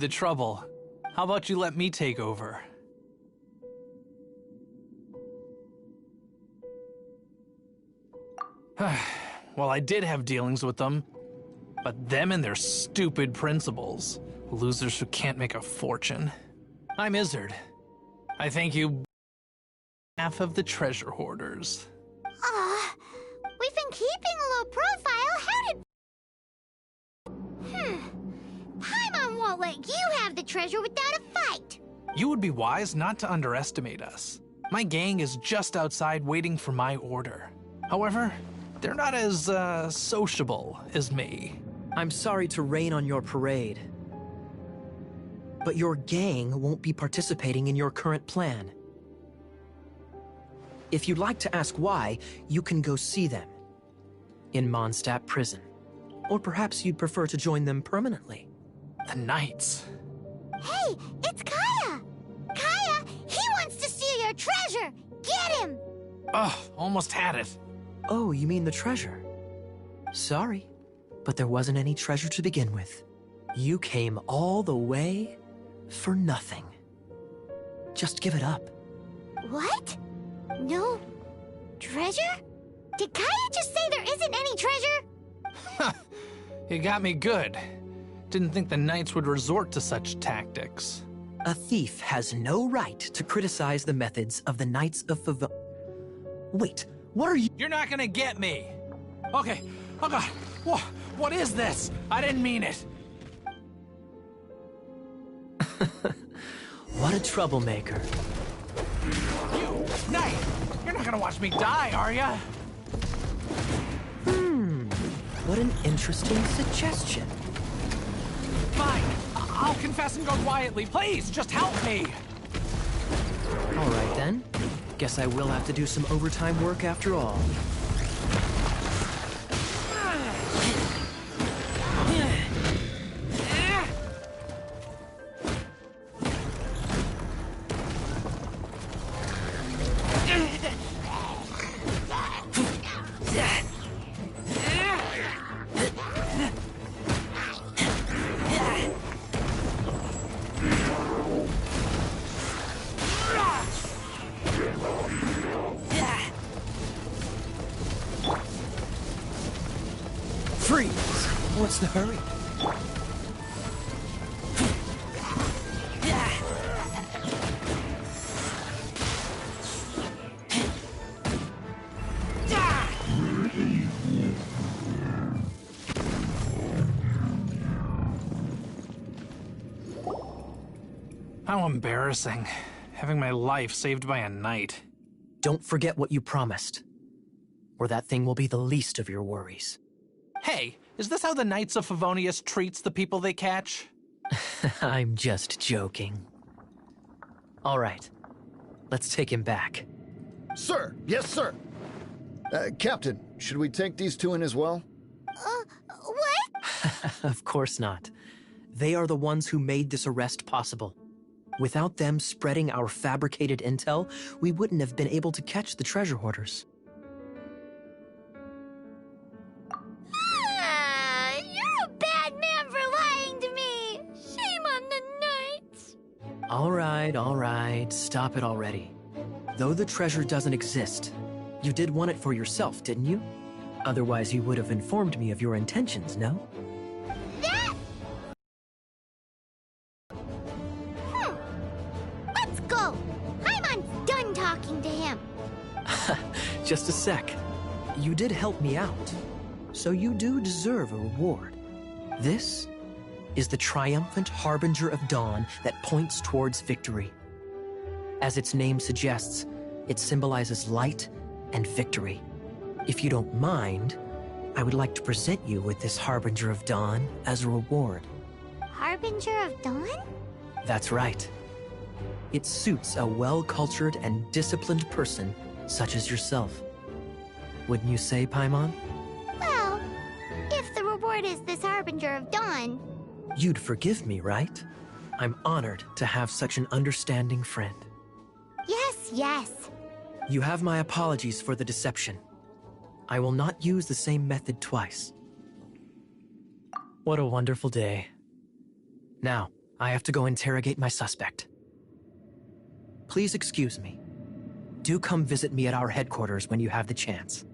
The trouble. How about you let me take over? Well, I did have dealings with them, but them and their stupid principles. Losers who can't make a fortune. I'm Izzard. I thank you, half of the treasure hoarders. We've been keeping a low profile. How did... Paimon won't let you have the treasure without a fight. You would be wise not to underestimate us. My gang is just outside waiting for my order. However, they're not as, sociable as me. I'm sorry to rain on your parade, but your gang won't be participating in your current plan. If you'd like to ask why, you can go see them in Mondstadt Prison. Or perhaps you'd prefer to join them permanently. The Knights. Hey, it's Kaya! Kaya, he wants to steal your treasure! Get him! Ugh, almost had it. Oh, you mean the treasure? Sorry, but there wasn't any treasure to begin with. You came all the way for nothing. Just give it up. What? No treasure? Did Kaya just say there isn't any treasure? You got me good. Didn't think the Knights would resort to such tactics. A thief has no right to criticize the methods of the Knights of Favon. Wait, what are you— You're not gonna get me. Okay, oh god, what is this? I didn't mean it. What a troublemaker. You, Knight, you're not gonna watch me die, are ya? What an interesting suggestion. Fine, I'll confess and go quietly. Please, just help me. All right then. Guess I will have to do some overtime work after all. Freeze! What's the hurry? How embarrassing. Having my life saved by a knight. Don't forget what you promised, or that thing will be the least of your worries. Hey, is this how the Knights of Favonius treats the people they catch? I'm just joking. All right, let's take him back. Sir, yes, sir. Captain, should we take these two in as well? What? Of course not. They are the ones who made this arrest possible. Without them spreading our fabricated intel, we wouldn't have been able to catch the treasure hoarders. You're a bad man for lying to me. Shame on the Knights. All right, stop it already. Though the treasure doesn't exist, you did want it for yourself, didn't you? Otherwise, you would have informed me of your intentions, no? That... Let's go. Paimon's done talking to him. Just a sec. You did help me out, so you do deserve a reward. This is the triumphant harbinger of dawn that points towards victory. As its name suggests, it symbolizes light and victory. If you don't mind, I would like to present you with this harbinger of dawn as a reward. Harbinger of Dawn? That's right. It suits a well-cultured and disciplined person such as yourself. Wouldn't you say, Paimon? Well, if the reward is this Harbinger of Dawn... You'd forgive me, right? I'm honored to have such an understanding friend. Yes. You have my apologies for the deception. I will not use the same method twice. What a wonderful day. Now, I have to go interrogate my suspect. Please excuse me. Do come visit me at our headquarters when you have the chance.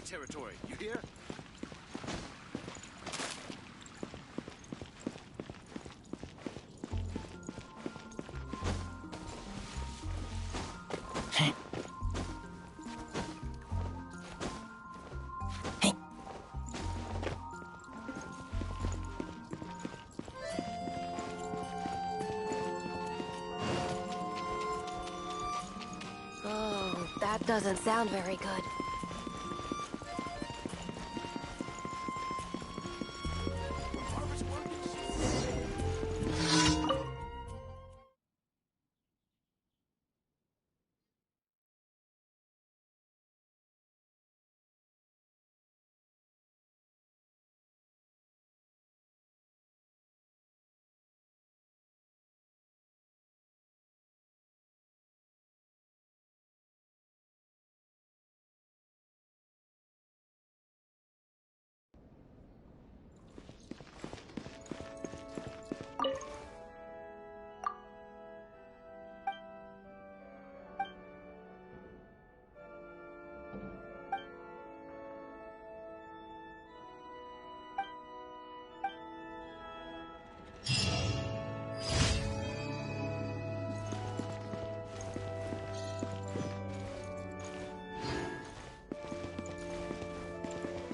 territory, you hear? Oh, that doesn't sound very good.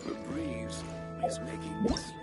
The breeze is making me sleepy.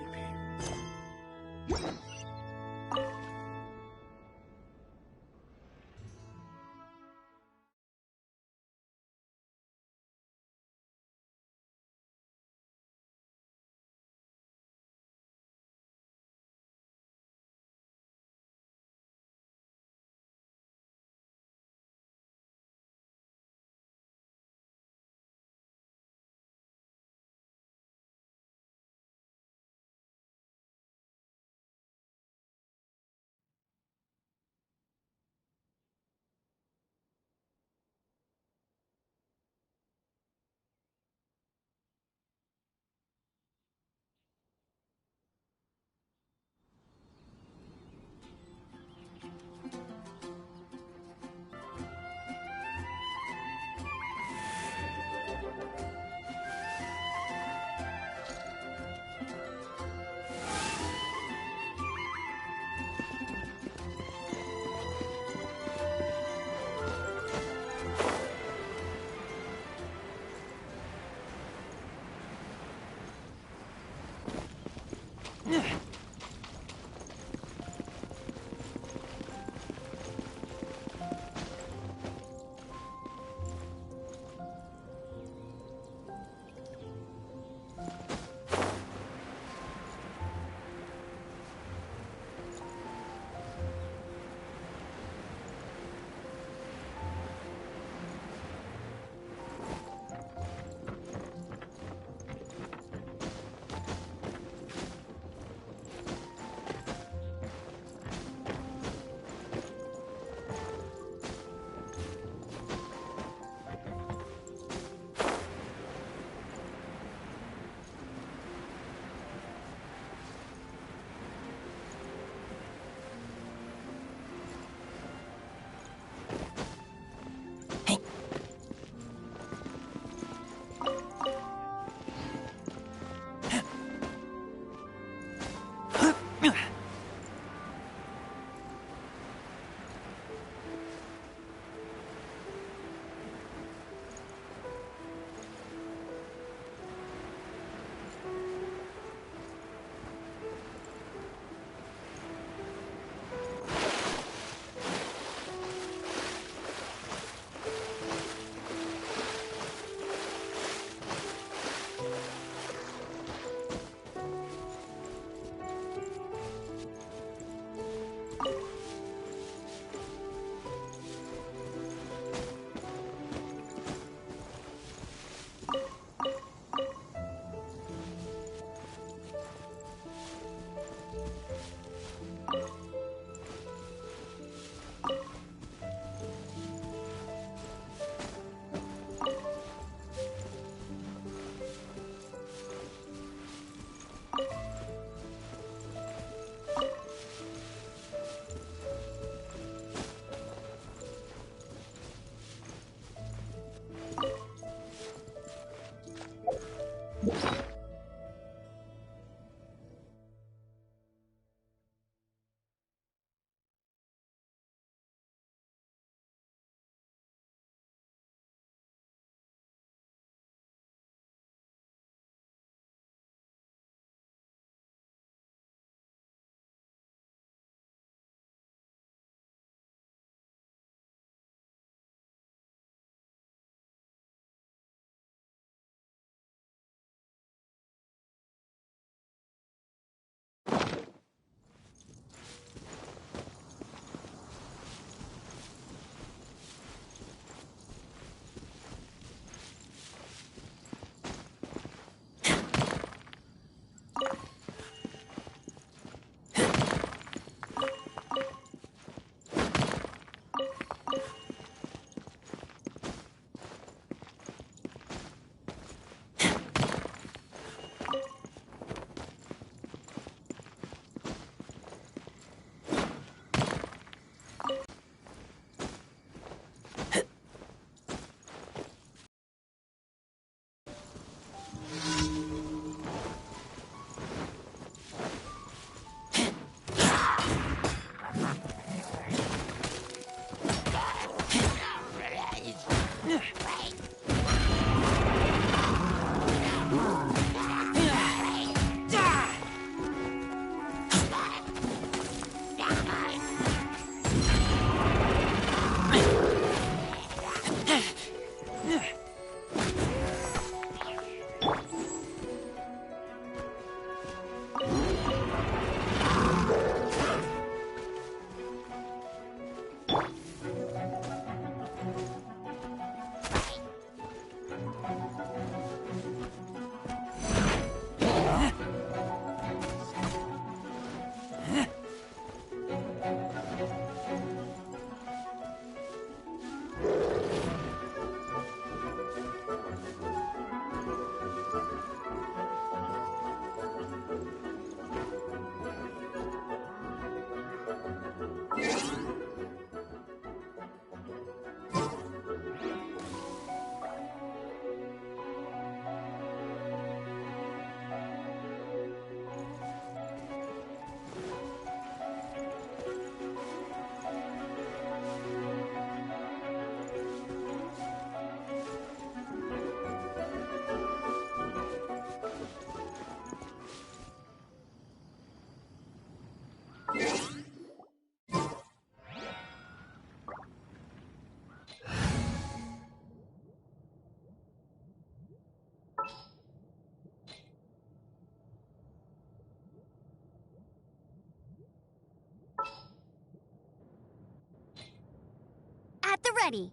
At the ready.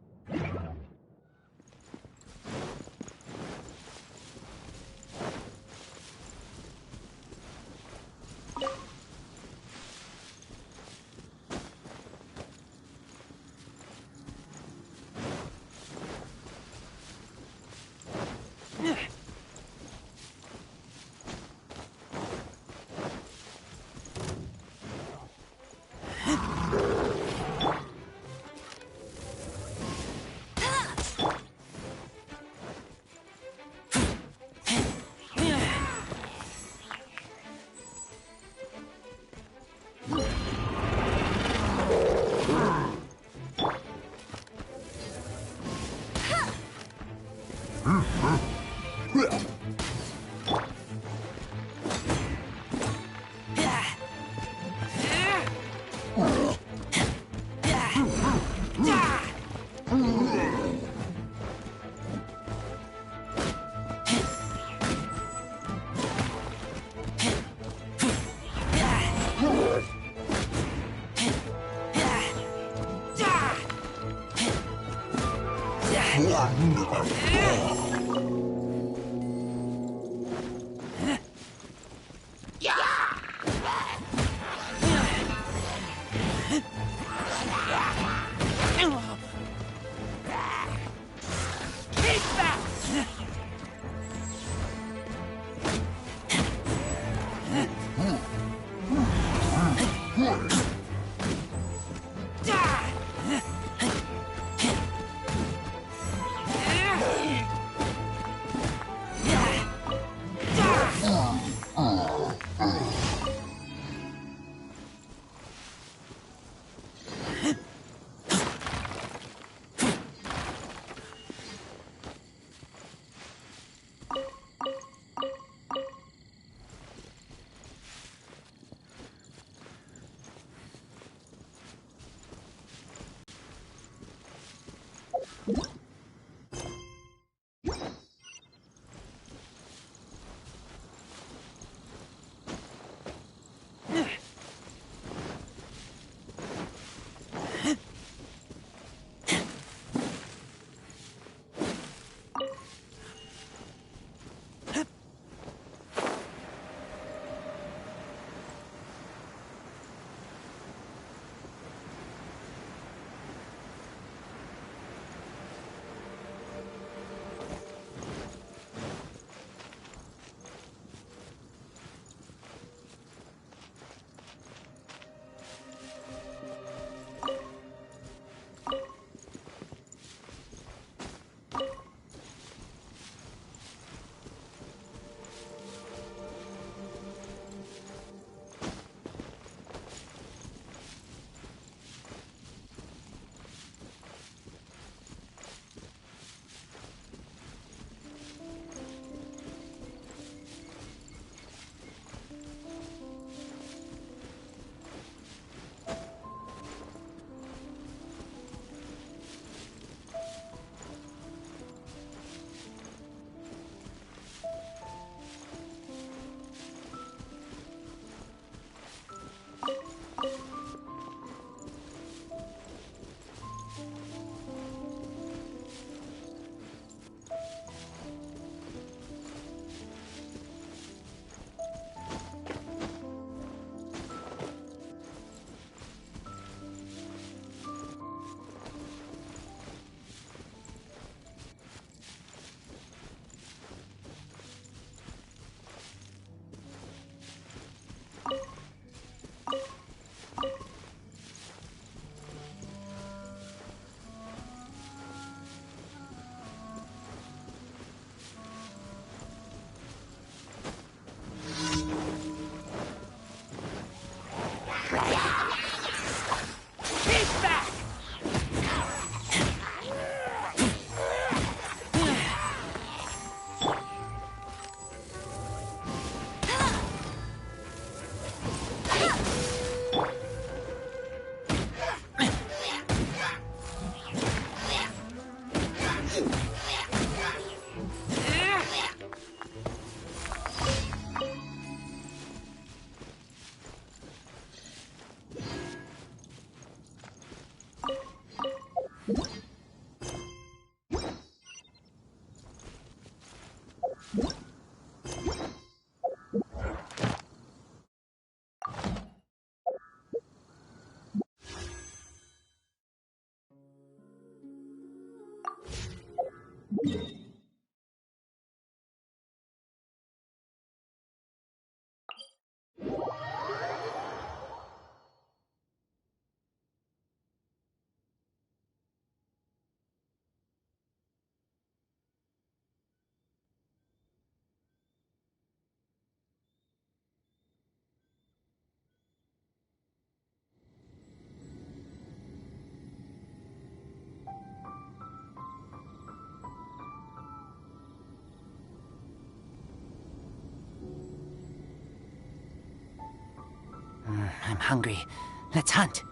I'm hungry. Let's hunt.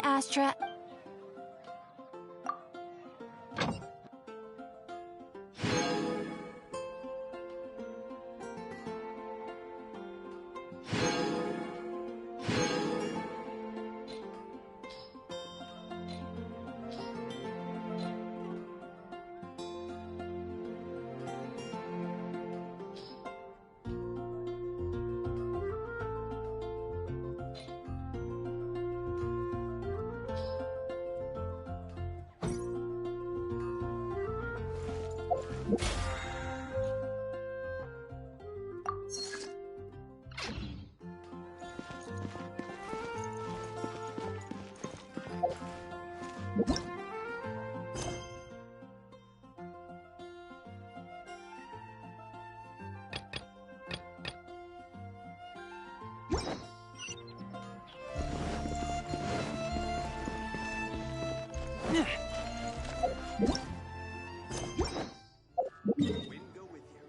Astra. Wind go with you.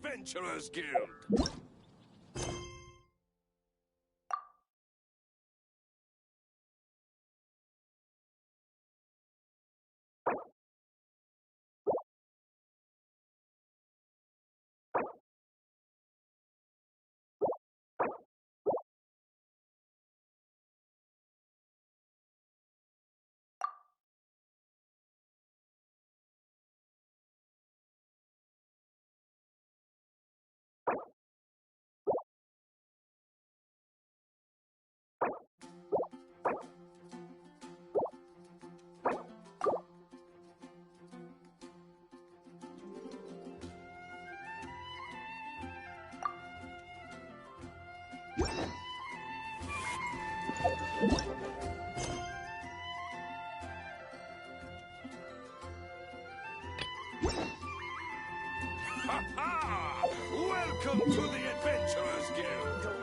Adventurers Guild! Ha ha! Welcome to the Adventurers Guild!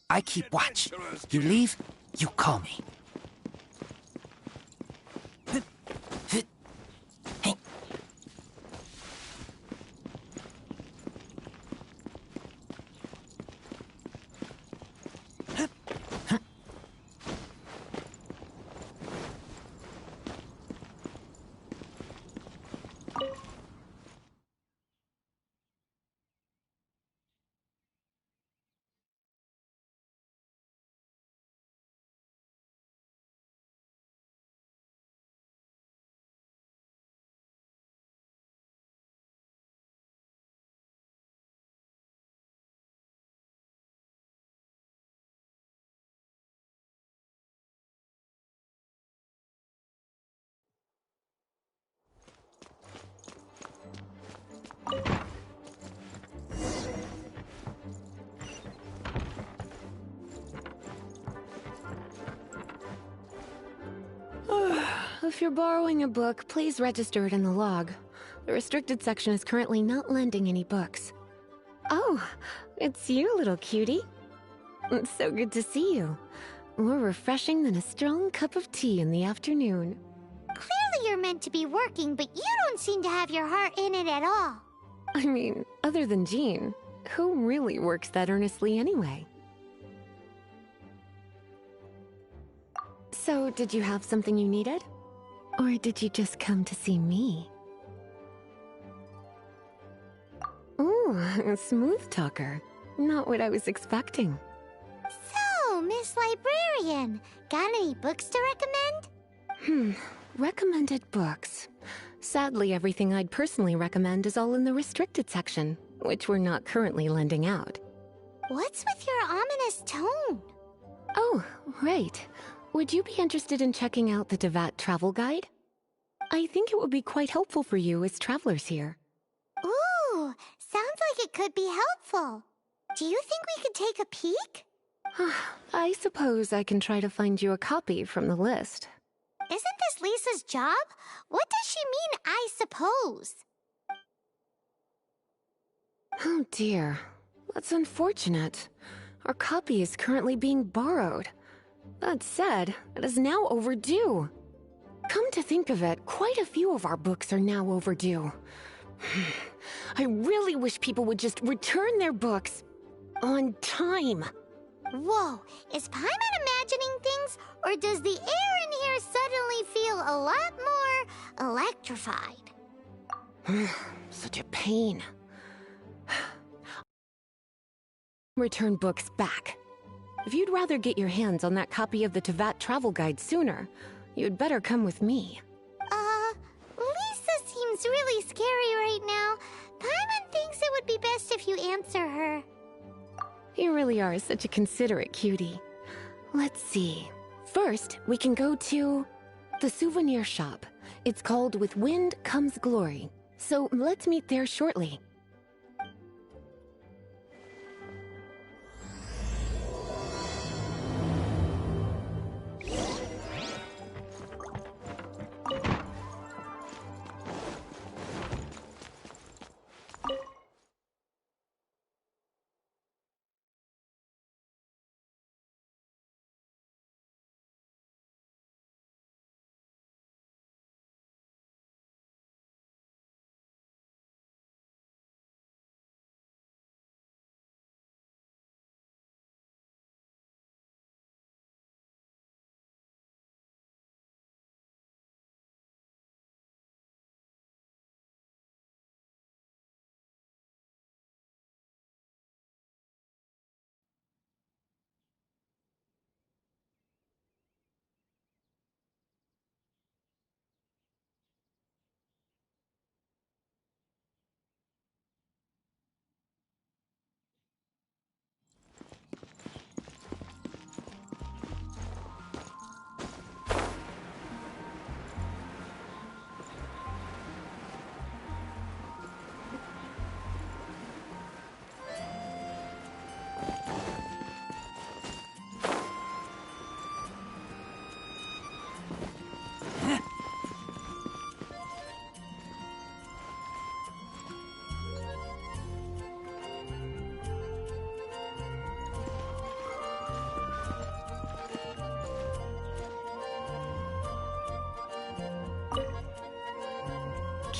I keep watch. You leave, you call me. If you're borrowing a book, please register it in the log. The restricted section is currently not lending any books. Oh, it's you, little cutie. It's so good to see you. More refreshing than a strong cup of tea in the afternoon. Clearly you're meant to be working, but you don't seem to have your heart in it at all. I mean, other than Jean, who really works that earnestly anyway? So, did you have something you needed? Or did you just come to see me? Ooh, a smooth talker. Not what I was expecting. So, Miss Librarian, got any books to recommend? Recommended books. Sadly, everything I'd personally recommend is all in the restricted section, which we're not currently lending out. What's with your ominous tone? Oh, right. Would you be interested in checking out the Devat travel guide? I think it would be quite helpful for you as travelers here. Ooh, sounds like it could be helpful. Do you think we could take a peek? I suppose I can try to find you a copy from the list. Isn't this Lisa's job? What does she mean, I suppose? Oh dear, that's unfortunate. Our copy is currently being borrowed. That said, it is now overdue. Come to think of it, quite a few of our books are now overdue. I really wish people would just return their books on time. Whoa, is Paimon imagining things, or does the air in here suddenly feel a lot more electrified? Such a pain. Return books back. If you'd rather get your hands on that copy of the Tevat travel guide sooner, you'd better come with me. Lisa seems really scary right now. Paimon thinks it would be best if you answer her. You really are such a considerate cutie. Let's see. First, we can go to the souvenir shop. It's called With Wind Comes Glory. So let's meet there shortly.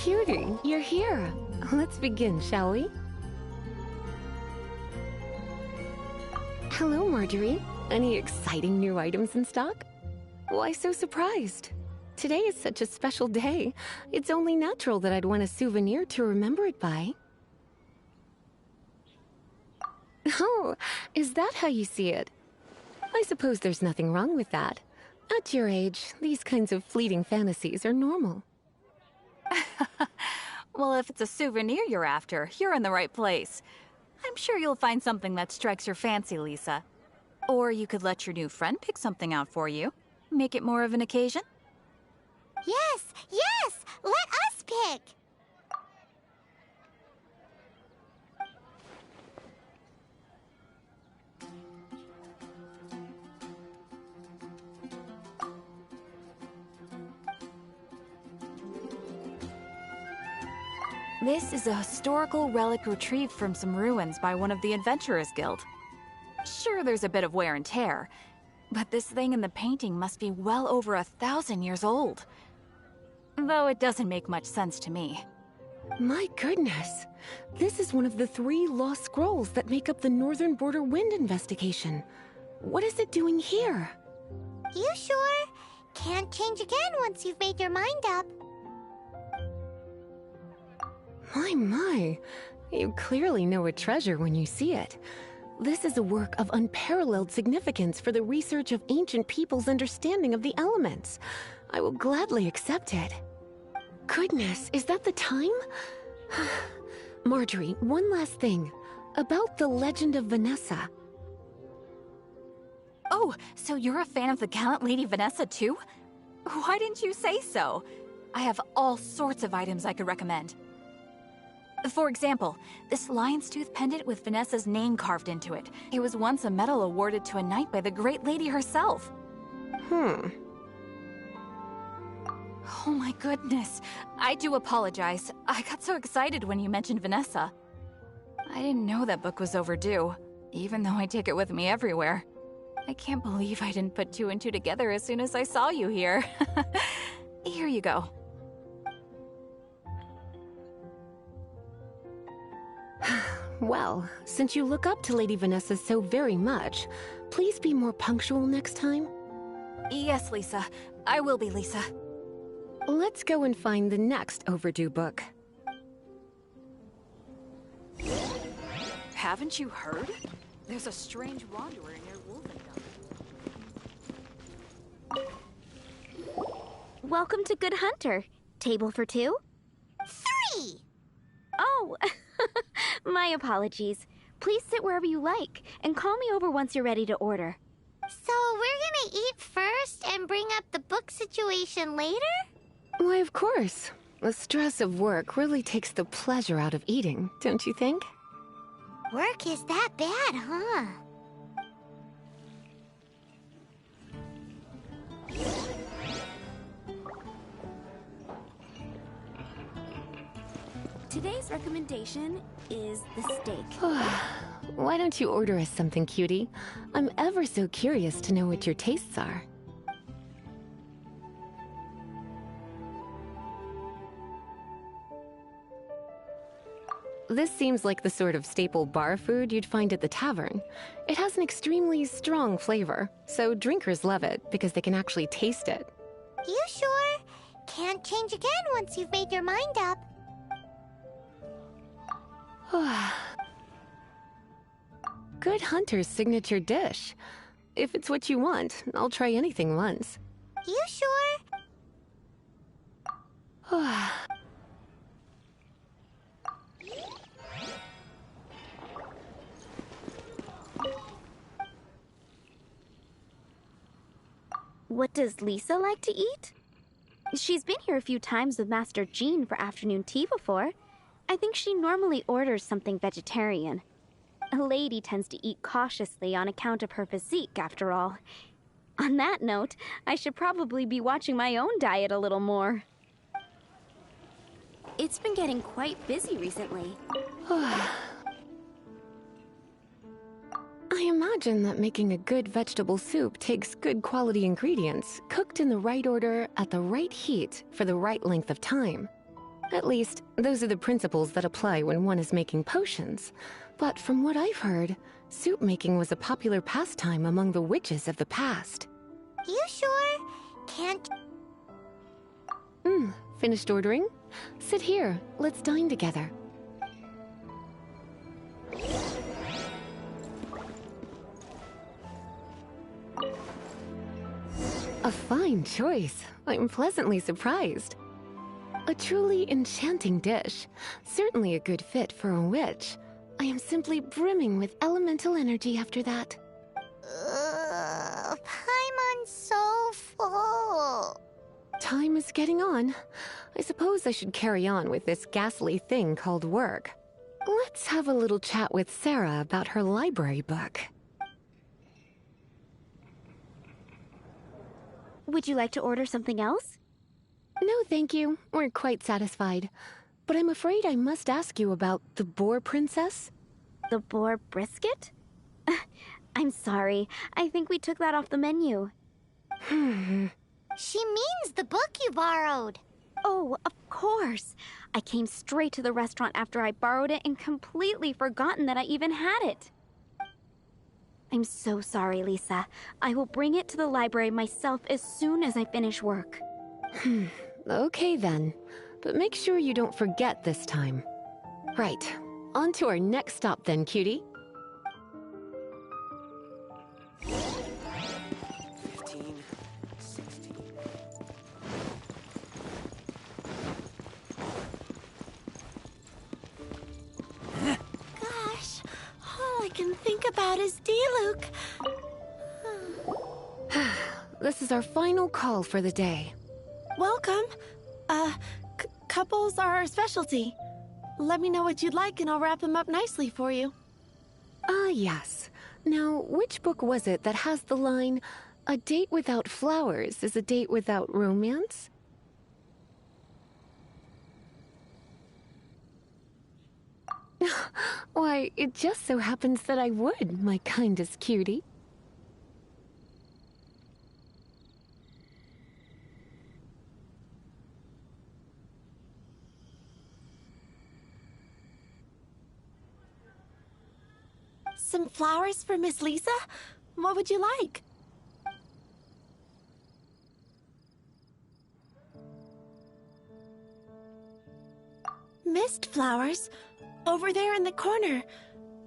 Cutie, you're here. Let's begin, shall we? Hello, Marjorie. Any exciting new items in stock? Why so surprised? Today is such a special day. It's only natural that I'd want a souvenir to remember it by. Oh, is that how you see it? I suppose there's nothing wrong with that. At your age, these kinds of fleeting fantasies are normal. Well, if it's a souvenir you're after, you're in the right place. I'm sure you'll find something that strikes your fancy, Lisa. Or you could let your new friend pick something out for you. Make it more of an occasion. Yes, yes! Let us pick! This is a historical relic retrieved from some ruins by one of the Adventurers Guild. Sure, there's a bit of wear and tear, but this thing in the painting must be well over 1,000 years old. Though it doesn't make much sense to me. My goodness! This is one of the 3 lost scrolls that make up the Northern Border Wind investigation. What is it doing here? You sure? Can't change again once you've made your mind up. My. You clearly know a treasure when you see it. This is a work of unparalleled significance for the research of ancient people's understanding of the elements. I will gladly accept it. Goodness, is that the time? Marjorie, one last thing. About the legend of Vanessa. Oh, so you're a fan of the gallant Lady Vanessa too? Why didn't you say so? I have all sorts of items I could recommend. For example, this lion's tooth pendant with Vanessa's name carved into it. It was once a medal awarded to a knight by the great lady herself. Oh my goodness. I do apologize. I got so excited when you mentioned Vanessa. I didn't know that book was overdue, even though I take it with me everywhere. I can't believe I didn't put 2 and 2 together as soon as I saw you here. Here you go. Well, since you look up to Lady Vanessa so very much, please be more punctual next time. Yes, Lisa. I will be, Lisa. Let's go and find the next overdue book. Haven't you heard? There's a strange wanderer near Wolfendom. Welcome to Good Hunter. Table for 2? 3! Oh, my apologies. Please sit wherever you like, and call me over once you're ready to order. So we're gonna eat first and bring up the book situation later? Why, of course. The stress of work really takes the pleasure out of eating, don't you think? Work is that bad, huh? Today's recommendation is the steak. Why don't you order us something, cutie? I'm ever so curious to know what your tastes are. This seems like the sort of staple bar food you'd find at the tavern. It has an extremely strong flavor, so drinkers love it because they can actually taste it. You sure? Can't change again once you've made your mind up. Good Hunter's signature dish. If it's what you want, I'll try anything once. You sure? What does Lisa like to eat? She's been here a few times with Master Jean for afternoon tea before. I think she normally orders something vegetarian. A lady tends to eat cautiously on account of her physique, after all. On that note, I should probably be watching my own diet a little more. It's been getting quite busy recently. I imagine that making a good vegetable soup takes good quality ingredients, cooked in the right order, at the right heat, for the right length of time. At least, those are the principles that apply when one is making potions. But from what I've heard, soup making was a popular pastime among the witches of the past. You sure? Can't... Finished ordering? Sit here, let's dine together. A fine choice. I'm pleasantly surprised. A truly enchanting dish. Certainly a good fit for a witch. I am simply brimming with elemental energy after that. Paimon's so full. Time is getting on. I suppose I should carry on with this ghastly thing called work. Let's have a little chat with Sarah about her library book. Would you like to order something else? No, thank you. We're quite satisfied. But I'm afraid I must ask you about the boar princess. The boar brisket? I'm sorry. I think we took that off the menu. She means the book you borrowed. Oh, of course. I came straight to the restaurant after I borrowed it and completely forgotten that I even had it. I'm so sorry, Lisa. I will bring it to the library myself as soon as I finish work. Okay then. But make sure you don't forget this time. Right. On to our next stop then, cutie. 15, 16. Gosh, all I can think about is Diluc. This is our final call for the day. Welcome. Couples are our specialty. Let me know what you'd like and I'll wrap them up nicely for you. Ah, yes. Now, which book was it that has the line, "A date without flowers is a date without romance"? Why, it just so happens that I would, my kindest cutie. Some flowers for Miss Lisa? What would you like? Mist flowers? Over there in the corner.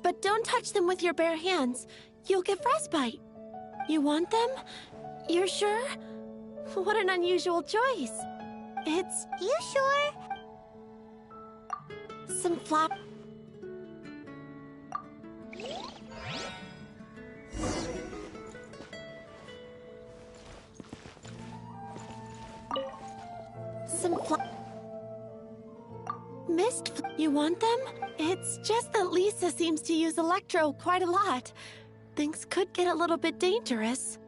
But don't touch them with your bare hands. You'll get frostbite. You want them? You're sure? What an unusual choice. It's... You sure? Some flowers. You want them? It's just that Lisa seems to use Electro quite a lot. Things could get a little bit dangerous.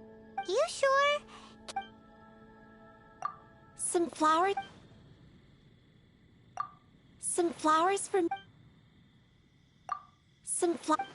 You sure? Some flowers... Some flowers for... Some flowers...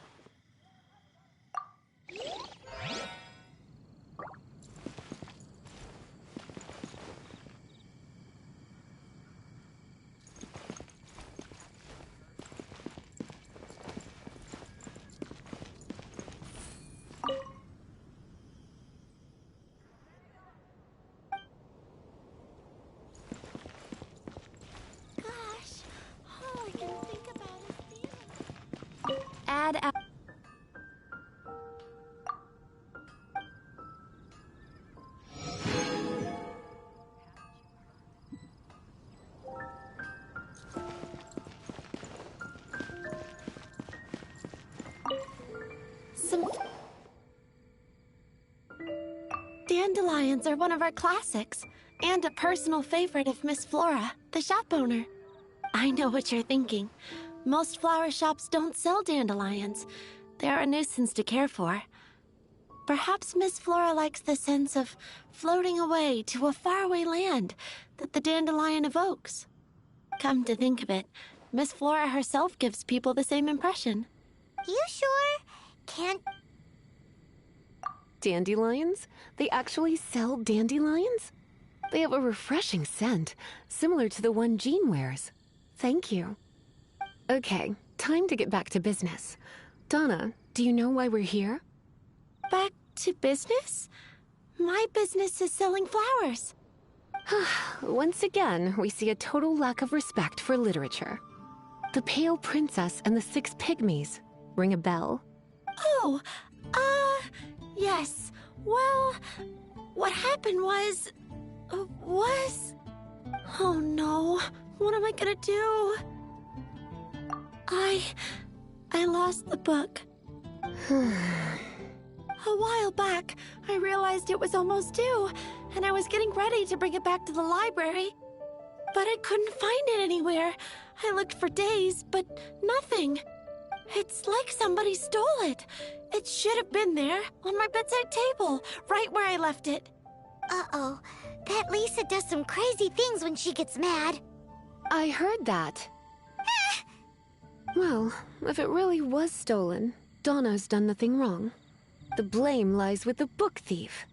Dandelions are one of our classics, and a personal favorite of Miss Flora, the shop owner. I know what you're thinking. Most flower shops don't sell dandelions. They're a nuisance to care for. Perhaps Miss Flora likes the sense of floating away to a faraway land that the dandelion evokes. Come to think of it, Miss Flora herself gives people the same impression. You sure? Can't... Dandelions? They actually sell dandelions? They have a refreshing scent, similar to the one Jean wears. Thank you. Okay, time to get back to business. Donna, do you know why we're here? Back to business? My business is selling flowers. Once again, we see a total lack of respect for literature. The Pale Princess and the Six Pygmies. Ring a bell? Oh, yes. Well, what happened was... Oh no, what am I gonna do? I lost the book. A while back, I realized it was almost due, and I was getting ready to bring it back to the library. But I couldn't find it anywhere. I looked for days, but nothing. It's like somebody stole it. It should have been there, on my bedside table, right where I left it. Uh-oh. That Lisa does some crazy things when she gets mad. I heard that. Well, if it really was stolen, Donna's done nothing wrong. The blame lies with the book thief.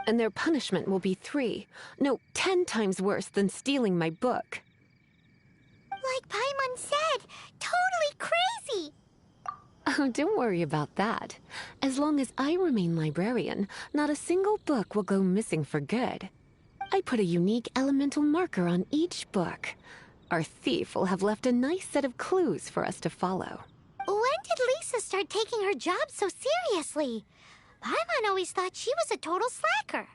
And their punishment will be 10 times worse than stealing my book. Like Paimon said, totally crazy! Oh, don't worry about that. As long as I remain librarian, not a single book will go missing for good. I put a unique elemental marker on each book. Our thief will have left a nice set of clues for us to follow. When did Lisa start taking her job so seriously? Paimon always thought she was a total slacker.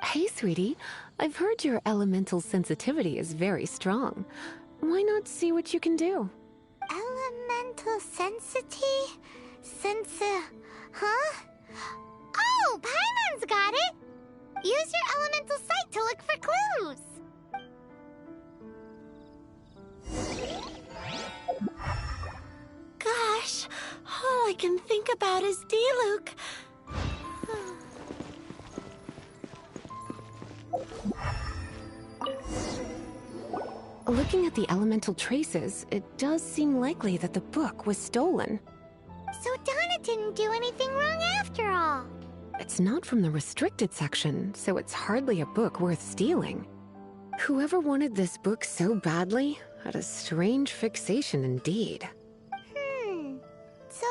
Hey, sweetie. I've heard your elemental sensitivity is very strong. Why not see what you can do? Elemental sensity? Huh? Oh, Paimon's got it! Use your elemental sight to look for clues. Gosh, all I can think about is Diluc. Looking at the elemental traces, it does seem likely that the book was stolen. So Donna didn't do anything wrong after all. It's not from the restricted section, so it's hardly a book worth stealing. Whoever wanted this book so badly had a strange fixation indeed. So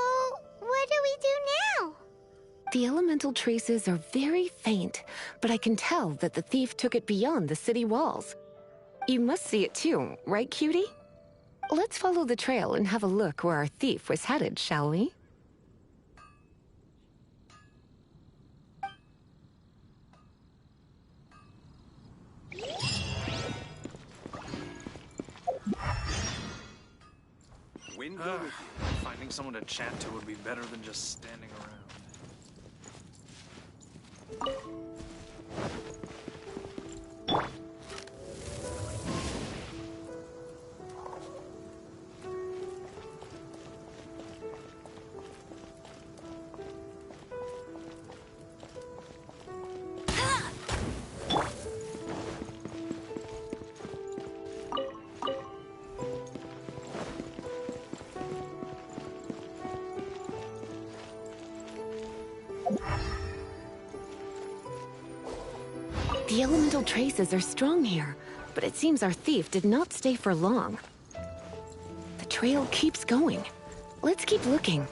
what do we do now? The elemental traces are very faint, but I can tell that the thief took it beyond the city walls. You must see it too, right, cutie? Let's follow the trail and have a look where our thief was headed, shall we? Finding someone to chat to would be better than just standing around. The elemental traces are strong here, but it seems our thief did not stay for long. The trail keeps going. Let's keep looking.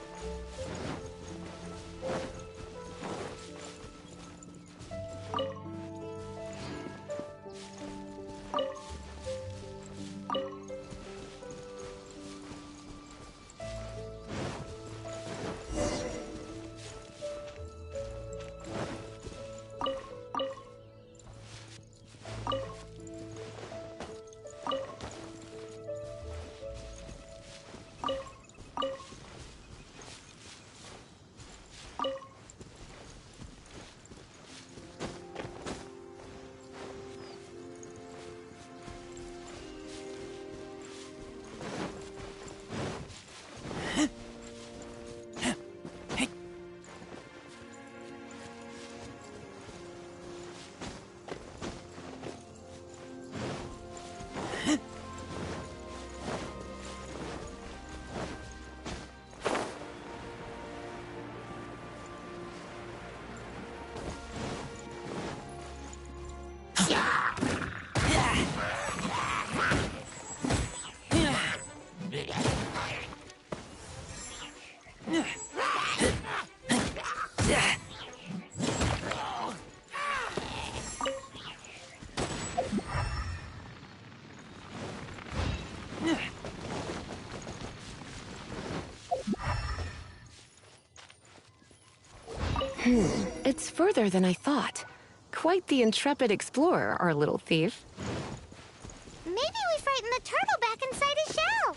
It's further than I thought. Quite the intrepid explorer, our little thief. Maybe we frightened the turtle back inside his shell.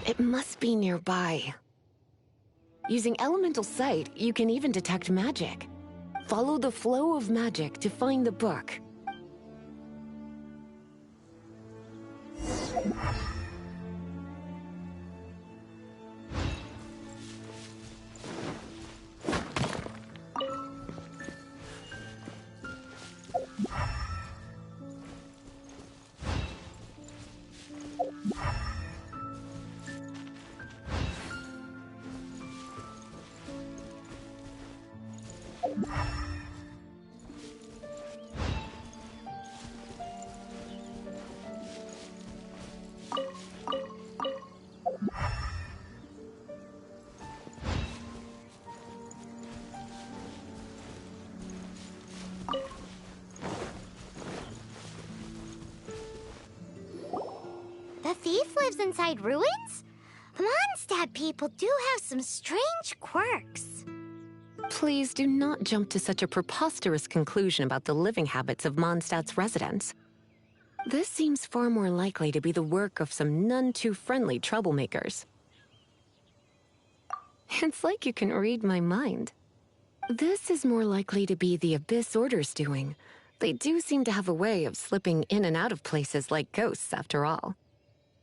It must be nearby. Using elemental sight, you can even detect magic. Follow the flow of magic to find the book. The thief lives inside ruins? Mondstadt people do have some strange quirks. Please do not jump to such a preposterous conclusion about the living habits of Mondstadt's residents. This seems far more likely to be the work of some none-too-friendly troublemakers. It's like you can read my mind. This is more likely to be the Abyss Order's doing. They do seem to have a way of slipping in and out of places like ghosts, after all.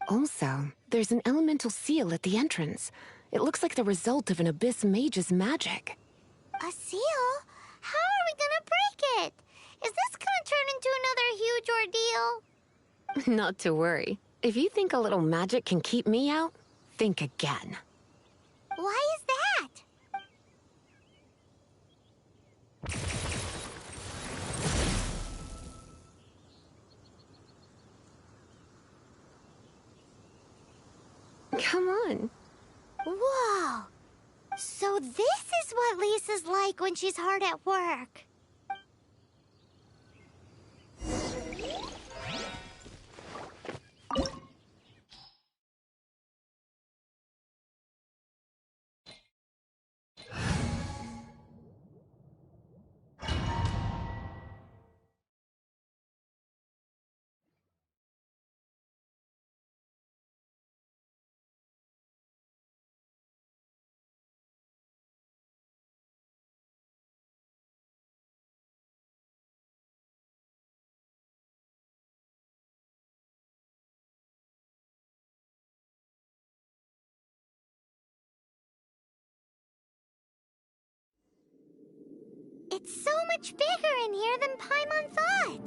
Also, there's an elemental seal at the entrance. It looks like the result of an Abyss mage's magic. A seal? How are we gonna break it? Is this gonna turn into another huge ordeal? Not to worry. If you think a little magic can keep me out, think again. Why is that? Come on. Whoa! So this is what Lisa's like when she's hard at work. It's so much bigger in here than Paimon thought.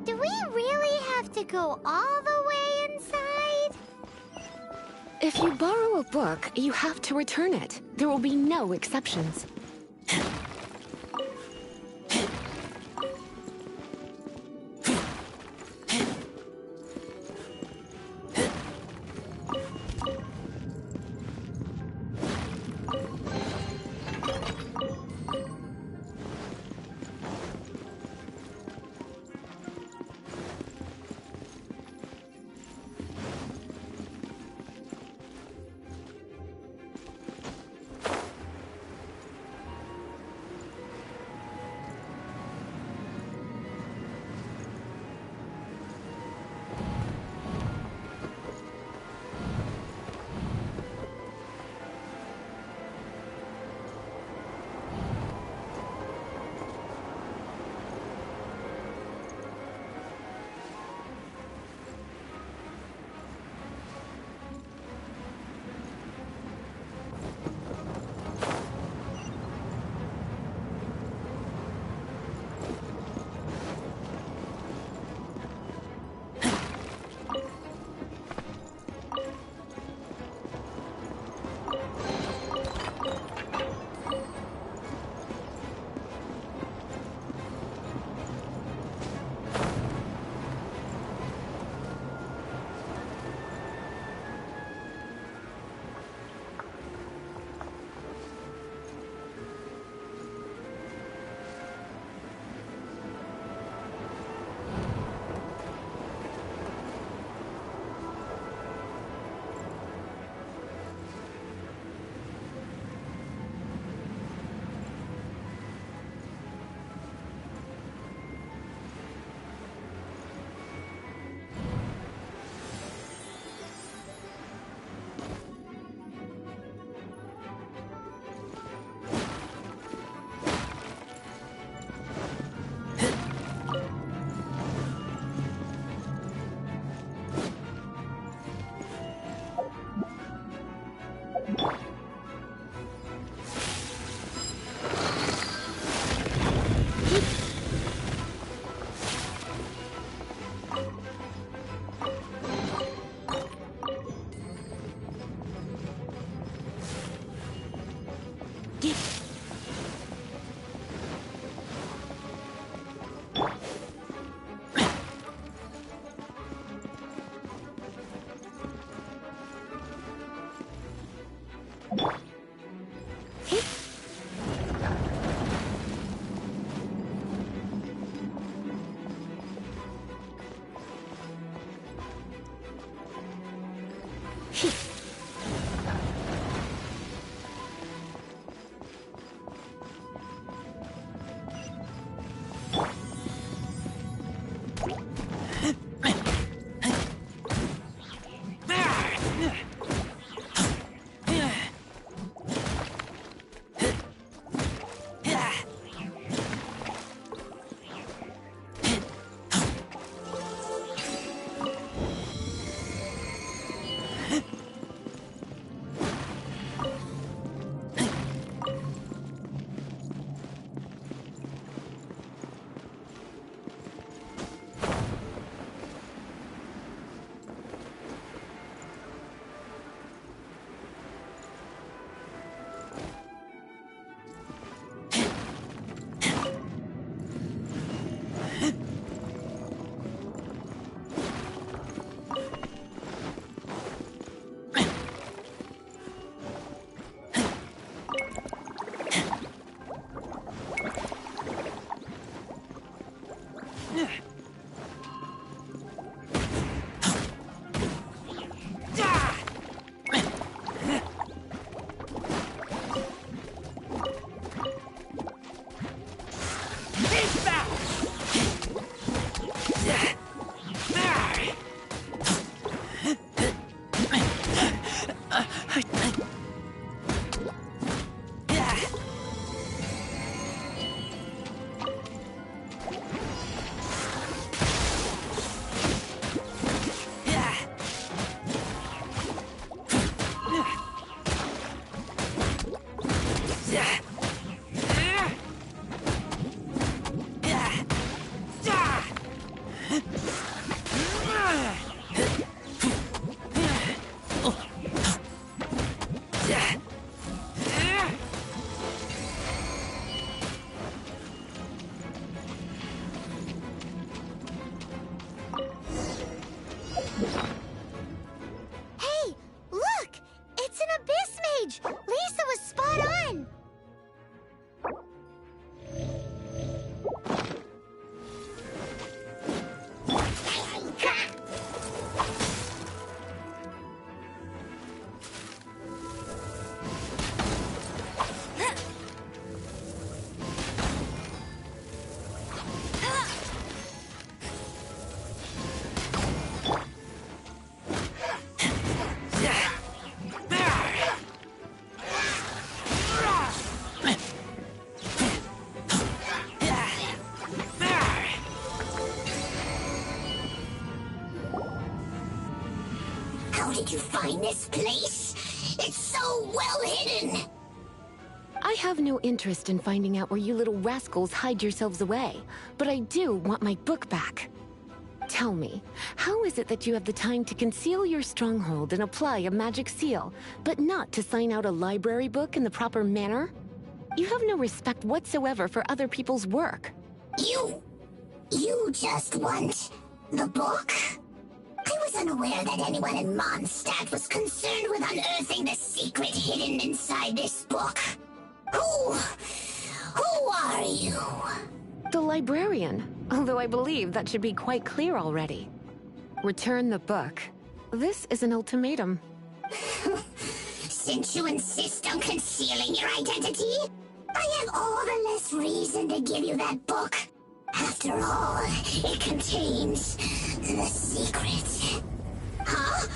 Do we really have to go all the way inside? If you borrow a book, you have to return it. There will be no exceptions. How did you find this place? It's so well hidden! I have no interest in finding out where you little rascals hide yourselves away, but I do want my book back. Tell me, how is it that you have the time to conceal your stronghold and apply a magic seal, but not to sign out a library book in the proper manner? You have no respect whatsoever for other people's work. You just want the book? I was unaware that anyone in Mondstadt was concerned with unearthing the secret hidden inside this book. Who are you? The librarian, although I believe that should be quite clear already. Return the book. This is an ultimatum. Since you insist on concealing your identity, I have all the less reason to give you that book. After all, it contains the secret. Huh?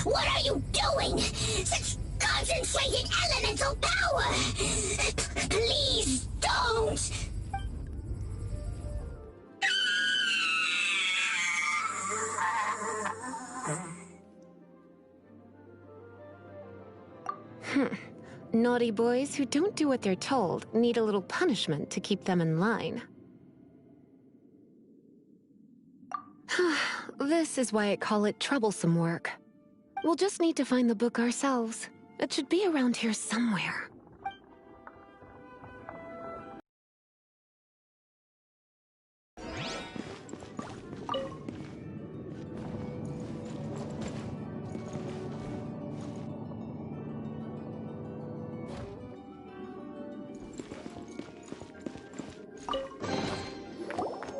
What are you doing? Such concentrated elemental power! Please don't! Naughty boys who don't do what they're told need a little punishment to keep them in line. This is why I call it troublesome work. We'll just need to find the book ourselves. It should be around here somewhere.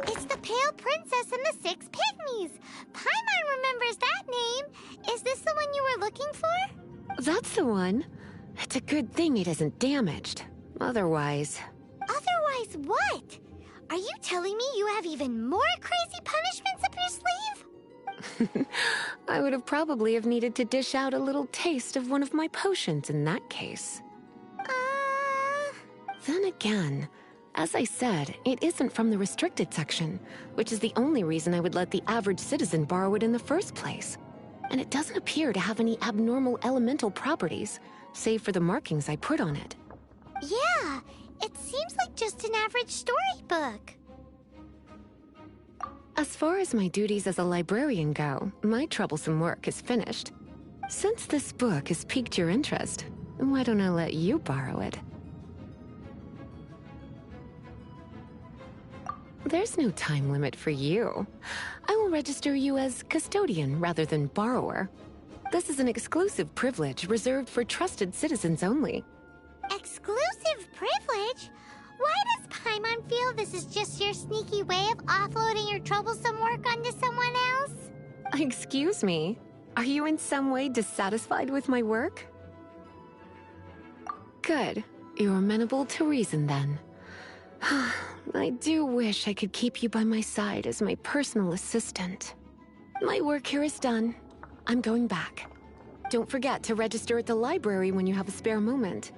It's the Pale Princess and the Six Pygmies! Paimon remembers that name! Is this the one you were looking for? That's the one. It's a good thing it isn't damaged. Otherwise... Otherwise what? Are you telling me you have even more crazy punishments up your sleeve? I would have probably have needed to dish out a little taste of one of my potions in that case. Then again, as I said, it isn't from the restricted section, which is the only reason I would let the average citizen borrow it in the first place. And it doesn't appear to have any abnormal elemental properties, save for the markings I put on it. Yeah, it seems like just an average storybook. As far as my duties as a librarian go, my troublesome work is finished. Since this book has piqued your interest, why don't I let you borrow it? There's no time limit for you. I will register you as custodian rather than borrower. This is an exclusive privilege reserved for trusted citizens only. Exclusive privilege? Why does Paimon feel this is just your sneaky way of offloading your troublesome work onto someone else? Excuse me? Are you in some way dissatisfied with my work? Good. You're amenable to reason then. I do wish I could keep you by my side as my personal assistant. My work here is done. I'm going back. Don't forget to register at the library when you have a spare moment.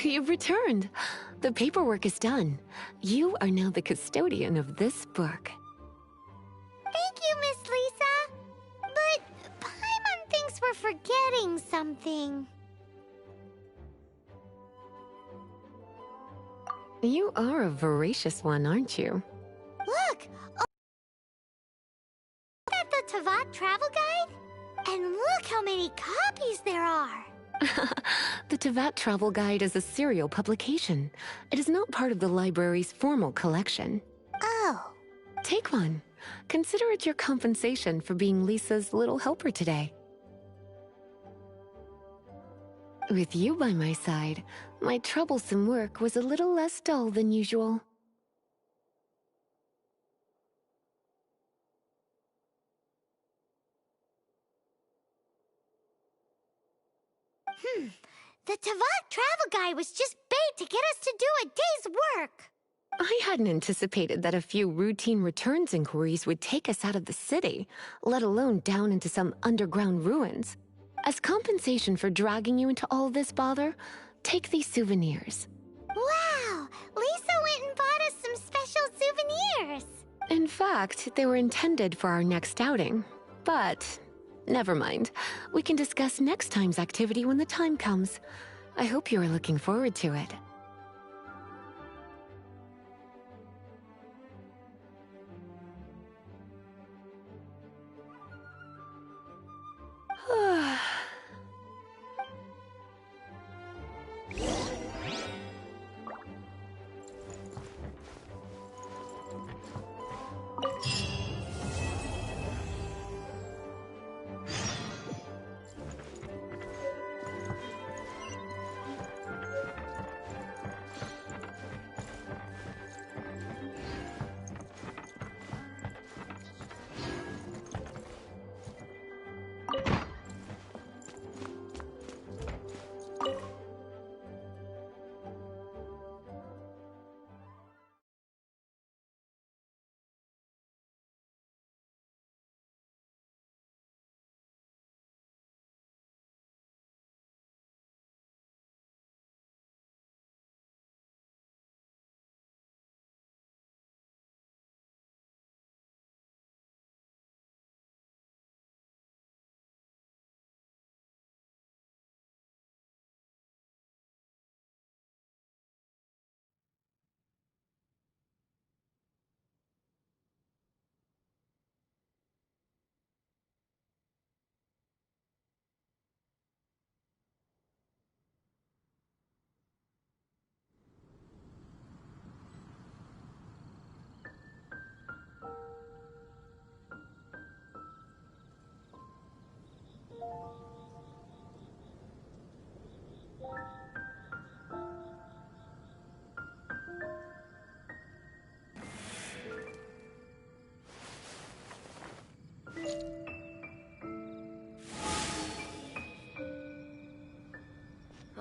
You've returned. The paperwork is done. You are now the custodian of this book. Thank you, Miss Lisa. But Paimon thinks we're forgetting something. You are a voracious one, aren't you? Look! Oh, is that the Tavat travel guide? And look how many copies there are! The Tavat Travel Guide is a serial publication. It is not part of the library's formal collection. Oh. Take one. Consider it your compensation for being Lisa's little helper today. With you by my side, my troublesome work was a little less dull than usual. The Tavat travel guide was just bait to get us to do a day's work. I hadn't anticipated that a few routine returns inquiries would take us out of the city, let alone down into some underground ruins. As compensation for dragging you into all this bother, take these souvenirs. Wow! Lisa went and bought us some special souvenirs. In fact, they were intended for our next outing. But never mind. We can discuss next time's activity when the time comes. I hope you are looking forward to it.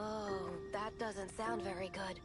Oh, that doesn't sound very good.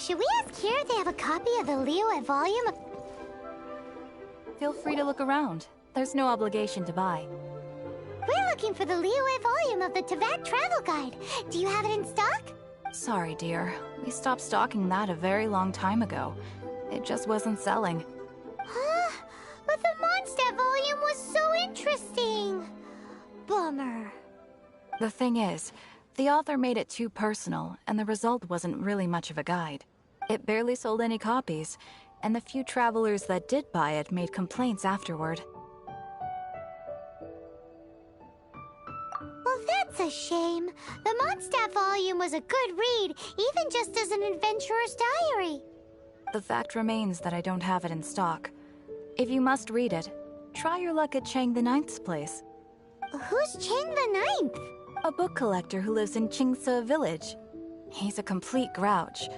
Should we ask here if they have a copy of the Liyue volume of... Feel free to look around. There's no obligation to buy. We're looking for the Liyue volume of the Teyvat Travel Guide. Do you have it in stock? Sorry, dear. We stopped stocking that a very long time ago. It just wasn't selling. Huh? But the Mondstadt volume was so interesting. Bummer. The thing is, the author made it too personal, and the result wasn't really much of a guide. It barely sold any copies, and the few travelers that did buy it made complaints afterward. Well, that's a shame. The Mondstadt volume was a good read, even just as an adventurer's diary. The fact remains that I don't have it in stock. If you must read it, try your luck at Chang the Ninth's place. Who's Chang the Ninth? A book collector who lives in Qingce Village. He's a complete grouch,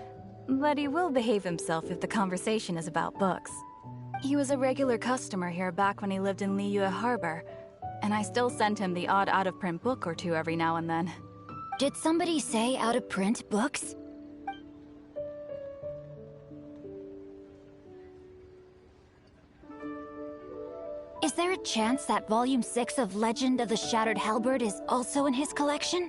but he will behave himself if the conversation is about books. He was a regular customer here back when he lived in Liyue Harbor, and I still send him the odd out-of-print book or two every now and then. Did somebody say out-of-print books? Is there a chance that Volume 6 of Legend of the Shattered Halberd is also in his collection?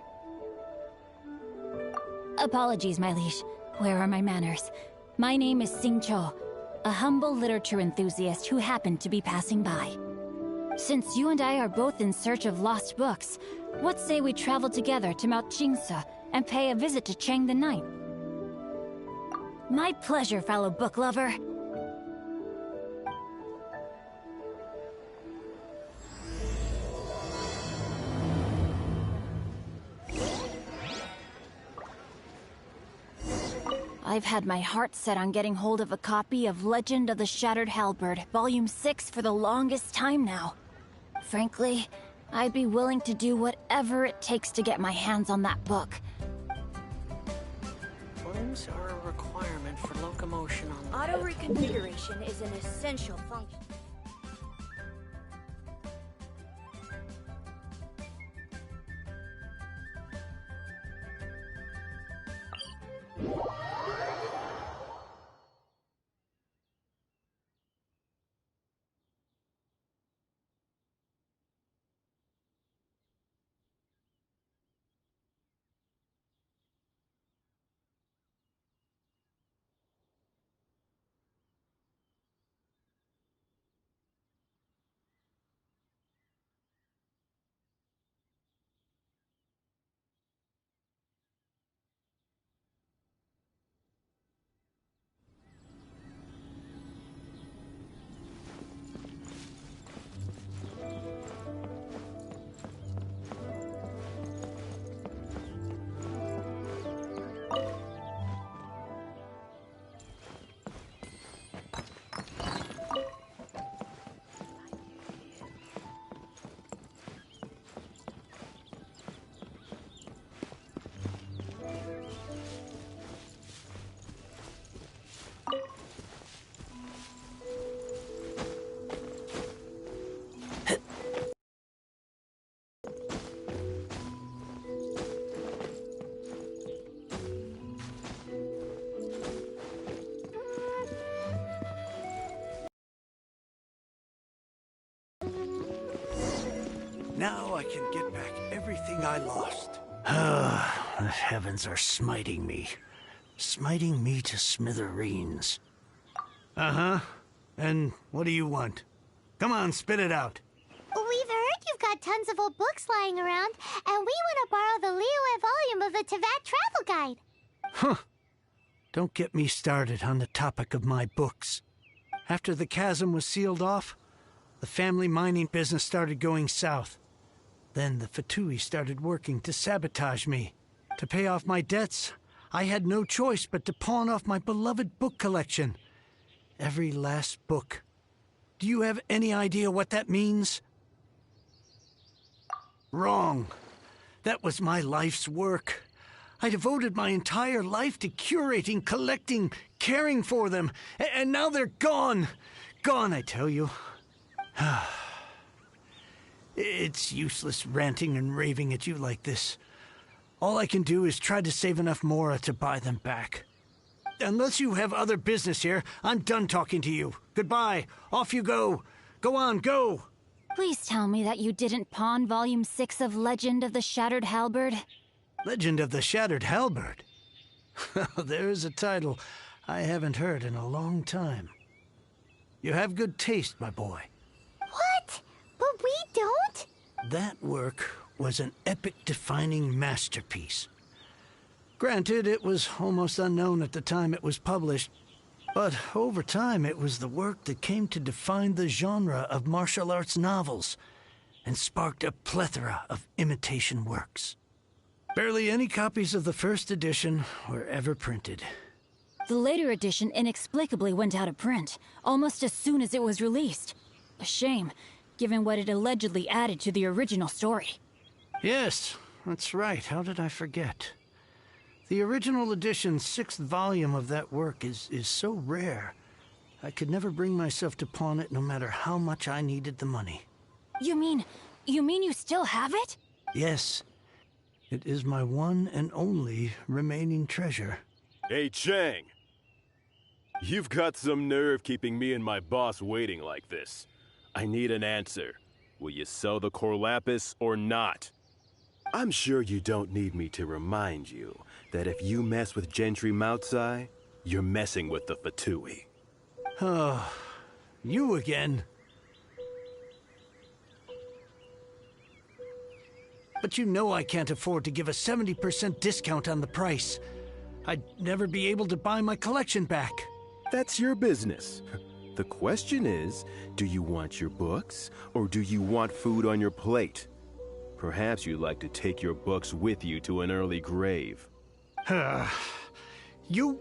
Apologies, my liege. Where are my manners? My name is Sing Cho, a humble literature enthusiast who happened to be passing by. Since you and I are both in search of lost books, what say we travel together to Mount Qingce and pay a visit to Chang the Ninth? My pleasure, fellow book lover. I've had my heart set on getting hold of a copy of Legend of the Shattered Halberd, Volume 6 for the longest time now. Frankly, I'd be willing to do whatever it takes to get my hands on that book. Limbs are a requirement for locomotion on the Auto reconfiguration is an essential function. Now I can get back everything I lost. The heavens are smiting me. Smiting me to smithereens. Uh-huh. And what do you want? Come on, spit it out. We've heard you've got tons of old books lying around, and we want to borrow the Liyue volume of the Teyvat Travel Guide. Huh. Don't get me started on the topic of my books. After the chasm was sealed off, the family mining business started going south. Then the Fatui started working to sabotage me. To pay off my debts, I had no choice but to pawn off my beloved book collection. Every last book. Do you have any idea what that means? Wrong. That was my life's work. I devoted my entire life to curating, collecting, caring for them, and now they're gone. Gone, I tell you. It's useless ranting and raving at you like this. All I can do is try to save enough Mora to buy them back. unless you have other business here, I'm done talking to you. Goodbye. Off you go. Go on, go. Please tell me that you didn't pawn Volume 6 of Legend of the Shattered Halberd. Legend of the Shattered Halberd? There's a title I haven't heard in a long time. You have good taste, my boy. What? But we don't? That work was an epic-defining masterpiece. Granted, it was almost unknown at the time it was published, but over time it was the work that came to define the genre of martial arts novels and sparked a plethora of imitation works. Barely any copies of the first edition were ever printed. The later edition inexplicably went out of print, almost as soon as it was released. A shame, given what it allegedly added to the original story. Yes, that's right. How did I forget? The original edition's 6th volume of that work is so rare, I could never bring myself to pawn it no matter how much I needed the money. You mean you still have it? Yes. It is my one and only remaining treasure. Hey, Chang! You've got some nerve keeping me and my boss waiting like this. I need an answer. Will you sell the core lapis or not? I'm sure you don't need me to remind you that if you mess with Gentry Moutsai, you're messing with the Fatui. Oh, you again. But you know I can't afford to give a 70% discount on the price. I'd never be able to buy my collection back. That's your business. The question is, do you want your books, or do you want food on your plate? Perhaps you'd like to take your books with you to an early grave. You...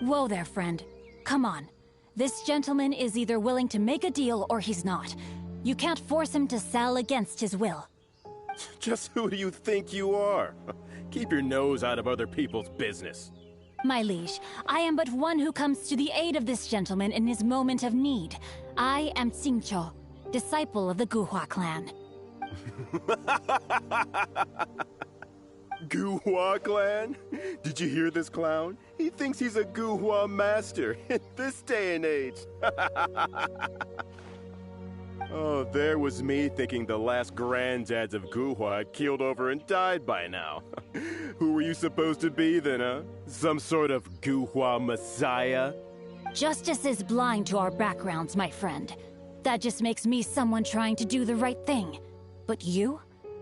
Whoa there, friend. Come on. This gentleman is either willing to make a deal or he's not. You can't force him to sell against his will. Just who do you think you are? Keep your nose out of other people's business. My liege, I am but one who comes to the aid of this gentleman in his moment of need. I am Xingqiu, disciple of the Guhua clan. Guhua clan? Did you hear this clown? He thinks he's a Guhua master in this day and age. Oh, there was me thinking the last granddads of Guhua had keeled over and died by now. Who were you supposed to be then, huh? Some sort of Guhua messiah? Justice is blind to our backgrounds, my friend. That just makes me someone trying to do the right thing. But you?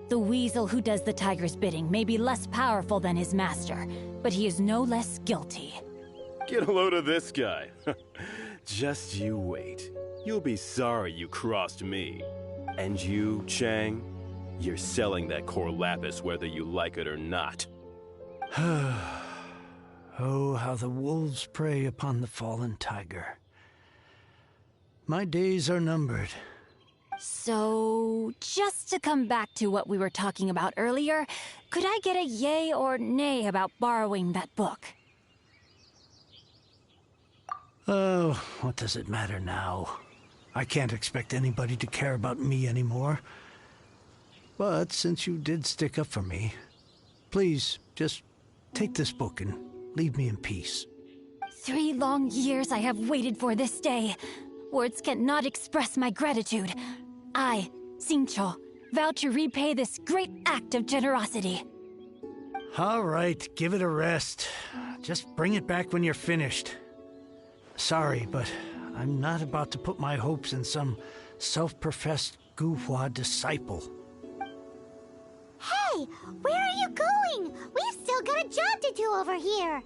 The weasel who does the tiger's bidding may be less powerful than his master, but he is no less guilty. Get a load of this guy. Just you wait. You'll be sorry you crossed me. And you, Chang, you're selling that core lapis whether you like it or not. Oh, how the wolves prey upon the fallen tiger. My days are numbered. So, just to come back to what we were talking about earlier, could I get a yay or nay about borrowing that book? Oh, what does it matter now? I can't expect anybody to care about me anymore. But since you did stick up for me, please, just take this book and leave me in peace. 3 long years I have waited for this day. Words cannot express my gratitude. I, Xingqiu, vow to repay this great act of generosity. All right, give it a rest. Just bring it back when you're finished. Sorry, but I'm not about to put my hopes in some self-professed Guhua disciple. Hey, where are you going? We've still got a job to do over here.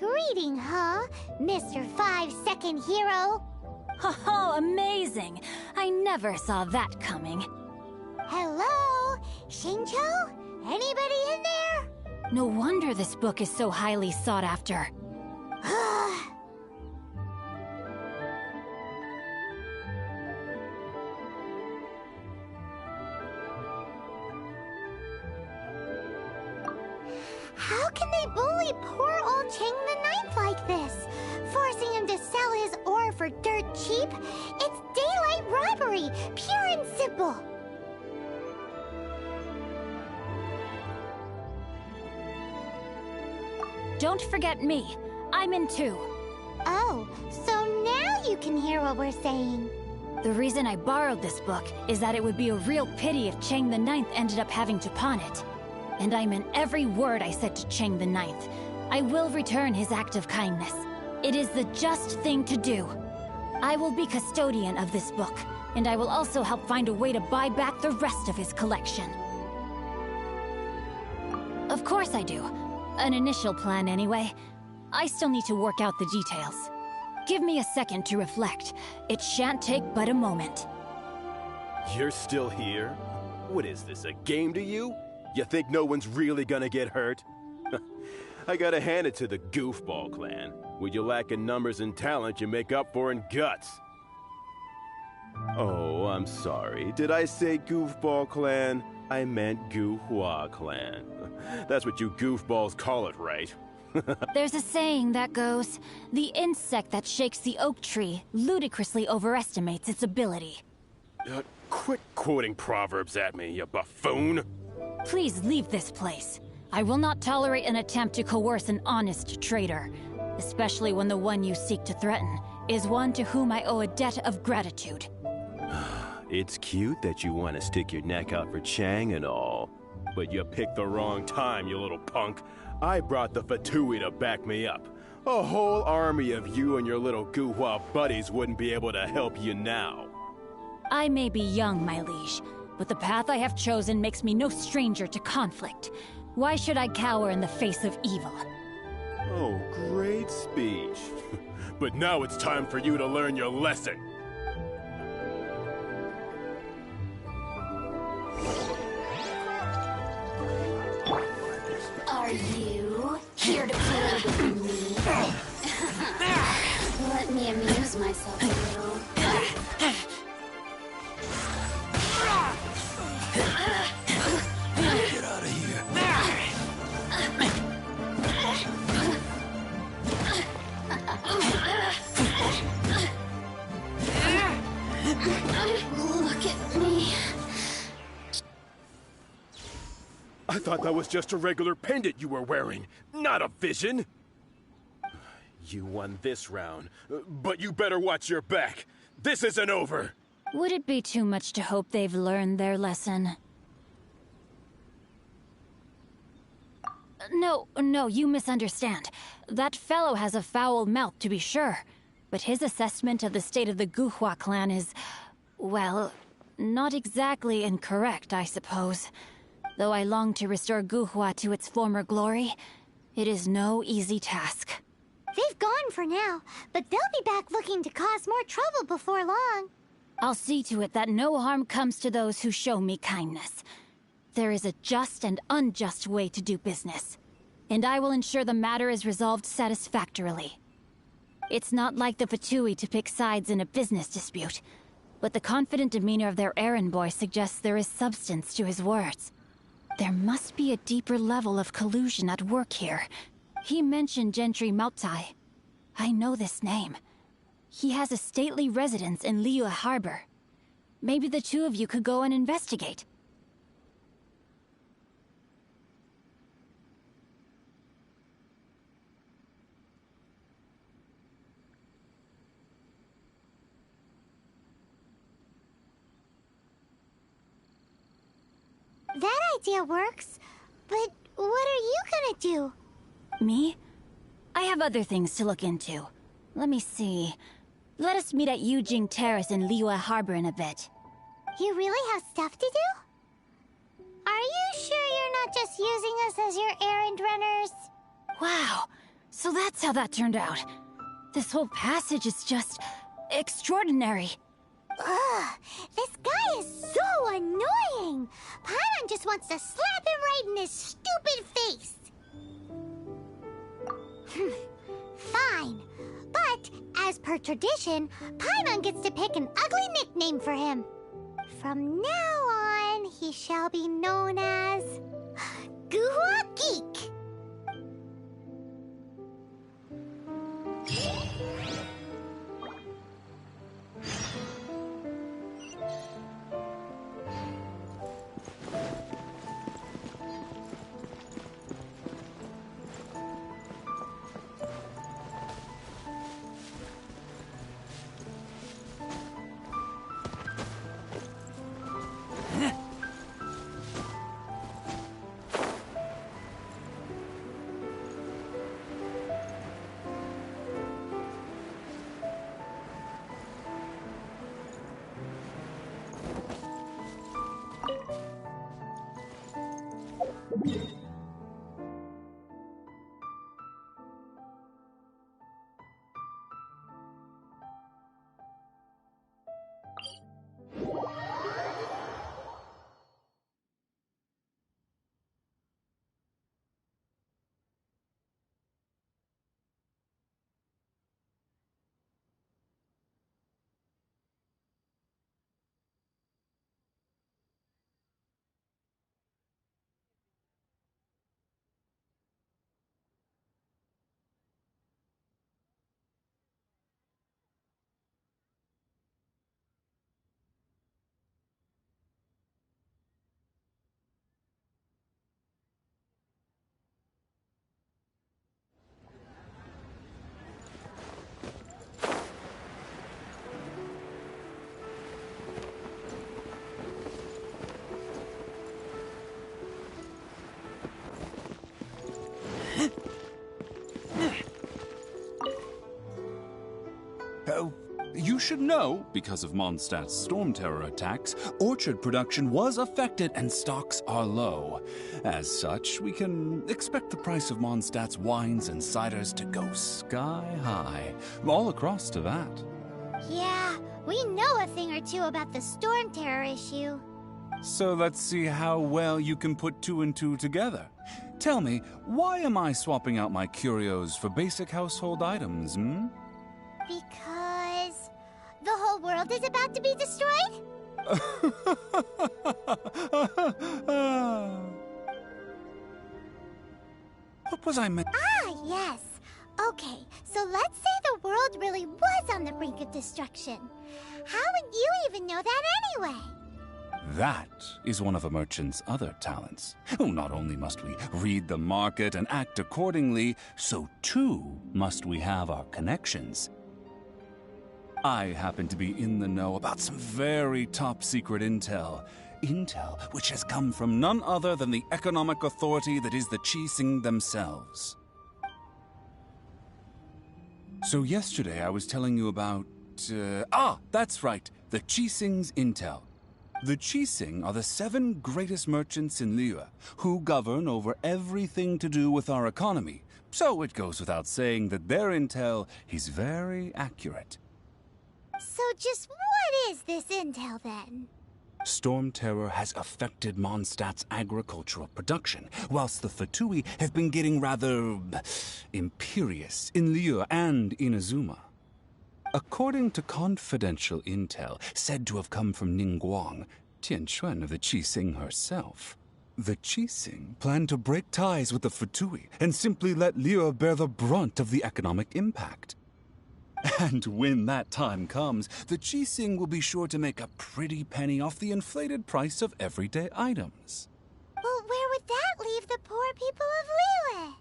greeting, huh, Mr. 5-second hero? Oh, amazing! I never saw that coming. Hello? Xingqiu? Anybody in there? No wonder this book is so highly sought after. How can they bully poor old Chang the Ninth like this? Forcing him to sell his ore for dirt cheap? It's daylight robbery, pure and simple. Don't forget me. I'm in too. Oh, so now you can hear what we're saying. The reason I borrowed this book is that it would be a real pity if Chang the Ninth ended up having to pawn it. And I meant every word I said to Chang the Ninth. I will return his act of kindness. It is the just thing to do. I will be custodian of this book, and I will also help find a way to buy back the rest of his collection. Of course I do. An initial plan, anyway. I still need to work out the details. Give me a second to reflect. It shan't take but a moment. You're still here? What is this, a game to you? You think no one's really gonna get hurt? I gotta hand it to the Goofball Clan. What you lack in numbers and talent, you make up for in guts. Oh, I'm sorry. Did I say Goofball Clan? I meant Guhua Clan. That's what you goofballs call it, right? There's a saying that goes, the insect that shakes the oak tree ludicrously overestimates its ability. Quit quoting proverbs at me, you buffoon! Please leave this place. I will not tolerate an attempt to coerce an honest trader, especially when the one you seek to threaten is one to whom I owe a debt of gratitude. It's cute that you want to stick your neck out for Chang and all, but you picked the wrong time, you little punk. I brought the Fatui to back me up. A whole army of you and your little Guhua buddies wouldn't be able to help you now. I may be young, my liege, but the path I have chosen makes me no stranger to conflict. Why should I cower in the face of evil? Oh, great speech. But now it's time for you to learn your lesson. Are you here to play with me? Let me amuse myself a little. Get out of here. Look at me. I thought that was just a regular pendant you were wearing, not a vision. You won this round, but you better watch your back. This isn't over. Would it be too much to hope they've learned their lesson? No, you misunderstand. That fellow has a foul mouth, to be sure. But his assessment of the state of the Guhua clan is, well, not exactly incorrect, I suppose. Though I long to restore Guhua to its former glory, it is no easy task. They've gone for now, but they'll be back looking to cause more trouble before long. I'll see to it that no harm comes to those who show me kindness. There is a just and unjust way to do business, and I will ensure the matter is resolved satisfactorily. It's not like the Fatui to pick sides in a business dispute, but the confident demeanor of their errand boy suggests there is substance to his words. There must be a deeper level of collusion at work here. He mentioned Gentry Mautai. I know this name. He has a stately residence in Liyue Harbor. Maybe the two of you could go and investigate. That idea works, but what are you gonna do? Me? I have other things to look into. Let me see. Let us meet at Yujing Terrace in Liyue Harbor in a bit. You really have stuff to do? Are you sure you're not just using us as your errand runners? Wow, So that's how that turned out. This whole passage is just extraordinary. Ugh, this guy is so annoying! Paimon just wants to slap him right in his stupid face! Fine, but as per tradition, Paimon gets to pick an ugly nickname for him. From now on, he shall be known as... Guhua Geek! You should know, because of Mondstadt's storm terror attacks, orchard production was affected and stocks are low. As such, we can expect the price of Mondstadt's wines and ciders to go sky high, all across to that. Yeah, we know a thing or two about the storm terror issue. So let's see how well you can put two and two together. Tell me, why am I swapping out my curios for basic household items, Because the whole world is about to be destroyed? What was I meant? Ah, yes. Okay, so let's say the world really was on the brink of destruction. How would you even know that anyway? That is one of a merchant's other talents. Oh, not only must we read the market and act accordingly, so too must we have our connections. I happen to be in the know about some very top-secret intel. Intel which has come from none other than the economic authority that is the Qixing themselves. So yesterday I was telling you about... that's right, the Qixing's intel. The Qixing are the 7 greatest merchants in Liyue, who govern over everything to do with our economy. So it goes without saying that their intel is very accurate. So just what is this intel then? Storm terror has affected Mondstadt's agricultural production, whilst the Fatui have been getting rather imperious in Liyue and Inazuma. According to confidential intel said to have come from Ningguang, Tianquan of the Qixing herself, the Qixing plan to break ties with the Fatui and simply let Liyue bear the brunt of the economic impact. And when that time comes, the Qixing will be sure to make a pretty penny off the inflated price of everyday items. Well, where would that leave the poor people of Liyue?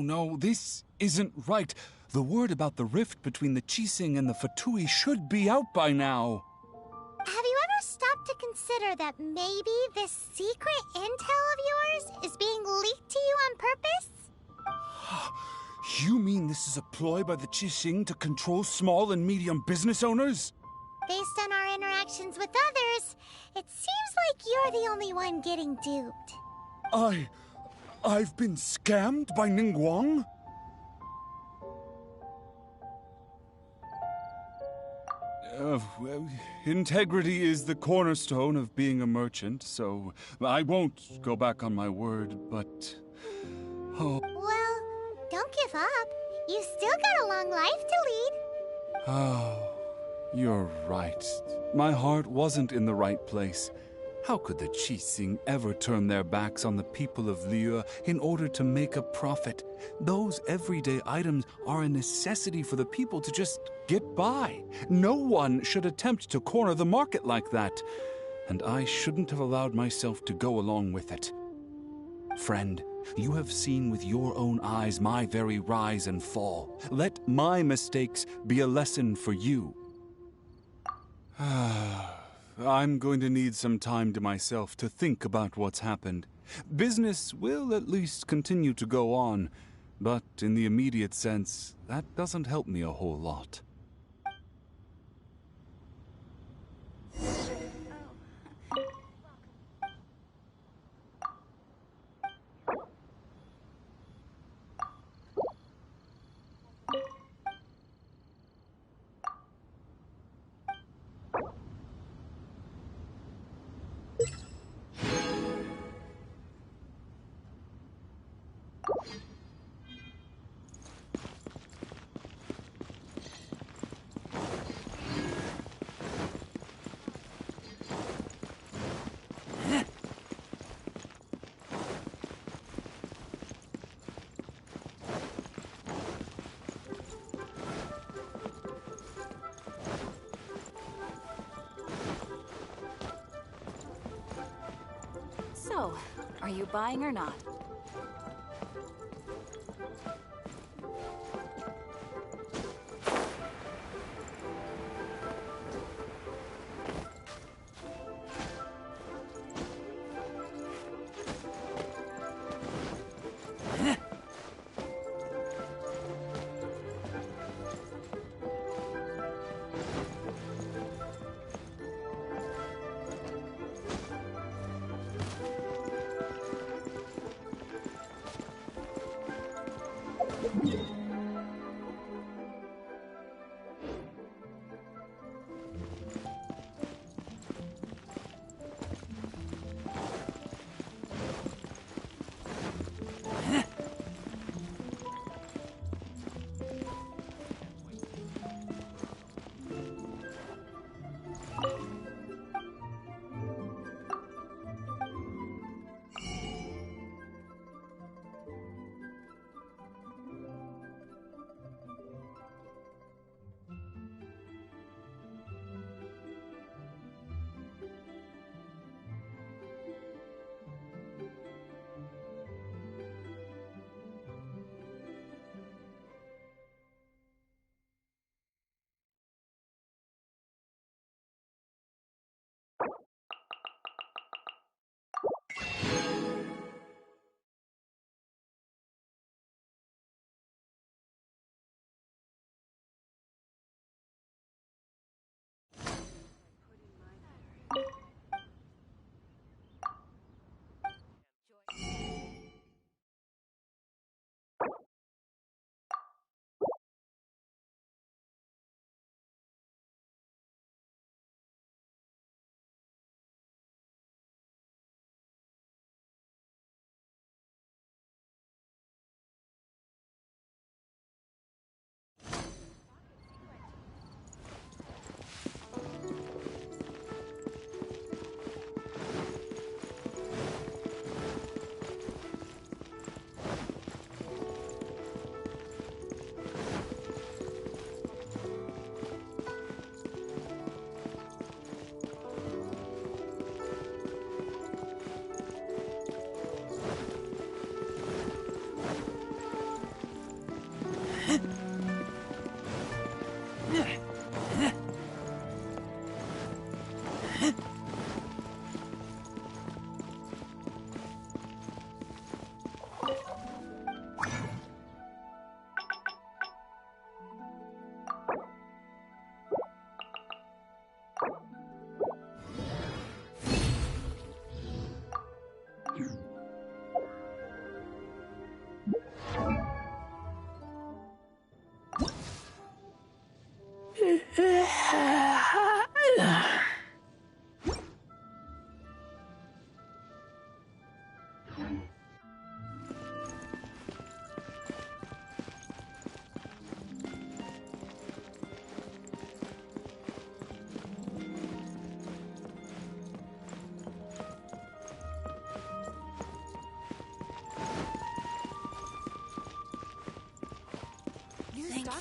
No, this isn't right. The word about the rift between the Qixing and the Fatui should be out by now. Have you ever stopped to consider that maybe this secret intel of yours is being leaked to you on purpose? You mean this is a ploy by the Qixing to control small and medium business owners? Based on our interactions with others, it seems like you're the only one getting duped. I've been scammed by Ningguang? Well, integrity is the cornerstone of being a merchant, so I won't go back on my word, but... Oh... Well, don't give up. You still got a long life to lead. Oh, you're right. My heart wasn't in the right place. How could the Qixing ever turn their backs on the people of Liyue in order to make a profit? Those everyday items are a necessity for the people to just get by. No one should attempt to corner the market like that. And I shouldn't have allowed myself to go along with it. Friend, you have seen with your own eyes my very rise and fall. Let my mistakes be a lesson for you. I'm going to need some time to myself to think about what's happened. Business will at least continue to go on, but in the immediate sense, that doesn't help me a whole lot. So, are you buying or not?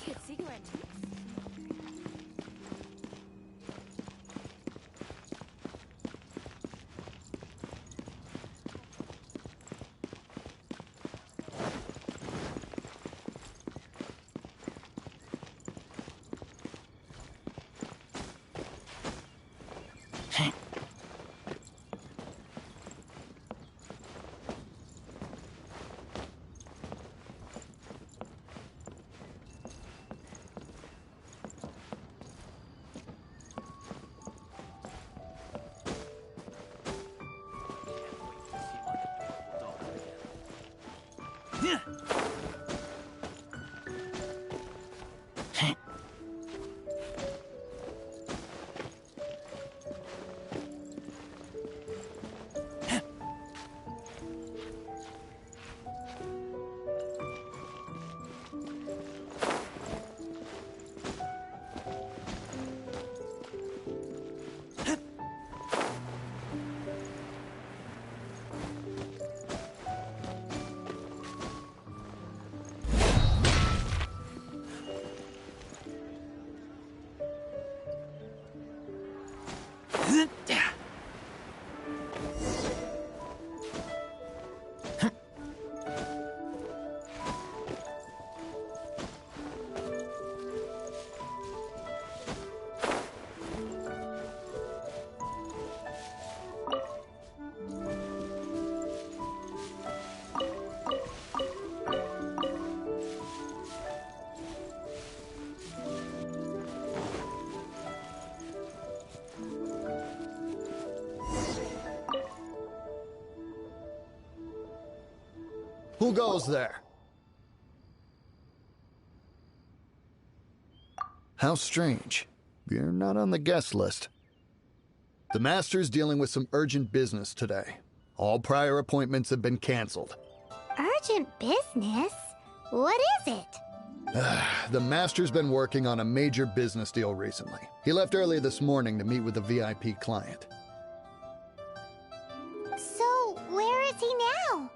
Look, it's secret. Who goes there? How strange. You're not on the guest list. The Master's dealing with some urgent business today. All prior appointments have been canceled. Urgent business? What is it? The Master's been working on a major business deal recently. He left early this morning to meet with a VIP client. So, where is he now?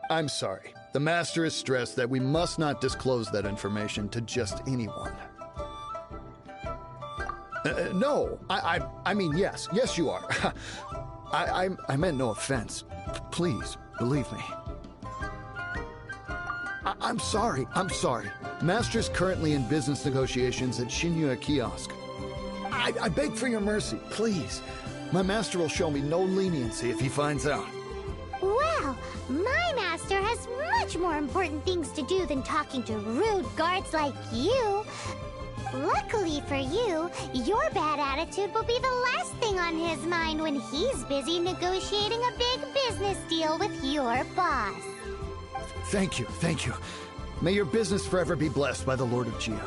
I'm sorry. The Master is stressed that we must not disclose that information to just anyone. No, I mean, yes. Yes, you are. I meant no offense. Please, believe me. I'm sorry. Master's currently in business negotiations at Shinya Kiosk. I beg for your mercy, please. My master will show me no leniency if he finds out. Well, my master has much more important things to do than talking to rude guards like you. Luckily for you, your bad attitude will be the last thing on his mind when he's busy negotiating a big business deal with your boss. Thank you. May your business forever be blessed by the Lord of Geo.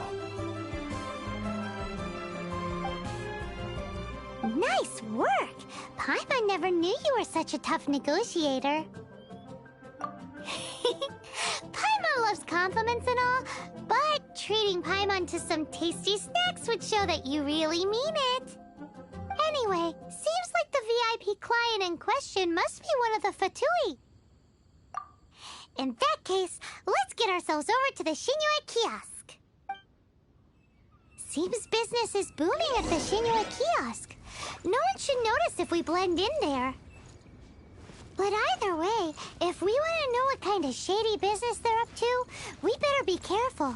Nice work! Paimon never knew you were such a tough negotiator. Paimon loves compliments and all, but treating Paimon to some tasty snacks would show that you really mean it. Anyway, seems like the VIP client in question must be one of the Fatui. In that case, let's get ourselves over to the Shinue Kiosk. Seems business is booming at the Shinue Kiosk. No one should notice if we blend in there. But either way, if we want to know what kind of shady business they're up to, we better be careful.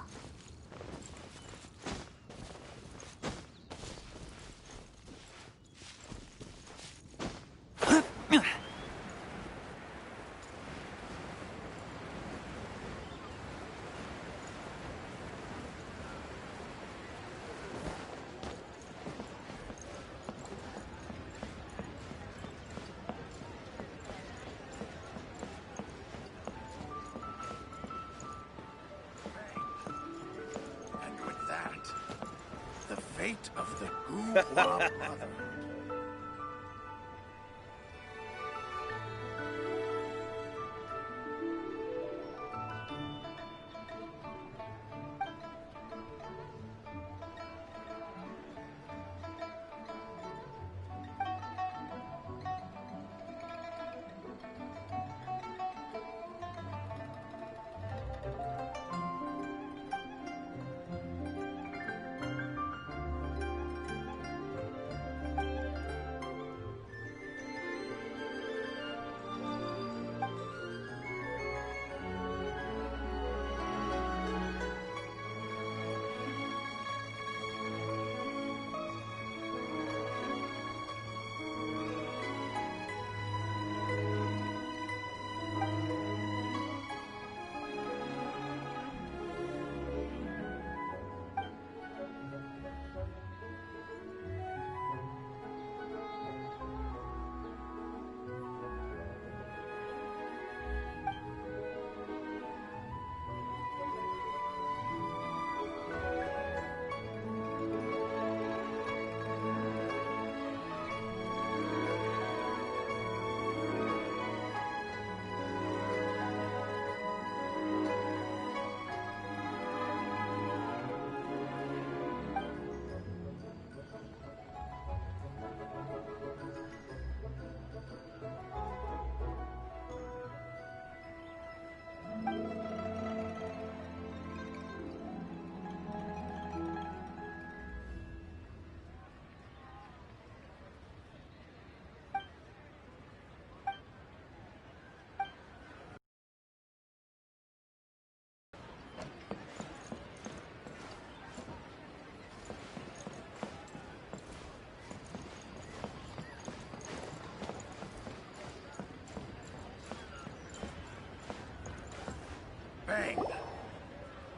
Fate of the Gua Brotherhood.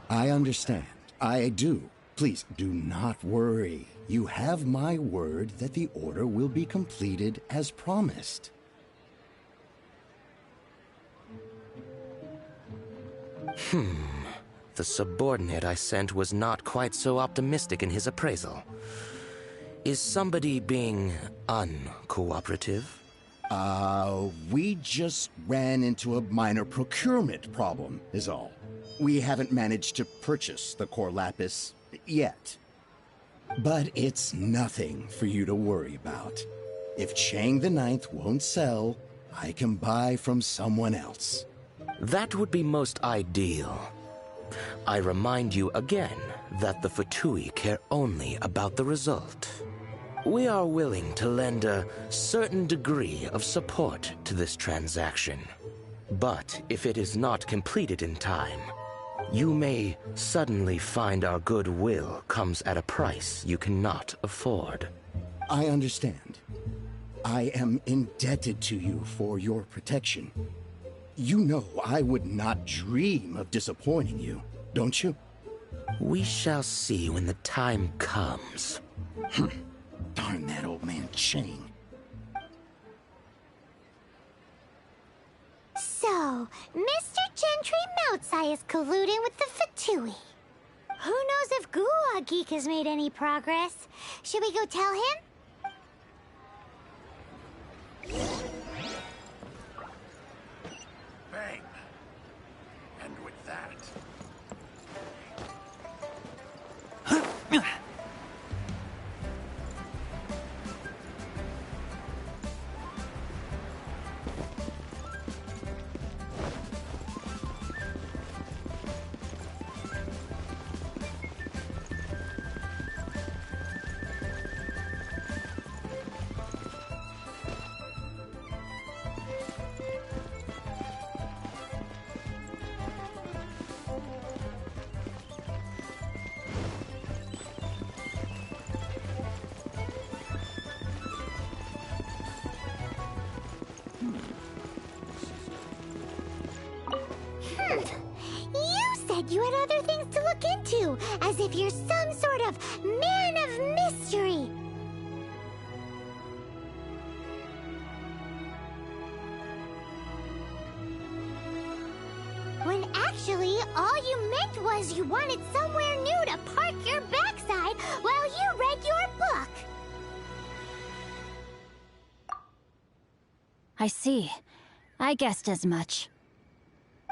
I understand. I do. Please, do not worry. You have my word that the order will be completed as promised. The subordinate I sent was not quite so optimistic in his appraisal. Is somebody being uncooperative? We just ran into a minor procurement problem, is all. We haven't managed to purchase the core lapis yet. But it's nothing for you to worry about. If Chang the Ninth won't sell, I can buy from someone else. That would be most ideal. I remind you again that the Fatui care only about the result. We are willing to lend a certain degree of support to this transaction. But if it is not completed in time, you may suddenly find our goodwill comes at a price you cannot afford. I understand. I am indebted to you for your protection. You know I would not dream of disappointing you, don't you? We shall see when the time comes. Darn that old man Chang. So, Mr. Gentry Moutsai is colluding with the Fatui. Who knows if Guwa Geek has made any progress? Should we go tell him? Bang. And with that... You said you had other things to look into, as if you're some sort of man of mystery. When actually, all you meant was you wanted somewhere new to park your backside while you read your book. I see. I guessed as much.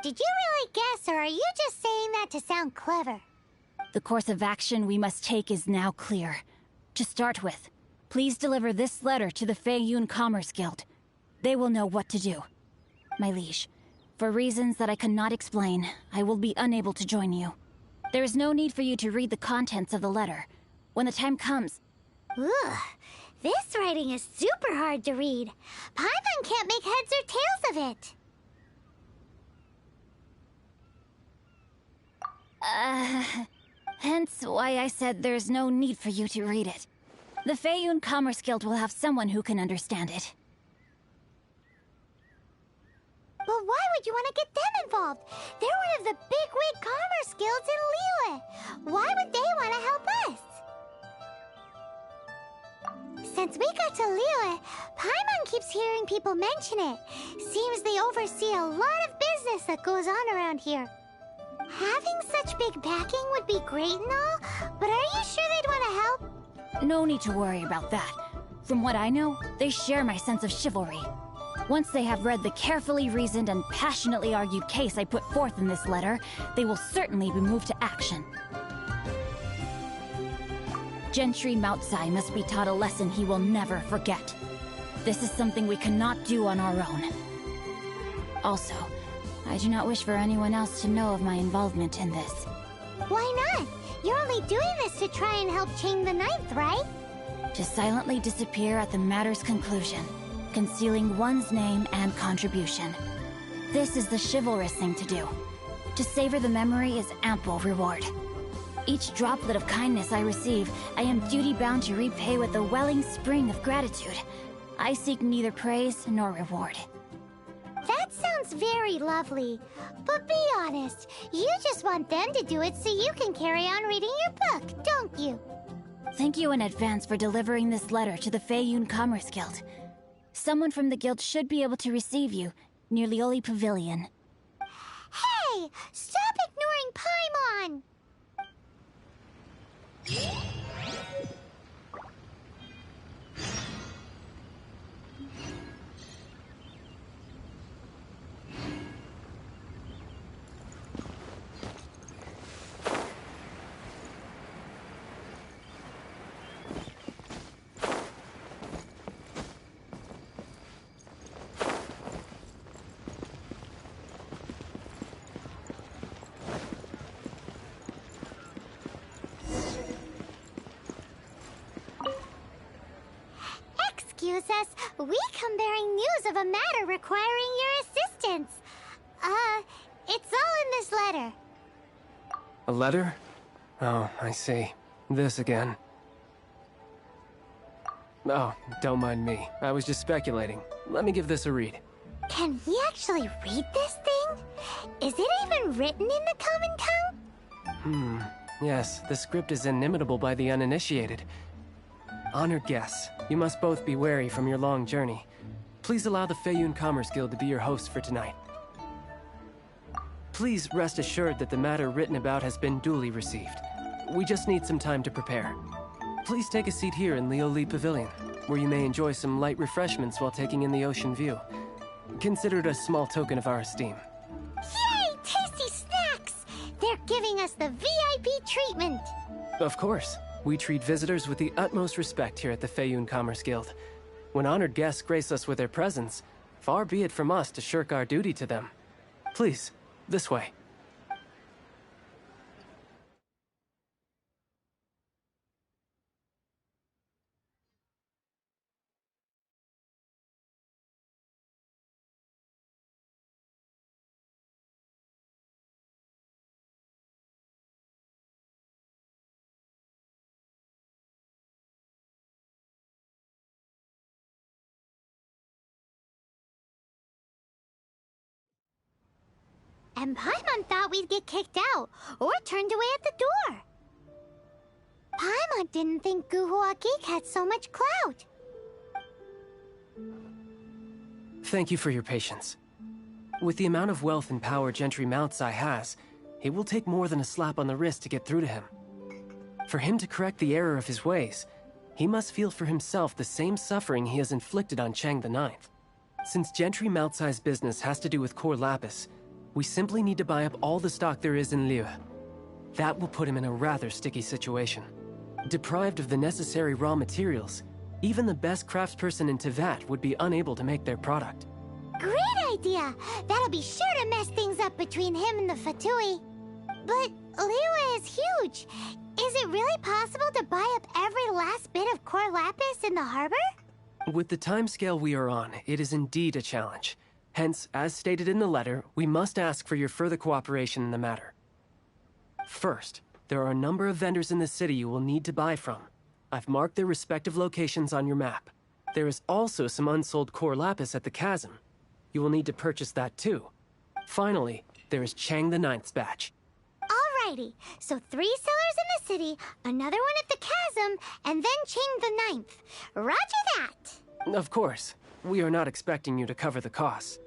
Did you really guess, or are you just saying that to sound clever? The course of action we must take is now clear. To start with, please deliver this letter to the Feiyun Commerce Guild. They will know what to do. My liege, for reasons that I cannot explain, I will be unable to join you. There is no need for you to read the contents of the letter. When the time comes... Ugh, this writing is super hard to read. Paimon can't make heads or tails of it. Hence why I said there's no need for you to read it. The Feiyun Commerce Guild will have someone who can understand it. But why would you want to get them involved? They're one of the bigwig commerce guilds in Liyue. Why would they want to help us? Since we got to Liyue, Paimon keeps hearing people mention it. Seems they oversee a lot of business that goes on around here. Having such big backing would be great and all, but are you sure they'd want to help? No need to worry about that. From what I know, they share my sense of chivalry. Once they have read the carefully reasoned and passionately argued case I put forth in this letter, they will certainly be moved to action. Gentry Moutsai must be taught a lesson he will never forget. This is something we cannot do on our own. Also, I do not wish for anyone else to know of my involvement in this. Why not? You're only doing this to try and help Chang the Ninth, right? To silently disappear at the matter's conclusion, concealing one's name and contribution. This is the chivalrous thing to do. To savor the memory is ample reward. Each droplet of kindness I receive, I am duty-bound to repay with a welling spring of gratitude. I seek neither praise nor reward. That sounds sounds very lovely. But be honest, you just want them to do it so you can carry on reading your book, don't you? Thank you in advance for delivering this letter to the Feiyun Commerce Guild. Someone from the guild should be able to receive you near Lioli Pavilion. Hey! Stop ignoring Paimon! Excuse us, we come bearing news of a matter requiring your assistance. It's all in this letter. A letter? Oh, I see. This again. Oh, don't mind me. I was just speculating. Let me give this a read. Can we actually read this thing? Is it even written in the common tongue? Yes, the script is inimitable by the uninitiated. Honored guests, you must both be wary from your long journey. Please allow the Feiyun Commerce Guild to be your host for tonight. Please rest assured that the matter written about has been duly received. We just need some time to prepare. Please take a seat here in Lioli Pavilion, where you may enjoy some light refreshments while taking in the ocean view. Consider it a small token of our esteem. Yay! Tasty snacks! They're giving us the VIP treatment! Of course. We treat visitors with the utmost respect here at the Feiyun Commerce Guild. When honored guests grace us with their presence, far be it from us to shirk our duty to them. Please, this way. And Paimon thought we'd get kicked out, or turned away at the door. Paimon didn't think Guhua Geek had so much clout. Thank you for your patience. With the amount of wealth and power Gentry Mountsi has, it will take more than a slap on the wrist to get through to him. For him to correct the error of his ways, he must feel for himself the same suffering he has inflicted on Chang the Ninth. Since Gentry Mountai's business has to do with core lapis, we simply need to buy up all the stock there is in Liu. That will put him in a rather sticky situation. Deprived of the necessary raw materials, even the best craftsperson in Teyvat would be unable to make their product. Great idea! That'll be sure to mess things up between him and the Fatui. But Liyue is huge. Is it really possible to buy up every last bit of core lapis in the harbor? With the timescale we are on, it is indeed a challenge. Hence, as stated in the letter, we must ask for your further cooperation in the matter. First, there are a number of vendors in the city you will need to buy from. I've marked their respective locations on your map. There is also some unsold core lapis at the chasm. You will need to purchase that too. Finally, there is Chang the Ninth's batch. Alrighty, so 3 sellers in the city, another one at the chasm, and then Chang the Ninth. Roger that! Of course. We are not expecting you to cover the costs.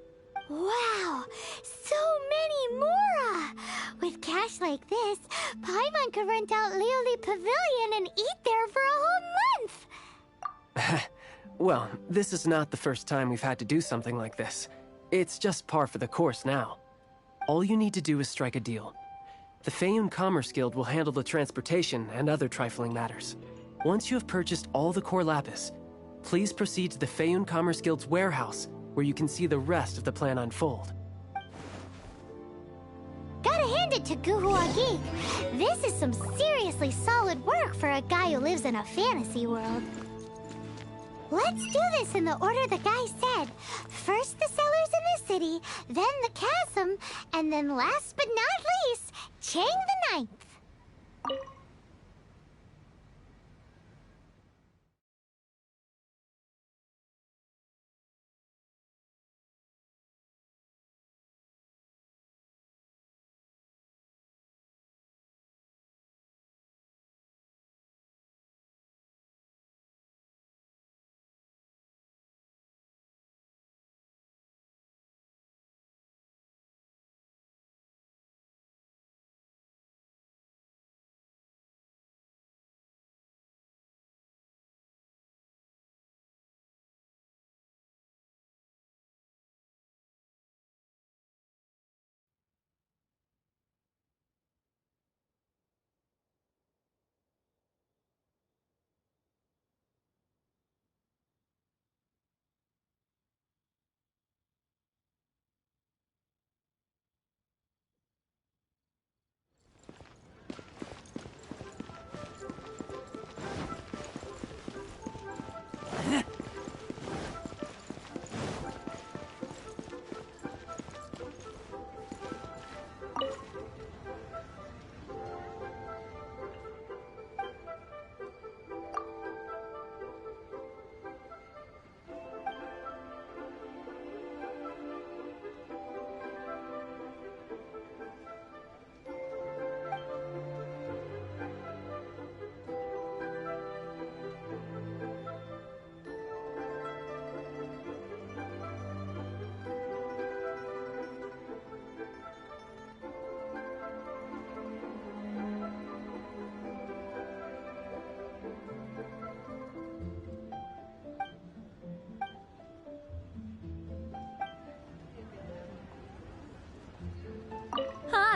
Wow, so many more! With cash like this, Paimon could rent out Lioli Pavilion and eat there for a whole month! Well, this is not the first time we've had to do something like this. It's just par for the course now. All you need to do is strike a deal. The Feiyun Commerce Guild will handle the transportation and other trifling matters. Once you have purchased all the core lapis, please proceed to the Feiyun Commerce Guild's warehouse, where you can see the rest of the plan unfold. Gotta hand it to Guhua Geek. This is some seriously solid work for a guy who lives in a fantasy world. Let's do this in the order the guy said. First the sellers in the city, then the chasm, and then last but not least, Chang the Ninth.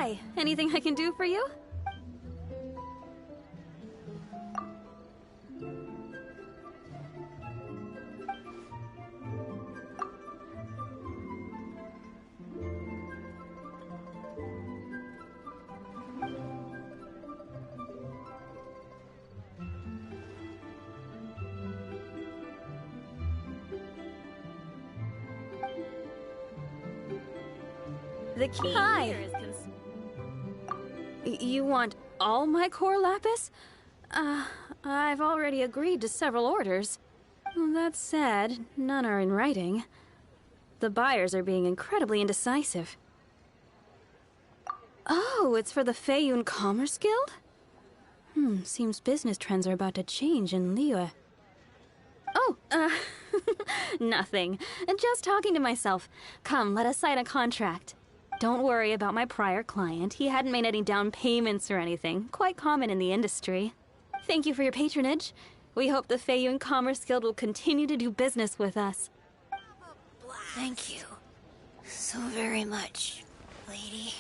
Hi, anything I can do for you? The key here is you want all my core lapis? I've already agreed to several orders. That said, none are in writing. The buyers are being incredibly indecisive. Oh, it's for the Feiyun Commerce Guild? Seems business trends are about to change in Liyue. Oh, nothing. Just talking to myself. Come, let us sign a contract. Don't worry about my prior client. He hadn't made any down payments or anything. Quite common in the industry. Thank you for your patronage. We hope the Feiyun Commerce Guild will continue to do business with us. Thank you so very much, lady.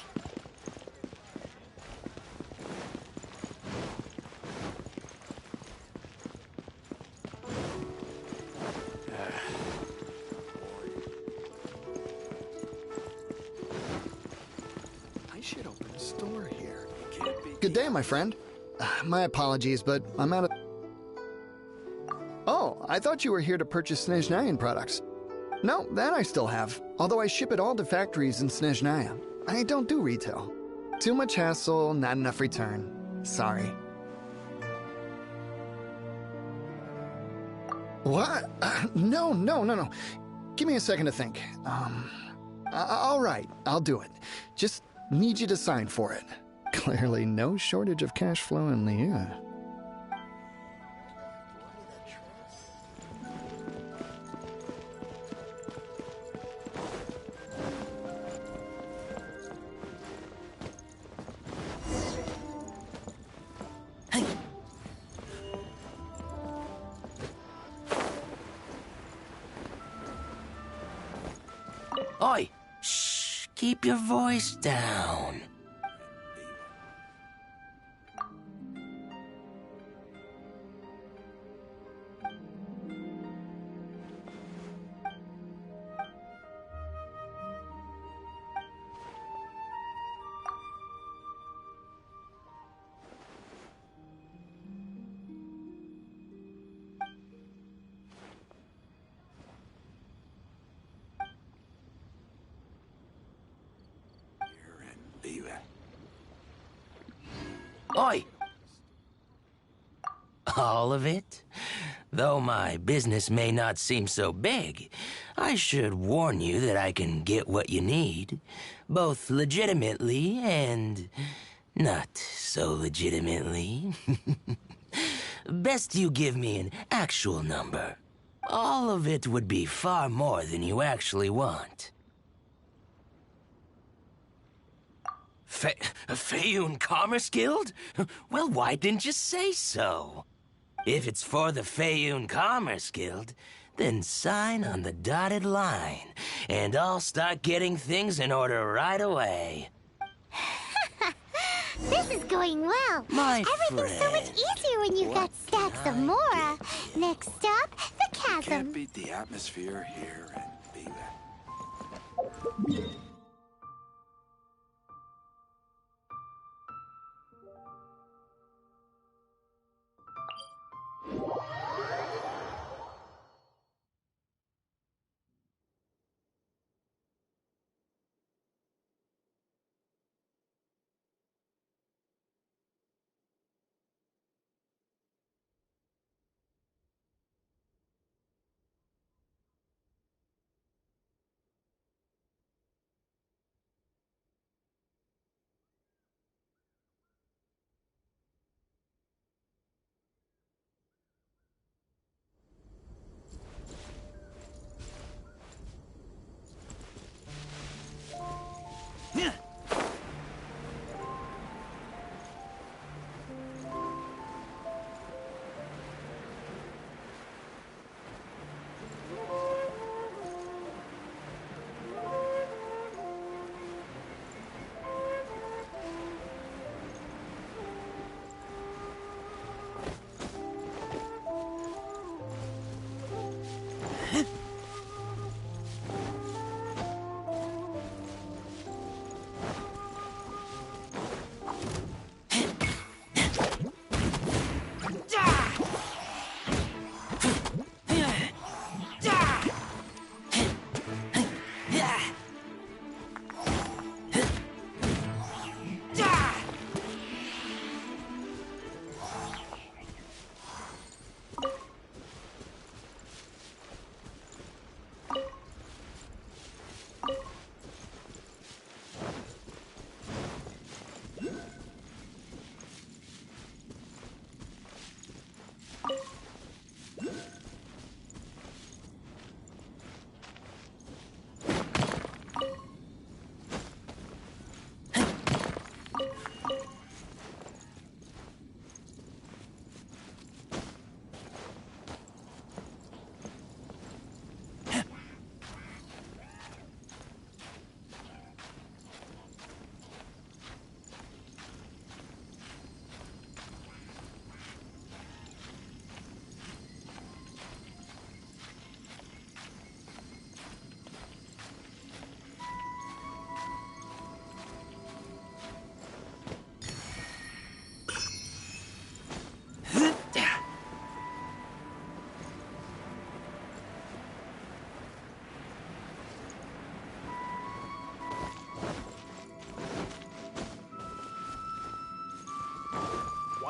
I should open a store here. Good day, my friend. My apologies, but I'm out of... Oh, I thought you were here to purchase Snezhnayan products. No, that I still have, although I ship it all to factories in Snezhnaya. I don't do retail. Too much hassle, not enough return. Sorry. What? No. Give me a second to think. All right, I'll do it. Just need you to sign for it. Clearly no shortage of cash flow in Liyue. Oi! Shh! Keep your voice down. Oi! All of it? Though my business may not seem so big, I should warn you that I can get what you need, both legitimately and not so legitimately. Best you give me an actual number. All of it would be far more than you actually want. Feiyun Commerce Guild? Well, why didn't you say so? If it's for the Feiyun Commerce Guild, then sign on the dotted line, and I'll start getting things in order right away. This is going well. My Everything's so much easier when you've got stacks of Mora. Next stop, the chasm. Can't beat the atmosphere here in Liyue.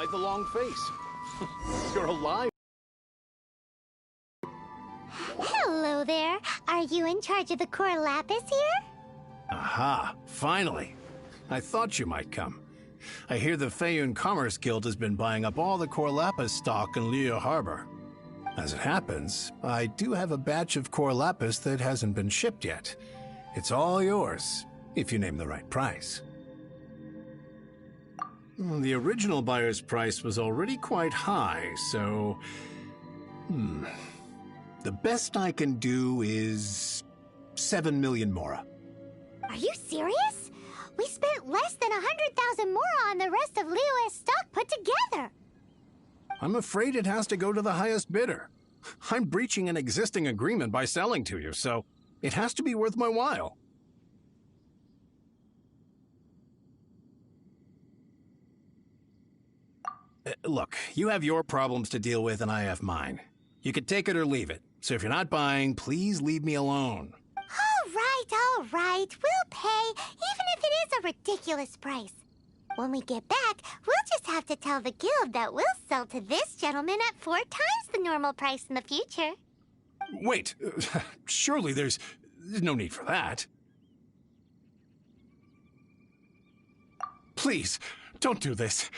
Why the long face? You're alive. Hello there. Are you in charge of the core lapis here? Aha, finally. I thought you might come. I hear the Feiyun Commerce Guild has been buying up all the core lapis stock in Liyue Harbor. As it happens, I do have a batch of core lapis that hasn't been shipped yet. It's all yours, if you name the right price. Well, the original buyer's price was already quite high, so... The best I can do is 7 million mora. Are you serious? We spent less than 100,000 mora on the rest of Liyue's stock put together. I'm afraid it has to go to the highest bidder. I'm breaching an existing agreement by selling to you, so it has to be worth my while. Look, you have your problems to deal with and I have mine. You could take it or leave it. So if you're not buying, please leave me alone. All right. We'll pay, even if it is a ridiculous price. When we get back, we'll just have to tell the guild that we'll sell to this gentleman at 4 times the normal price in the future. Wait, surely there's no need for that. Please, don't do this.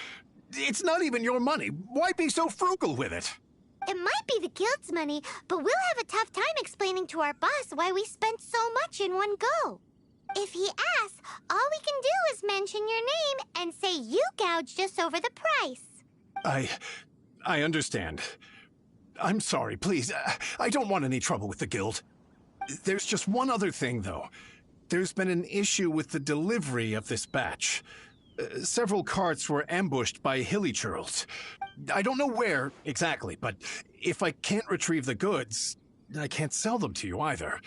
It's not even your money. Why be so frugal with it? It might be the guild's money, but we'll have a tough time explaining to our boss why we spent so much in one go. If he asks, all we can do is mention your name and say you gouged us over the price. I understand. I'm sorry, please. I don't want any trouble with the guild. There's just one other thing, though. There's been an issue with the delivery of this batch. Several carts were ambushed by hilly churls. I don't know where exactly, but if I can't retrieve the goods, I can't sell them to you either.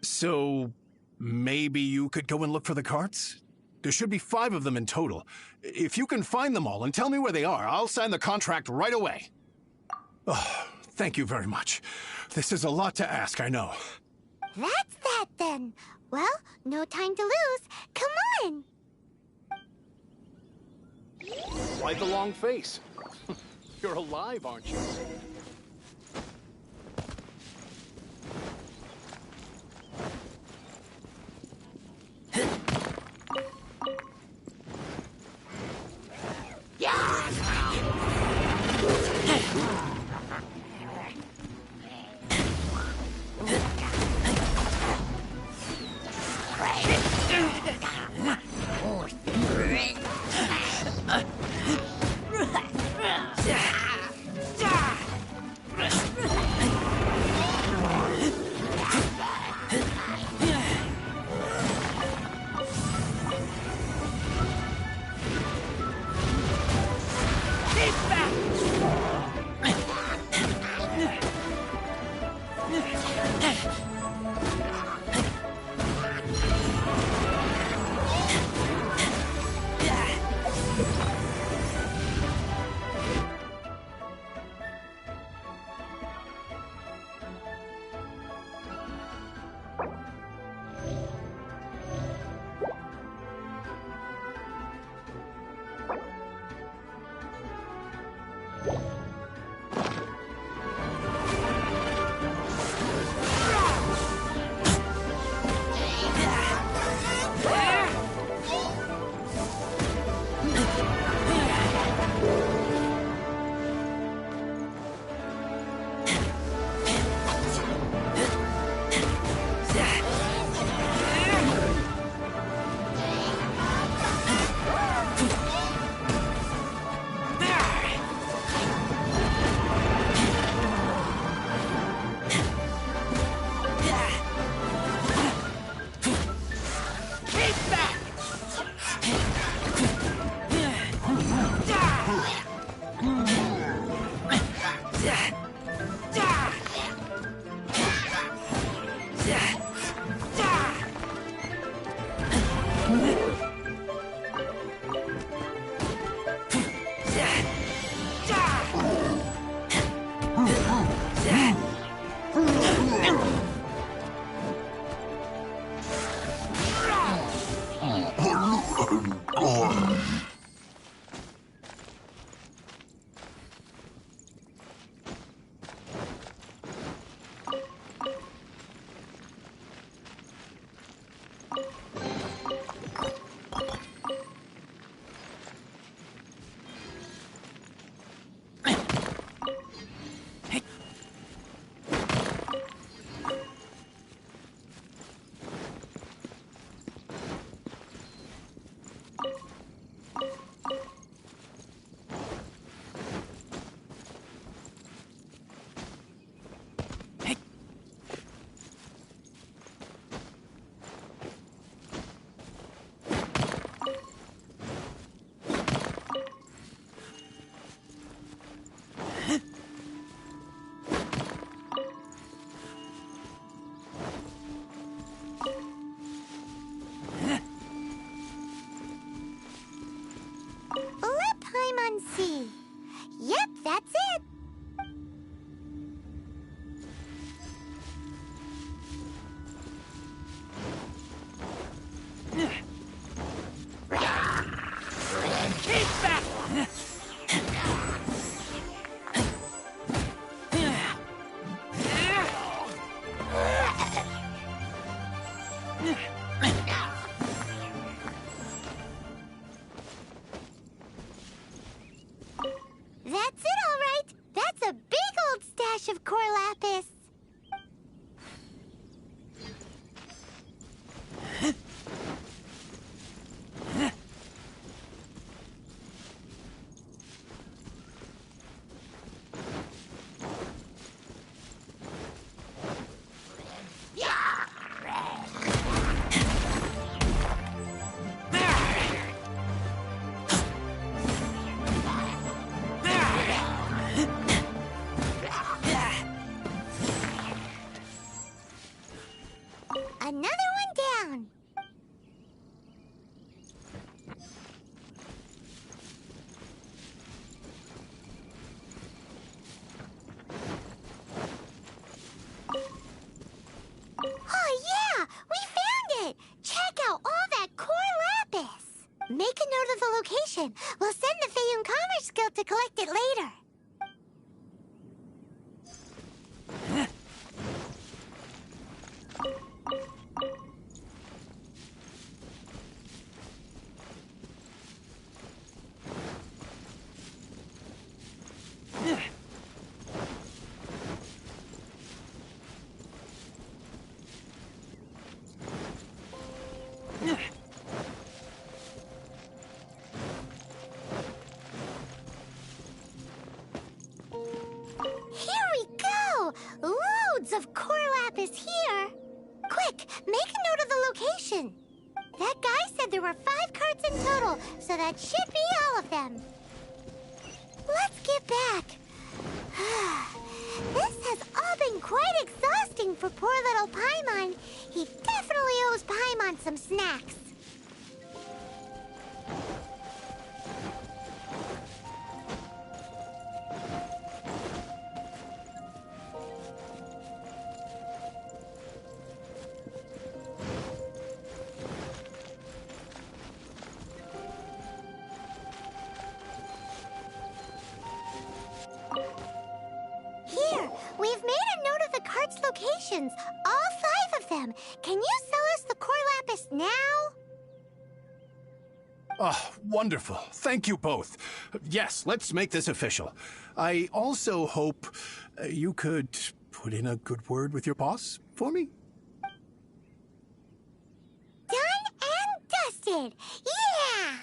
So maybe you could go and look for the carts? There should be 5 of them in total. If you can find them all and tell me where they are, I'll sign the contract right away. Oh, thank you very much. This is a lot to ask, I know. That's that then. Well, no time to lose. Come on. Why the long face? You're alive, aren't you? Yep, that's it. Keep back! That's it, all right. That's a big old stash of core lapis. Another one down. Oh yeah, we found it. Check out all that core lapis. Make a note of the location. We'll send the Fayun Commerce Guild to collect it later. Here we go! Loads of core lapis here. Quick, make a note of the location. That guy said there were 5 carts in total, so that should be all of them. Let's get back. This has all been quite exhausting for poor little Paimon. He definitely owes Paimon some snacks. Here, we've made a note of the cart's locations. All 5 of them. Can you sell us the core lapis now? Oh, wonderful. Thank you both. Yes, let's make this official. I also hope you could put in a good word with your boss for me. Done and dusted. Yeah!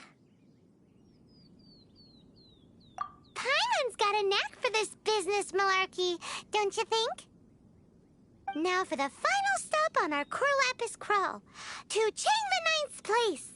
Paimon's got a knack for this business malarkey, don't you think? Now for the final stop on our core lapis crawl, to Chain the Ninth's place.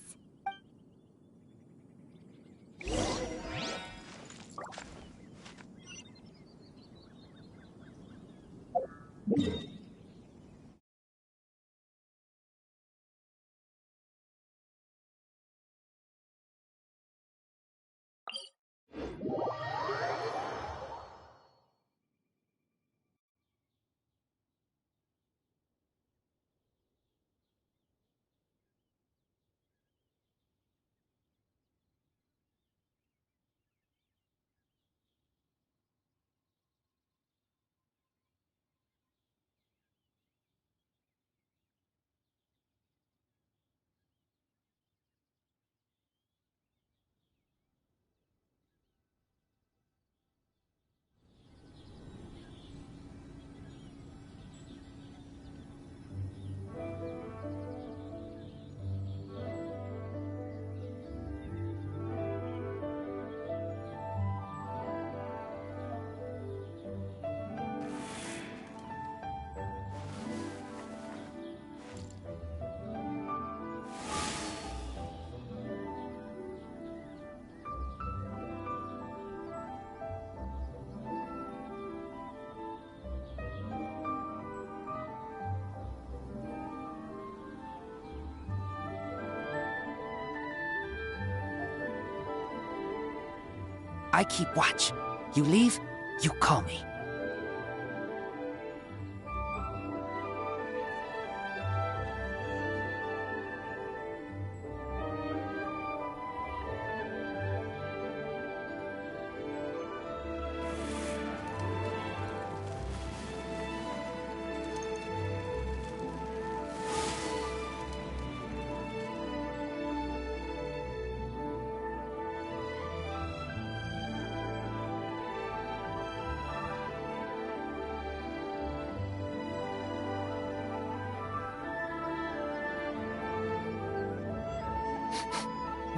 I keep watch. You leave, you call me.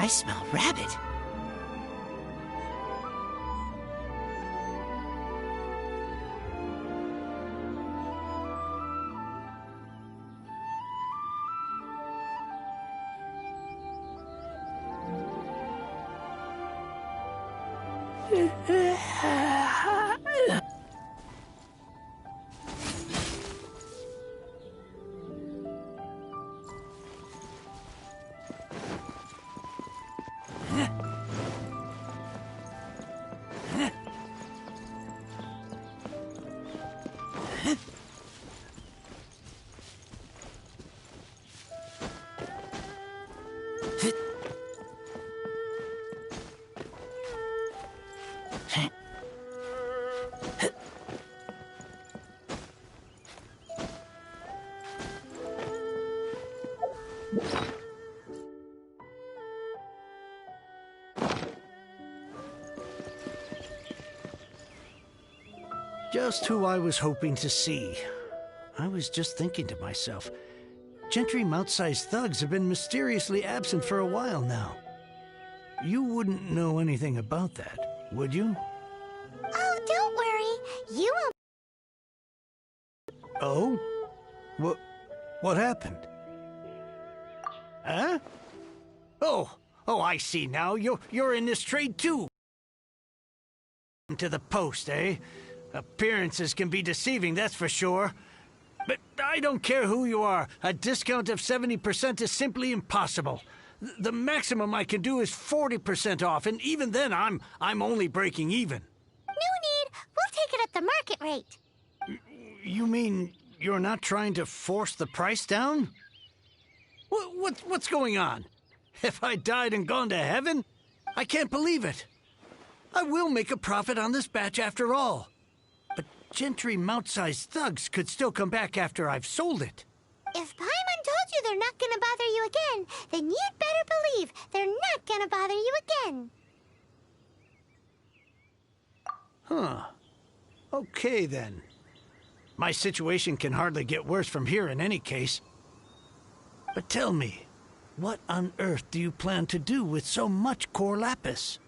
I smell rabbit. Just who I was hoping to see. I was just thinking to myself, Gentry Mount-sized thugs have been mysteriously absent for a while now. You wouldn't know anything about that, would you? Oh, don't worry. You won't. Oh? What happened? Huh? Oh, I see now. You're in this trade too. To the post, eh? Appearances can be deceiving, that's for sure. But I don't care who you are. A discount of 70% is simply impossible. The maximum I can do is 40% off, and even then I'm only breaking even. No need. We'll take it at the market rate. You mean you're not trying to force the price down? What's going on? Have I died and gone to heaven? I can't believe it. I will make a profit on this batch after all. But Gentry Mount-sized thugs could still come back after I've sold it. If Paimon told you they're not gonna bother you again, then you'd better believe they're not gonna bother you again. Huh. Okay, then. My situation can hardly get worse from here in any case. But tell me, what on earth do you plan to do with so much core lapis?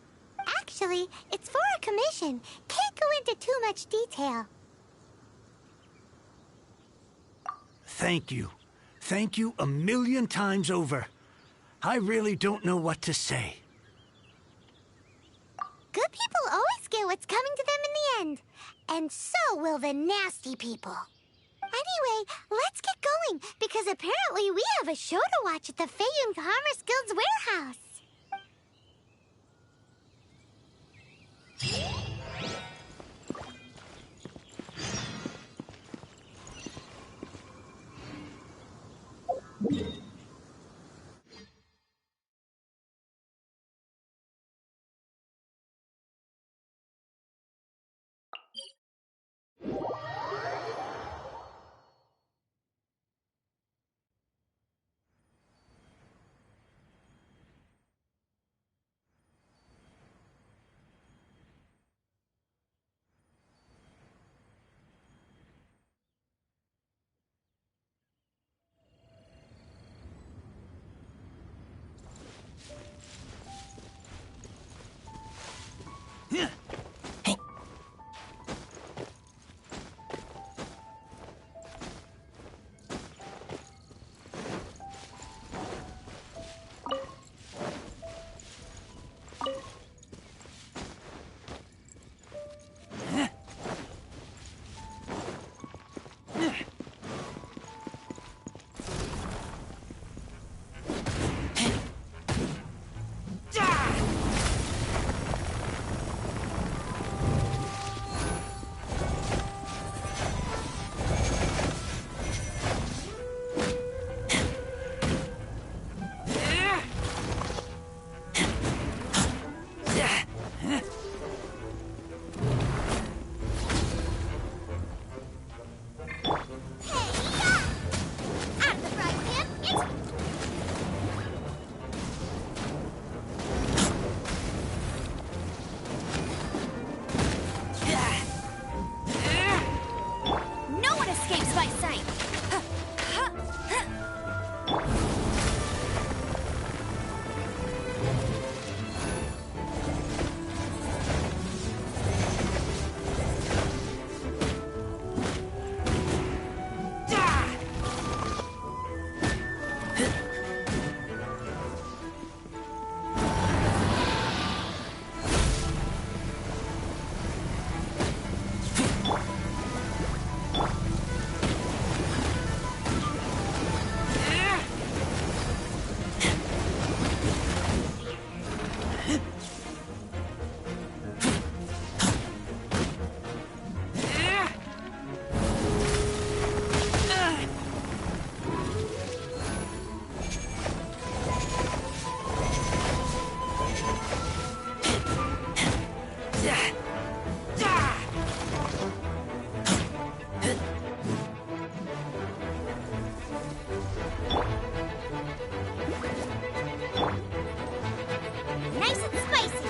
Actually, it's for a commission. Can't go into too much detail. Thank you. Thank you a million times over. I really don't know what to say. Good people always get what's coming to them in the end. And so will the nasty people. Anyway, let's get going, because apparently we have a show to watch at the Feiyun Commerce Guild's warehouse. No one escapes my sight! Nice and spicy.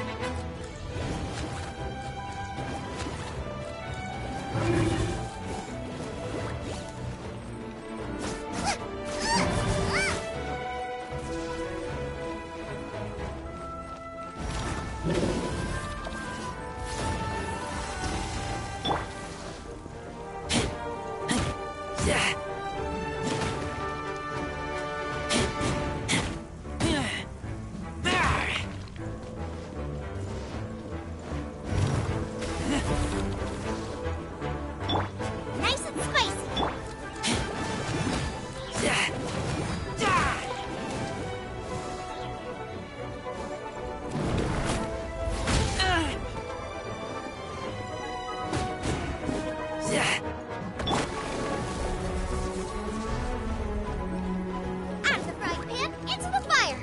Nice and spicy. Out of the frying pan, into the fire.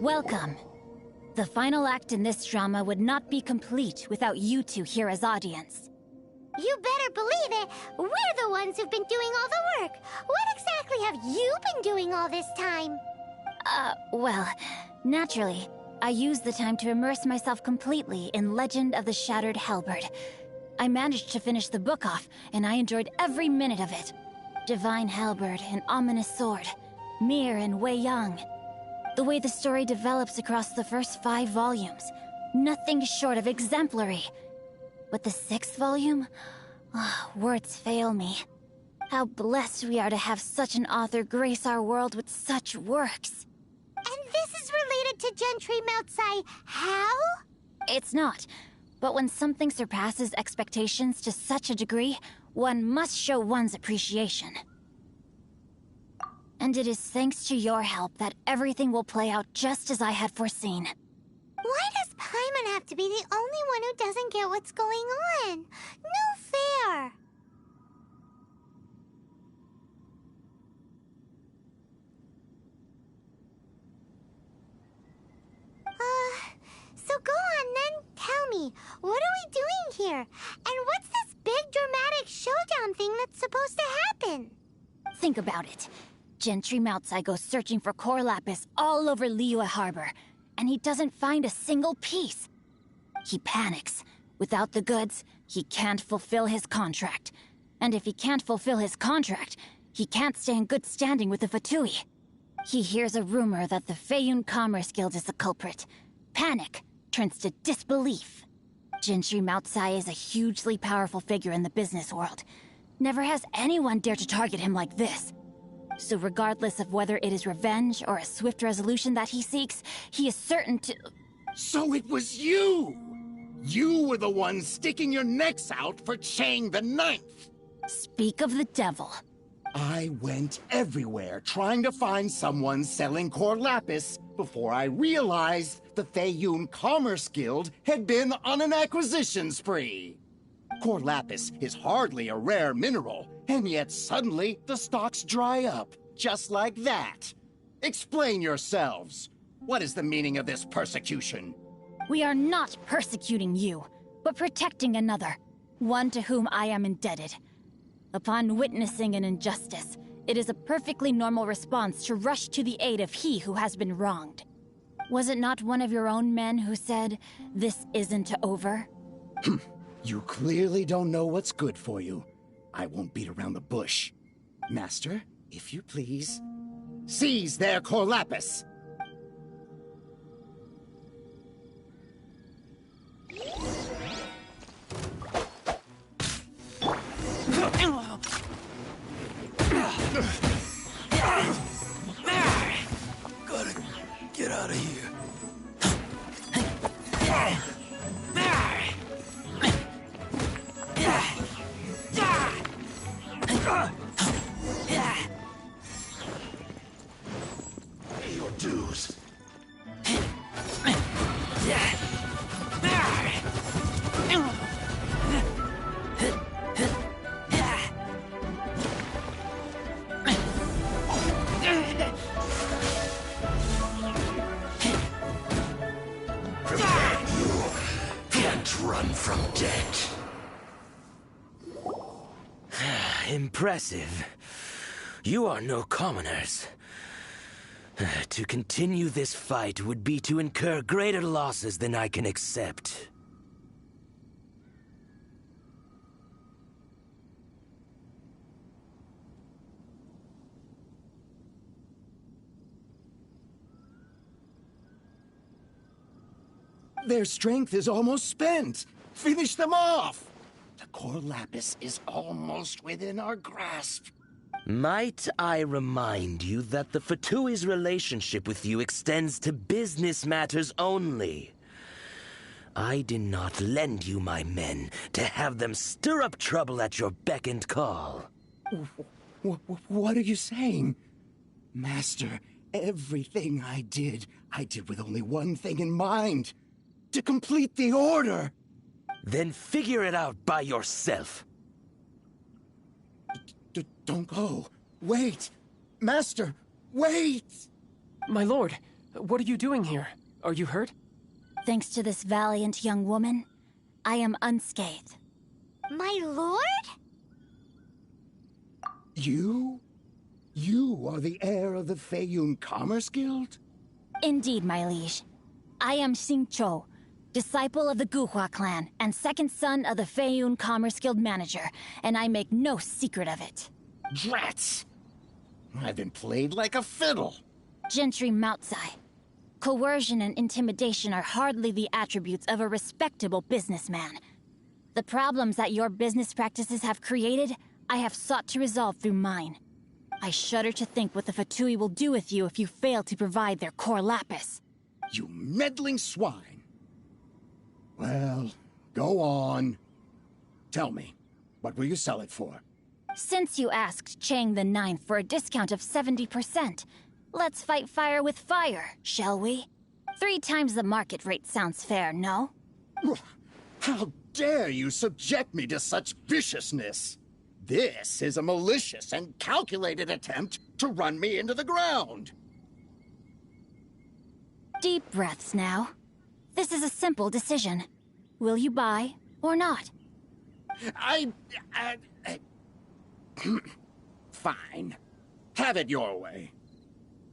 Welcome. The final act in this drama would not be complete without you two here as audience. You better believe it. We're the ones who've been doing all the work. What exactly have you been doing all this time? Well, naturally, I used the time to immerse myself completely in Legend of the Shattered Halberd. I managed to finish the book off, and I enjoyed every minute of it. Divine Halberd, an ominous sword. Mir and Wei Yang. The way the story develops across the first 5 volumes. Nothing short of exemplary. But the 6th volume? Words fail me. How blessed we are to have such an author grace our world with such works. And this is related to Gentry Moutsai how? It's not. But when something surpasses expectations to such a degree, one must show one's appreciation. And it is thanks to your help that everything will play out just as I had foreseen. Why does Paimon have to be the only one who doesn't get what's going on? No fair. So go on then, tell me, what are we doing here? And what's this big dramatic showdown thing that's supposed to happen? Think about it. Gentry Moutsai goes searching for core lapis all over Liyue Harbor, and he doesn't find a single piece. He panics. Without the goods, he can't fulfill his contract. And if he can't fulfill his contract, he can't stay in good standing with the Fatui. He hears a rumor that the Feiyun Commerce Guild is the culprit. Panic turns to disbelief. Gentry Moutsai is a hugely powerful figure in the business world. Never has anyone dared to target him like this. So regardless of whether it is revenge or a swift resolution that he seeks, he is certain to... So it was you! You were the one sticking your necks out for Chang the Ninth! Speak of the devil. I went everywhere trying to find someone selling core lapis before I realized the Feiyun Commerce Guild had been on an acquisition spree. Core lapis is hardly a rare mineral, and yet suddenly the stocks dry up, just like that. Explain yourselves. What is the meaning of this persecution? We are not persecuting you, but protecting another, one to whom I am indebted. Upon witnessing an injustice, it is a perfectly normal response to rush to the aid of he who has been wronged. Was it not one of your own men who said, "This isn't over"? You clearly don't know what's good for you. I won't beat around the bush. Master, if you please, seize their core lapis! Gotta get out of here. Pay your dues. Run from death. Impressive. You are no commoners. To continue this fight would be to incur greater losses than I can accept. Their strength is almost spent. Finish them off! The core lapis is almost within our grasp. Might I remind you that the Fatui's relationship with you extends to business matters only? I did not lend you my men to have them stir up trouble at your beck and call. What are you saying? Master, everything I did with only one thing in mind. To complete the order! Then figure it out by yourself. Don't go. Wait! Master, wait! My lord, What are you doing here? Are you hurt? Thanks to this valiant young woman, I am unscathed. My lord? You? You are the heir of the Feiyun Commerce Guild? Indeed, my liege. I am Xingqiu, disciple of the Guhua clan and second son of the Feiyun Commerce Guild manager, and I make no secret of it. Drats! I've been played like a fiddle. Gentry Moutsai. Coercion and intimidation are hardly the attributes of a respectable businessman. The problems that your business practices have created, I have sought to resolve through mine. I shudder to think what the Fatui will do with you if you fail to provide their core lapis. You meddling swine. Well, go on. Tell me, what will you sell it for? Since you asked Chang the Ninth for a discount of 70%, let's fight fire with fire, shall we? 3 times the market rate sounds fair, no? How dare you subject me to such viciousness? This is a malicious and calculated attempt to run me into the ground. Deep breaths now. This is a simple decision. Will you buy or not? Fine. Have it your way.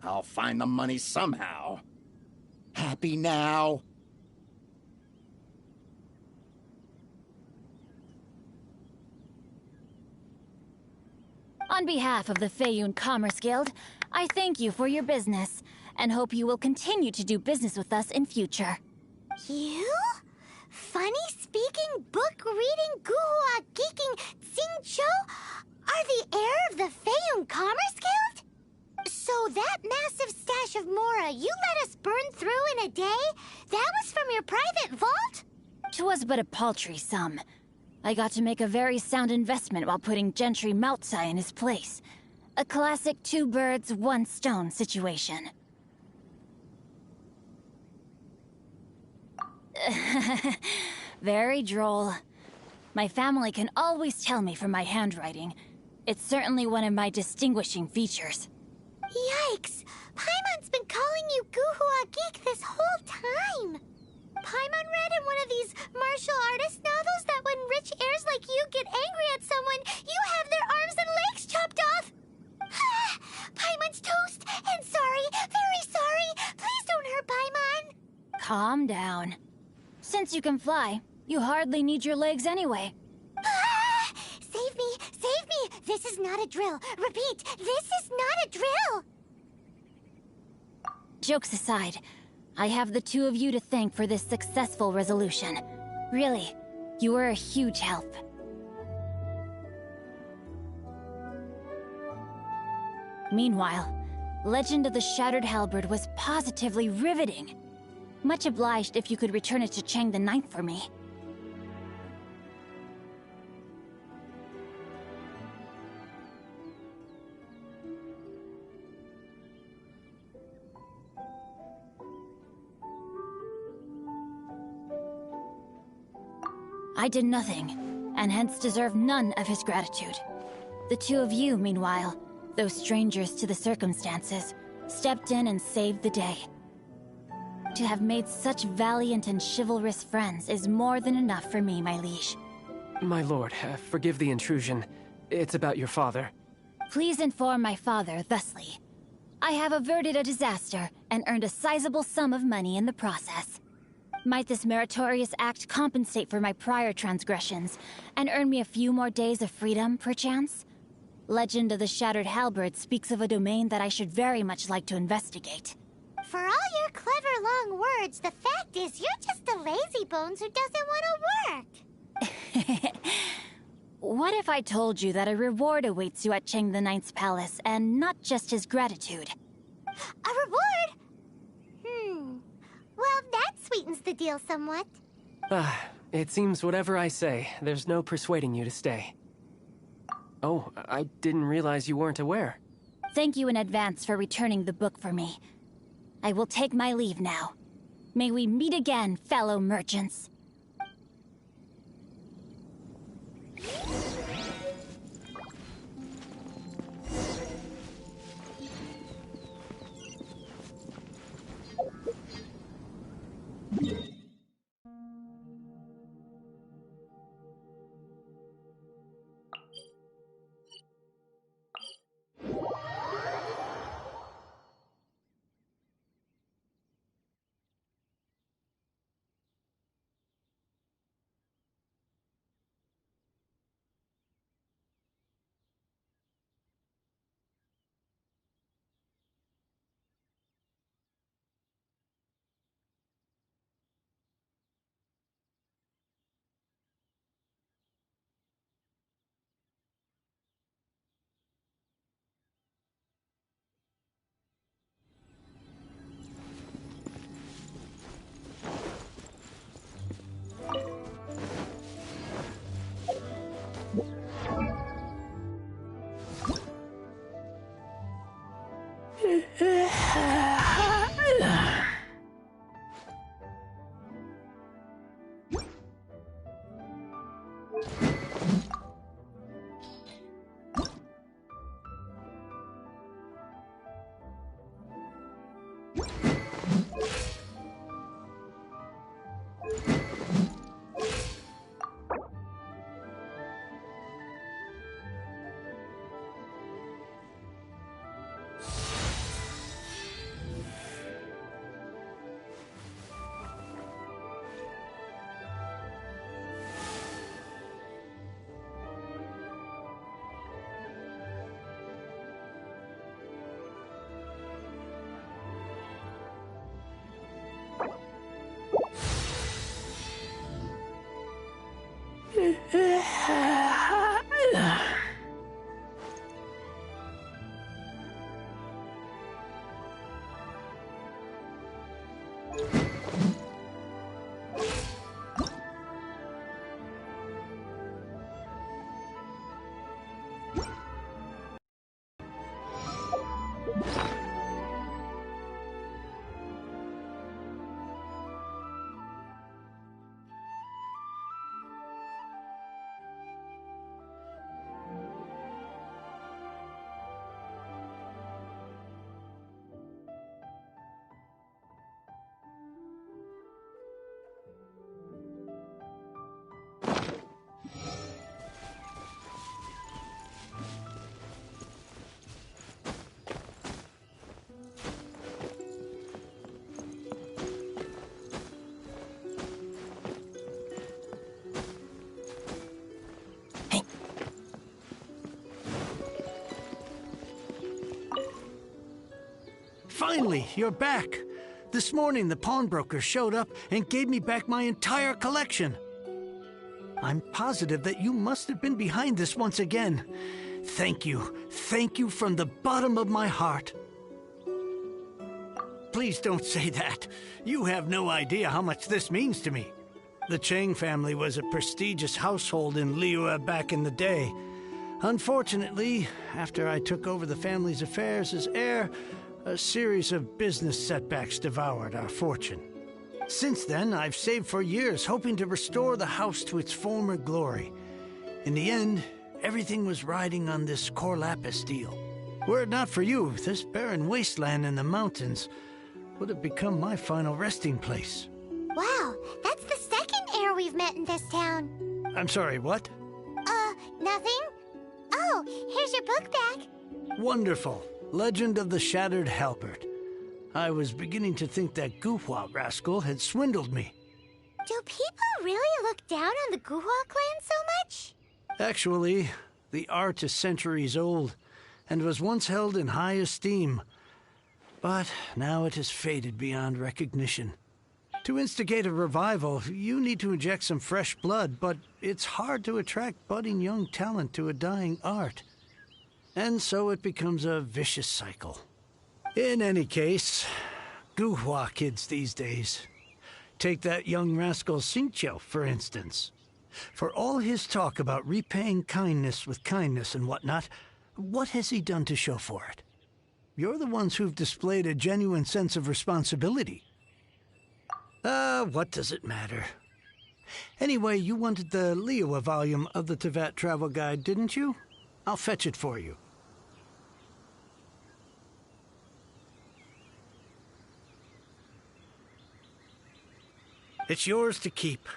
I'll find the money somehow. Happy now? On behalf of the Feiyun Commerce Guild, I thank you for your business, and hope you will continue to do business with us in future. You? Funny-speaking, book-reading, guhua geeking Xingqiu are the heir of the Feiyun Commerce Guild? So that massive stash of Mora you let us burn through in a day, that was from your private vault? 'Twas but a paltry sum. I got to make a very sound investment while putting Gentry Moutsai in his place. A classic 2 birds, 1 stone situation. Very droll. My family can always tell me from my handwriting. It's certainly one of my distinguishing features. Yikes! Paimon's been calling you Guhua Geek this whole time! Paimon read in one of these martial artist novels that when rich heirs like you get angry at someone, you have their arms and legs chopped off! Paimon's toast! And sorry, very sorry! Please don't hurt Paimon! Calm down. Since you can fly, you hardly need your legs anyway. Save me! Save me! This is not a drill! Repeat, this is not a drill! Jokes aside, I have the 2 of you to thank for this successful resolution. Really, you were a huge help. Meanwhile, Legend of the Shattered Halberd was positively riveting. Much obliged if you could return it to Chang the Ninth for me. I did nothing, and hence deserve none of his gratitude. The 2 of you, meanwhile, though strangers to the circumstances, stepped in and saved the day. To have made such valiant and chivalrous friends is more than enough for me, my liege. My lord, forgive the intrusion. It's about your father. Please inform my father thusly. I have averted a disaster and earned a sizable sum of money in the process. Might this meritorious act compensate for my prior transgressions and earn me a few more days of freedom, perchance? Legend of the Shattered Halberd speaks of a domain that I should very much like to investigate. For all your clever long words, the fact is you're just a lazy bones who doesn't want to work. What if I told you that a reward awaits you at Chang the Ninth's palace, and not just his gratitude? A reward? Well, that sweetens the deal somewhat. It seems whatever I say, there's no persuading you to stay. Oh, I didn't realize you weren't aware. Thank you in advance for returning the book for me. I will take my leave now. May we meet again, fellow merchants. Finally, you're back. This morning, the pawnbroker showed up and gave me back my entire collection. I'm positive that you must have been behind this once again. Thank you. Thank you from the bottom of my heart. Please don't say that. You have no idea how much this means to me. The Chang family was a prestigious household in Liyue back in the day. Unfortunately, after I took over the family's affairs as heir, a series of business setbacks devoured our fortune. Since then, I've saved for years, hoping to restore the house to its former glory. In the end, everything was riding on this Cor Lapis deal. Were it not for you, this barren wasteland in the mountains would have become my final resting place. Wow, that's the second heir we've met in this town. I'm sorry, what? Nothing? Oh, here's your book back. Wonderful. Legend of the Shattered Halberd. I was beginning to think that Guhua rascal had swindled me. Do people really look down on the Guhua clan so much? Actually, the art is centuries old, and was once held in high esteem. But now it has faded beyond recognition. To instigate a revival, you need to inject some fresh blood, but it's hard to attract budding young talent to a dying art. And so it becomes a vicious cycle. In any case, Guhua kids these days. Take that young rascal Xingqiu, for instance. For all his talk about repaying kindness with kindness and whatnot, what has he done to show for it? You're the ones who've displayed a genuine sense of responsibility. What does it matter? Anyway, you wanted the Liyue volume of the Teyvat travel guide, didn't you? I'll fetch it for you. It's yours to keep.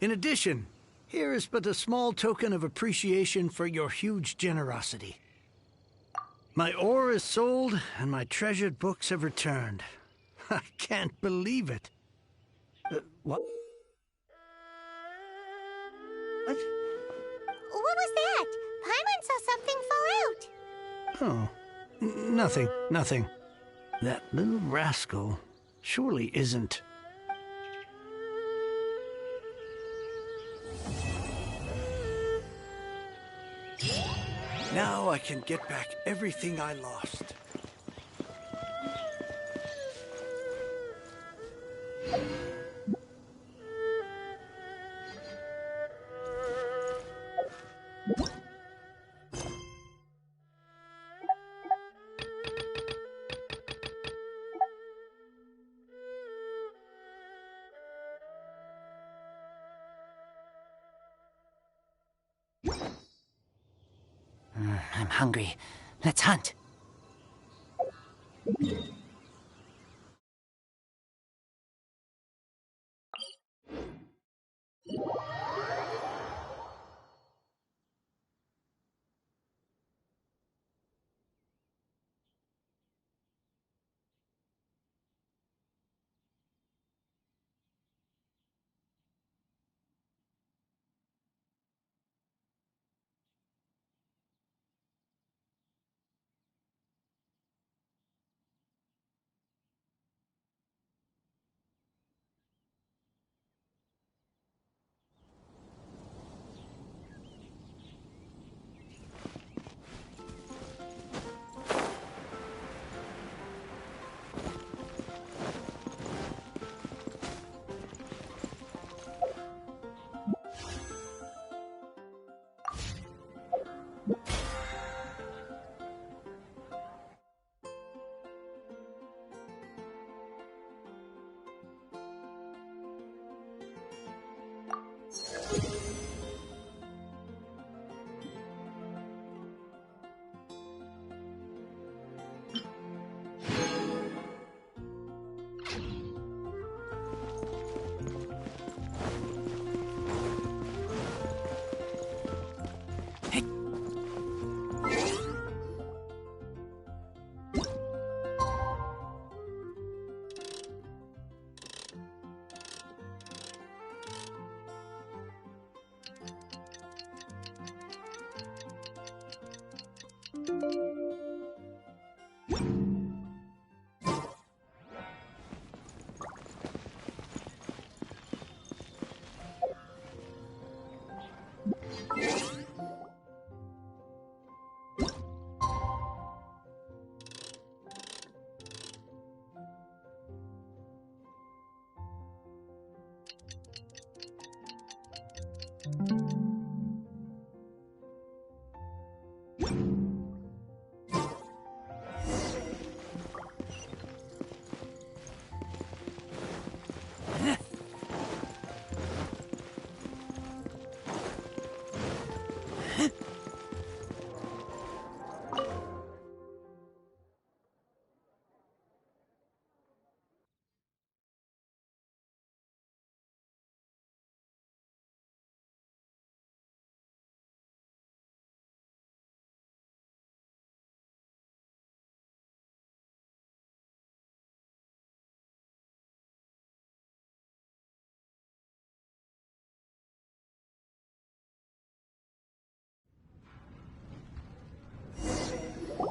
In addition, here is but a small token of appreciation for your huge generosity. My ore is sold, and my treasured books have returned. I can't believe it. What? What? What was that? Paimon saw something fall out. Oh, nothing. That little rascal surely isn't... Now I can get back everything I lost. I'm hungry. Let's hunt.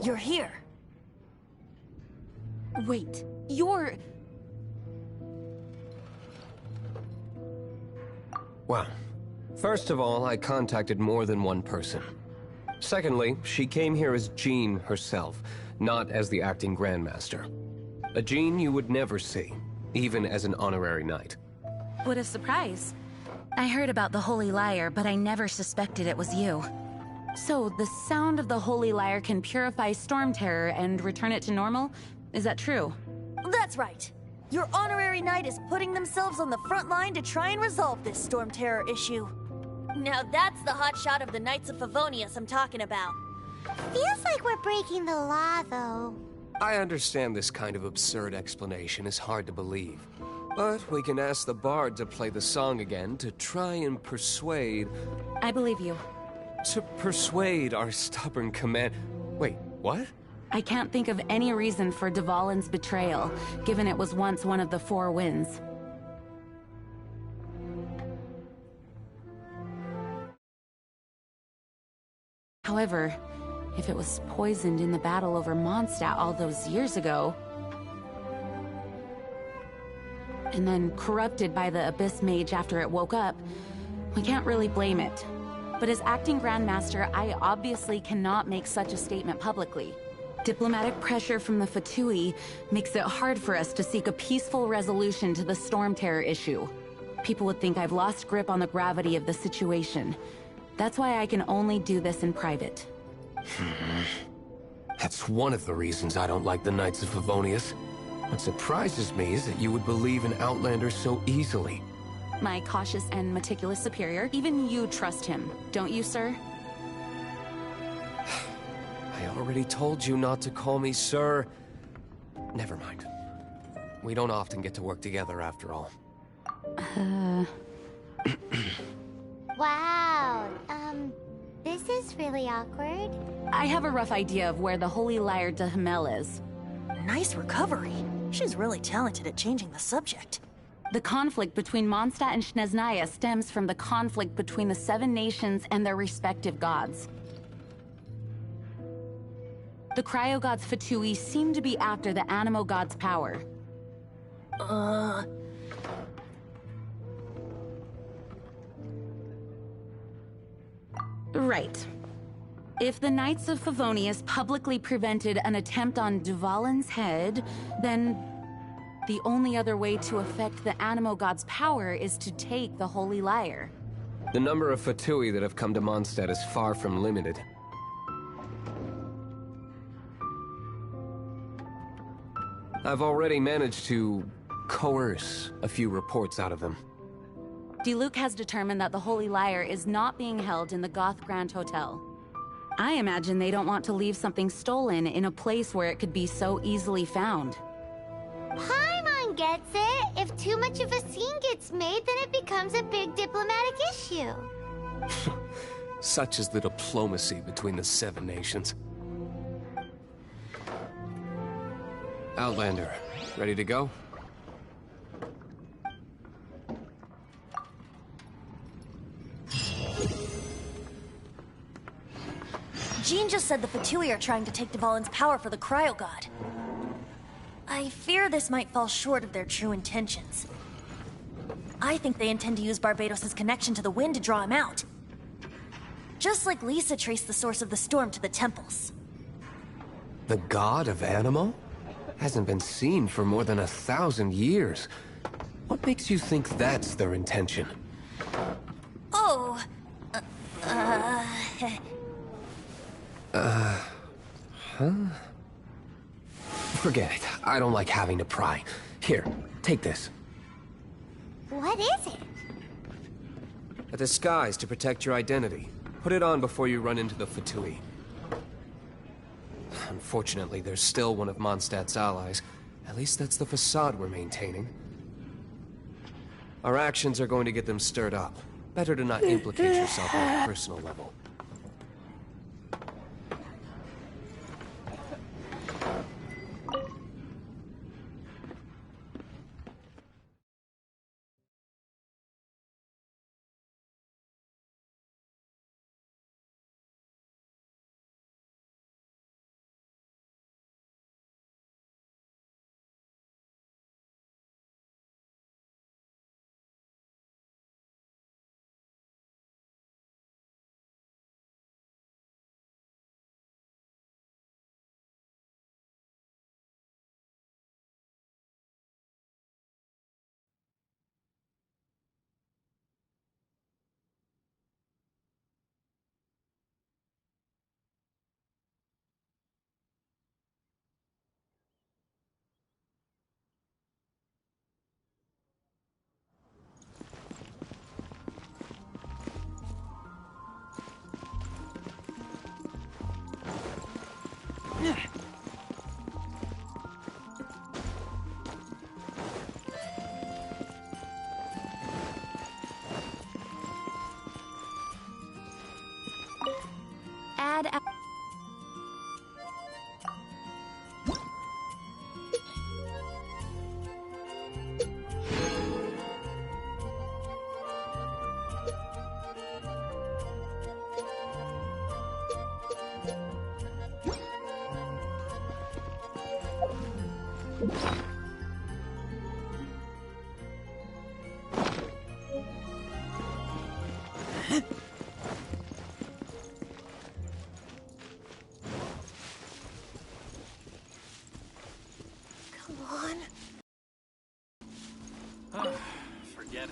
You're here. Wait, you're... Well, first of all, I contacted more than one person. Secondly, she came here as Jean herself, not as the acting Grandmaster. A Jean you would never see, even as an honorary knight. What a surprise. I heard about the Holy Lyre, but I never suspected it was you. So, the sound of the Holy Lyre can purify Storm Terror and return it to normal? Is that true? That's right. Your honorary knight is putting themselves on the front line to try and resolve this Storm Terror issue. Now that's the hotshot of the Knights of Favonius I'm talking about. Feels like we're breaking the law, though. I understand this kind of absurd explanation is hard to believe. But we can ask the bard to play the song again to try and persuade... I believe you. To persuade our stubborn command... Wait, what? I can't think of any reason for Dvalin's betrayal, given it was once one of the Four Winds. However, if it was poisoned in the battle over Mondstadt all those years ago, and then corrupted by the Abyss Mage after it woke up, we can't really blame it. But as acting Grandmaster, I obviously cannot make such a statement publicly. Diplomatic pressure from the Fatui makes it hard for us to seek a peaceful resolution to the Storm Terror issue. People would think I've lost grip on the gravity of the situation. That's why I can only do this in private. That's one of the reasons I don't like the Knights of Favonius. What surprises me is that you would believe in Outlanders so easily. My cautious and meticulous superior, even you trust him, don't you, sir? I already told you not to call me sir. Never mind. We don't often get to work together after all. Wow, this is really awkward. I have a rough idea of where the Holy Lyre de Himmel is. Nice recovery. She's really talented at changing the subject. The conflict between Mondstadt and Snezhnaya stems from the conflict between the Seven Nations and their respective gods. The cryo-gods Fatui seem to be after the Animo god's power. Right. If the Knights of Favonius publicly prevented an attempt on Dvalin's head, then the only other way to affect the Animo god's power is to take the Holy Lyre. The number of Fatui that have come to Mondstadt is far from limited. I've already managed to coerce a few reports out of them. Diluc has determined that the Holy Lyre is not being held in the Goth Grand Hotel. I imagine they don't want to leave something stolen in a place where it could be so easily found. Paimon gets it. If too much of a scene gets made, then it becomes a big diplomatic issue. Such is the diplomacy between the Seven Nations. Outlander, ready to go? Jean just said the Fatui are trying to take Dvalin's power for the Cryo God. I fear this might fall short of their true intentions. I think they intend to use Barbados' connection to the wind to draw him out. Just like Lisa traced the source of the storm to the temples. The god of Animo? Hasn't been seen for more than 1,000 years. What makes you think that's their intention? Oh... Huh? Forget it. I don't like having to pry. Here, take this. What is it? A disguise to protect your identity. Put it on before you run into the Fatui. Unfortunately, there's still one of Mondstadt's allies. At least that's the facade we're maintaining. Our actions are going to get them stirred up. Better to not implicate yourself on a personal level. Come on. Forget it.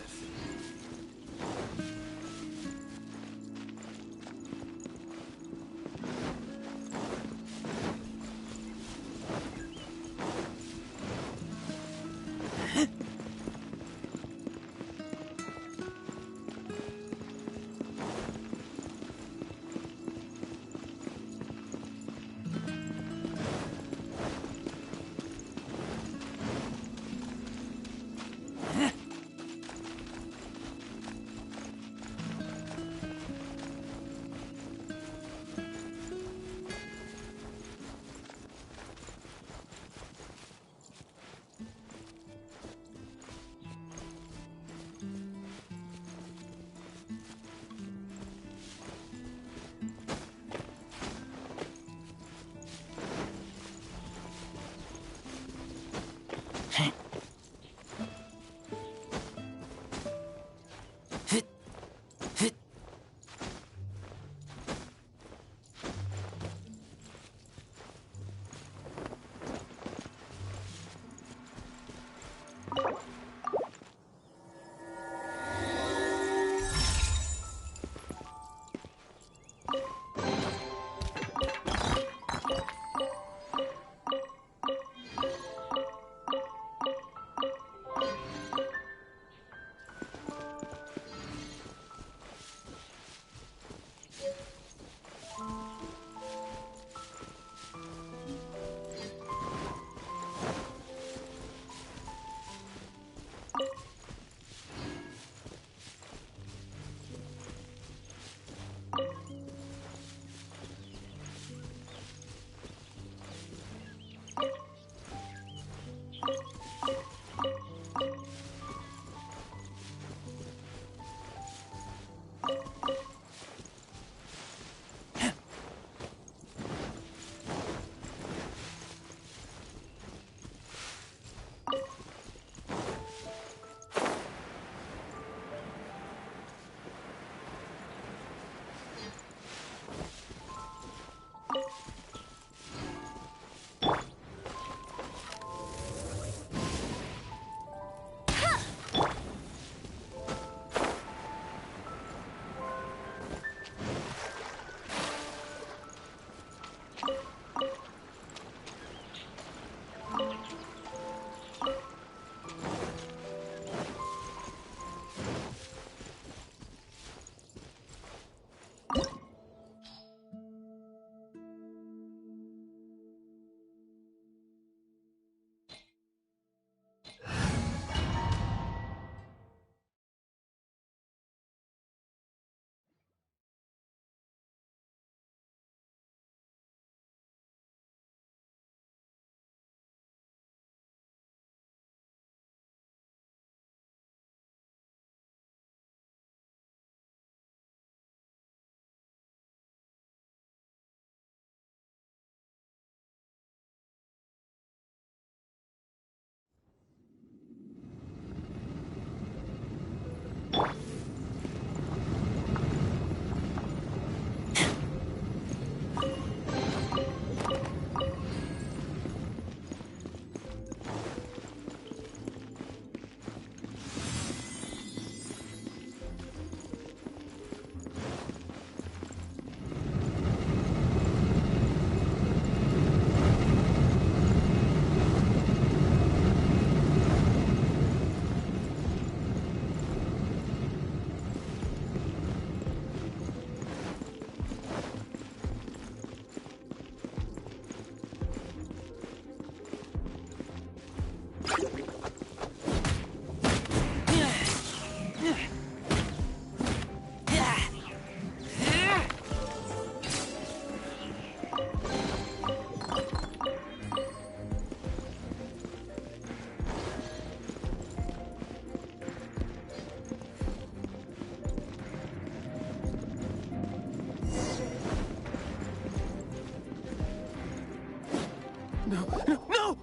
No!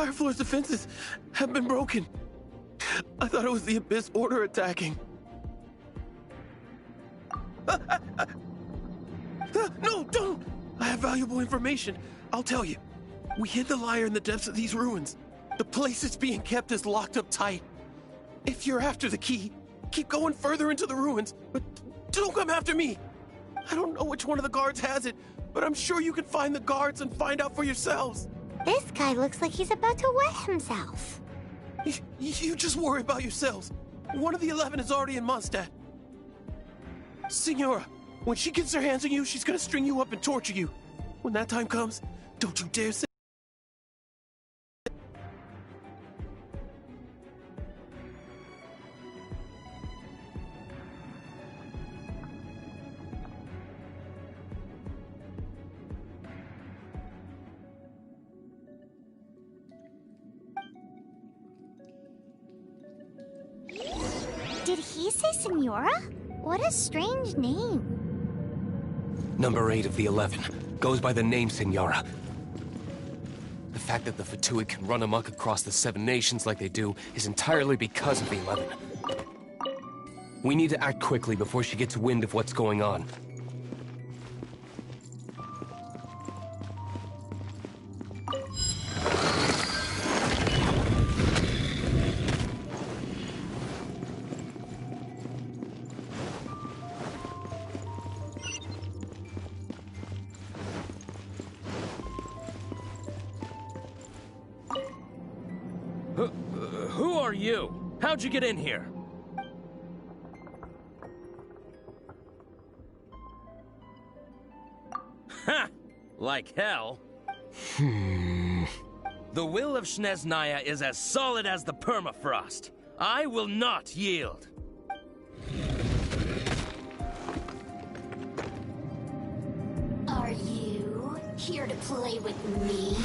entire floor's defenses have been broken. I thought it was the Abyss Order attacking. No, don't! I have valuable information. I'll tell you. We hid the lyre in the depths of these ruins. The place it's being kept is locked up tight. If you're after the key, keep going further into the ruins, but don't come after me. I don't know which one of the guards has it, but I'm sure you can find the guards and find out for yourselves. This guy looks like he's about to wet himself. You just worry about yourselves. One of the 11 is already in Mondstadt. Signora, when she gets her hands on you, she's gonna string you up and torture you. When that time comes, don't you dare say... Did he say Senora? What a strange name. Number 8 of the 11 goes by the name Senora. The fact that the Fatui can run amok across the 7 nations like they do is entirely because of the 11. We need to act quickly before she gets wind of what's going on. Who are you? How'd you get in here? Ha! Like hell. The will of Snezhnaya is as solid as the permafrost. I will not yield. Are you here to play with me?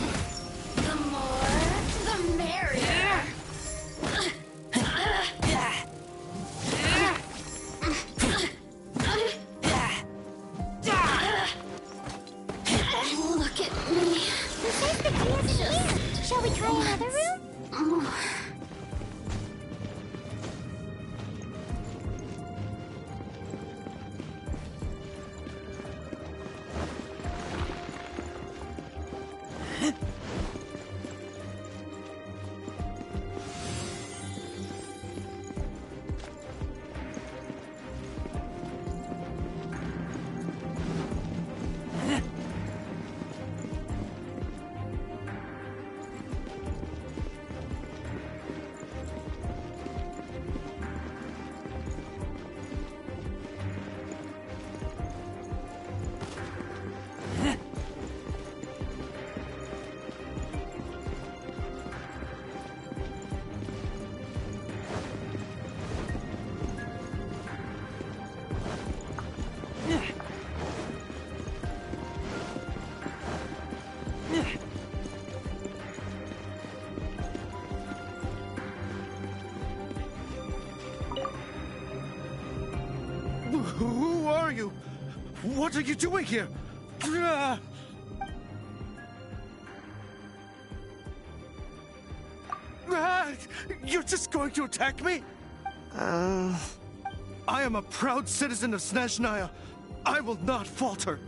The more, the merrier. Look at me. Who says the key isn't here? Shall we try another room? Who are you? What are you doing here? You're just going to attack me? I am a proud citizen of Snezhnaya. I will not falter.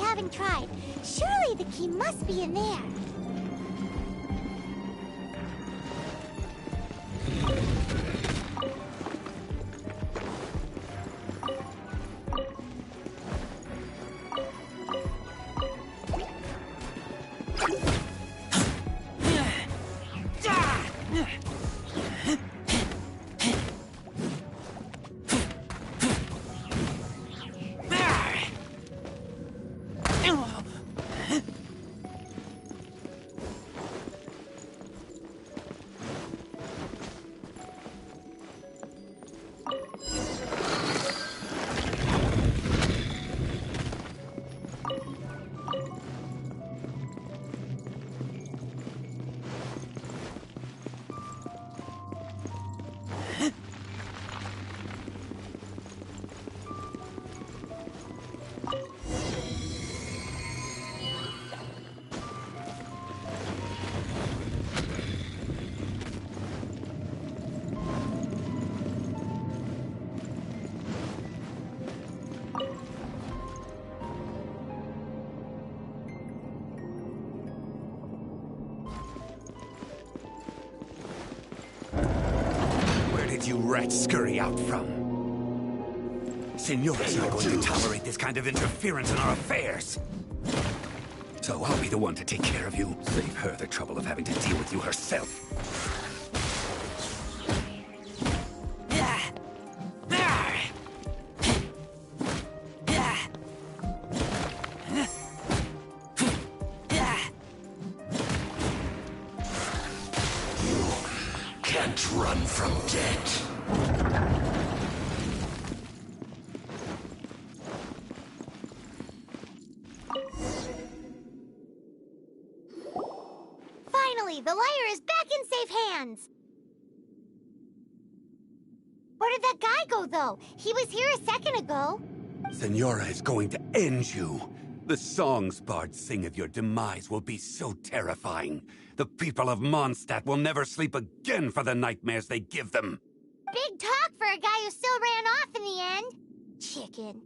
having tried. Surely the key must be in there. You rats scurry out from? Senora's not going to tolerate this kind of interference in our affairs. So I'll be the one to take care of you. Save her the trouble of having to deal with you herself. Can't run from death. Finally, the lyre is back in safe hands. Where did that guy go, though? He was here a second ago. Senora is going to end you. The songs bards sing of your demise will be so terrifying. The people of Mondstadt will never sleep again for the nightmares they give them. Big talk for a guy who still ran off in the end. Chicken.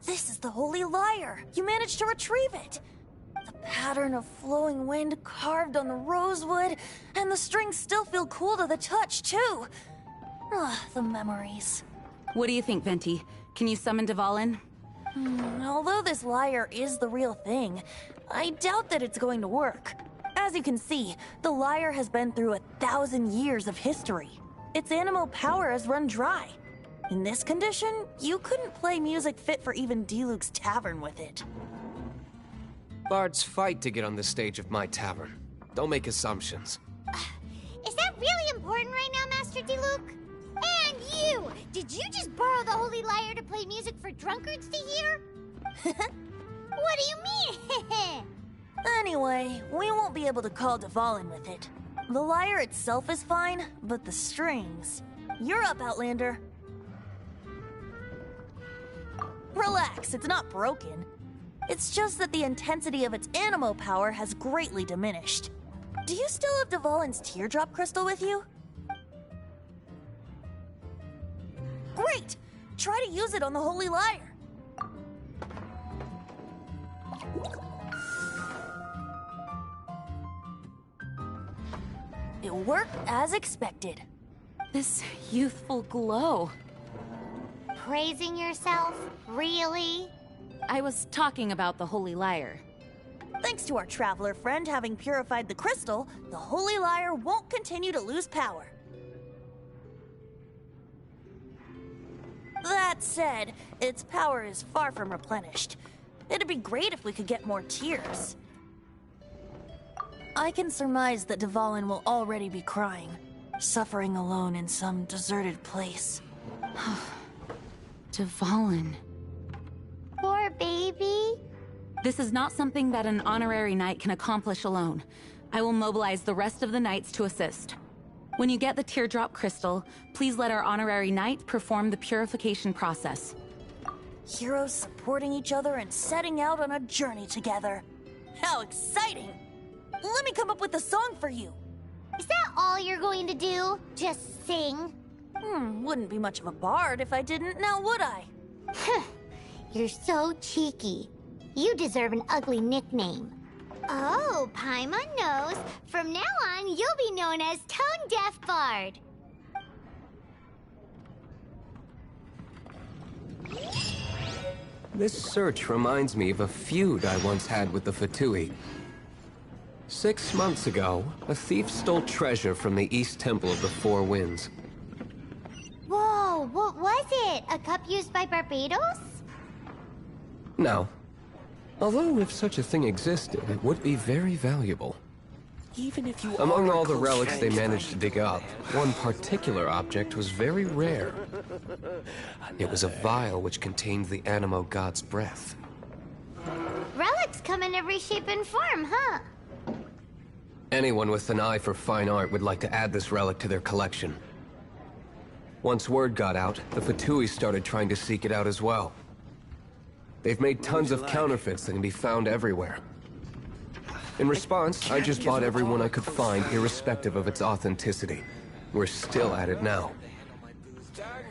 This is the Holy Lyre. You managed to retrieve it. The pattern of flowing wind carved on the rosewood, and the strings still feel cool to the touch, too. The memories. What do you think, Venti? Can you summon Dvalin? Although this lyre is the real thing, I doubt that it's going to work. As you can see, the lyre has been through 1,000 years of history. Its animal power has run dry. In this condition, you couldn't play music fit for even Diluc's tavern with it. Bards fight to get on the stage of my tavern. Don't make assumptions. Is that really important right now, Master Diluc? And you! Did you just borrow the Holy Lyre to play music for drunkards to hear? What do you mean? Anyway, we won't be able to call Dvalin with it. The lyre itself is fine, but the strings... You're up, Outlander. Relax, it's not broken. It's just that the intensity of its animo power has greatly diminished. Do you still have Dvalin's teardrop crystal with you? Great! Try to use it on the Holy Lyre. It worked as expected. This youthful glow. Praising yourself? Really? I was talking about the Holy Lyre. Thanks to our traveler friend having purified the crystal, the Holy Lyre won't continue to lose power. That said, its power is far from replenished. It'd be great if we could get more tears. I can surmise that Dvalin will already be crying, suffering alone in some deserted place. Dvalin. Poor baby. This is not something that an honorary knight can accomplish alone. I will mobilize the rest of the knights to assist. When you get the teardrop crystal, please let our honorary knight perform the purification process. Heroes supporting each other and setting out on a journey together. How exciting! Let me come up with a song for you. Is that all you're going to do? Just sing? Wouldn't be much of a bard if I didn't, now would I? You're so cheeky. You deserve an ugly nickname. Oh, Paimon knows. From now on, you'll be known as Tone Deaf Bard. This search reminds me of a feud I once had with the Fatui. 6 months ago, a thief stole treasure from the East Temple of the Four Winds. Whoa, what was it? A cup used by Barbados? No. Although if such a thing existed, it would be very valuable. Even if you Among are all the close relics they friends, managed to dig up, one particular object was very rare. It was a vial which contained the Animo God's breath. Relics come in every shape and form, huh? Anyone with an eye for fine art would like to add this relic to their collection. Once word got out, the Fatui started trying to seek it out as well. They've made tons of counterfeits that can be found everywhere. In response, I just bought every one I could find, irrespective of its authenticity. We're still at it now.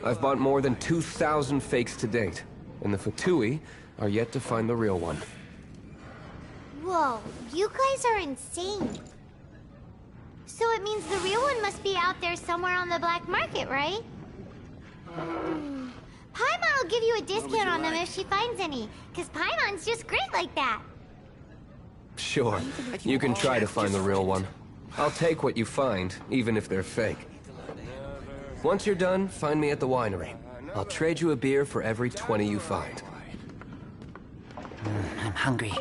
I've bought more than 2,000 fakes to date, and the Fatui are yet to find the real one. Whoa, you guys are insane. So it means the real one must be out there somewhere on the black market, right? Paimon will give you a discount on them if she finds any, because Paimon's just great like that. Sure, you can try to find the real one. I'll take what you find, even if they're fake. Once you're done, find me at the winery. I'll trade you a beer for every 20 you find. I'm hungry.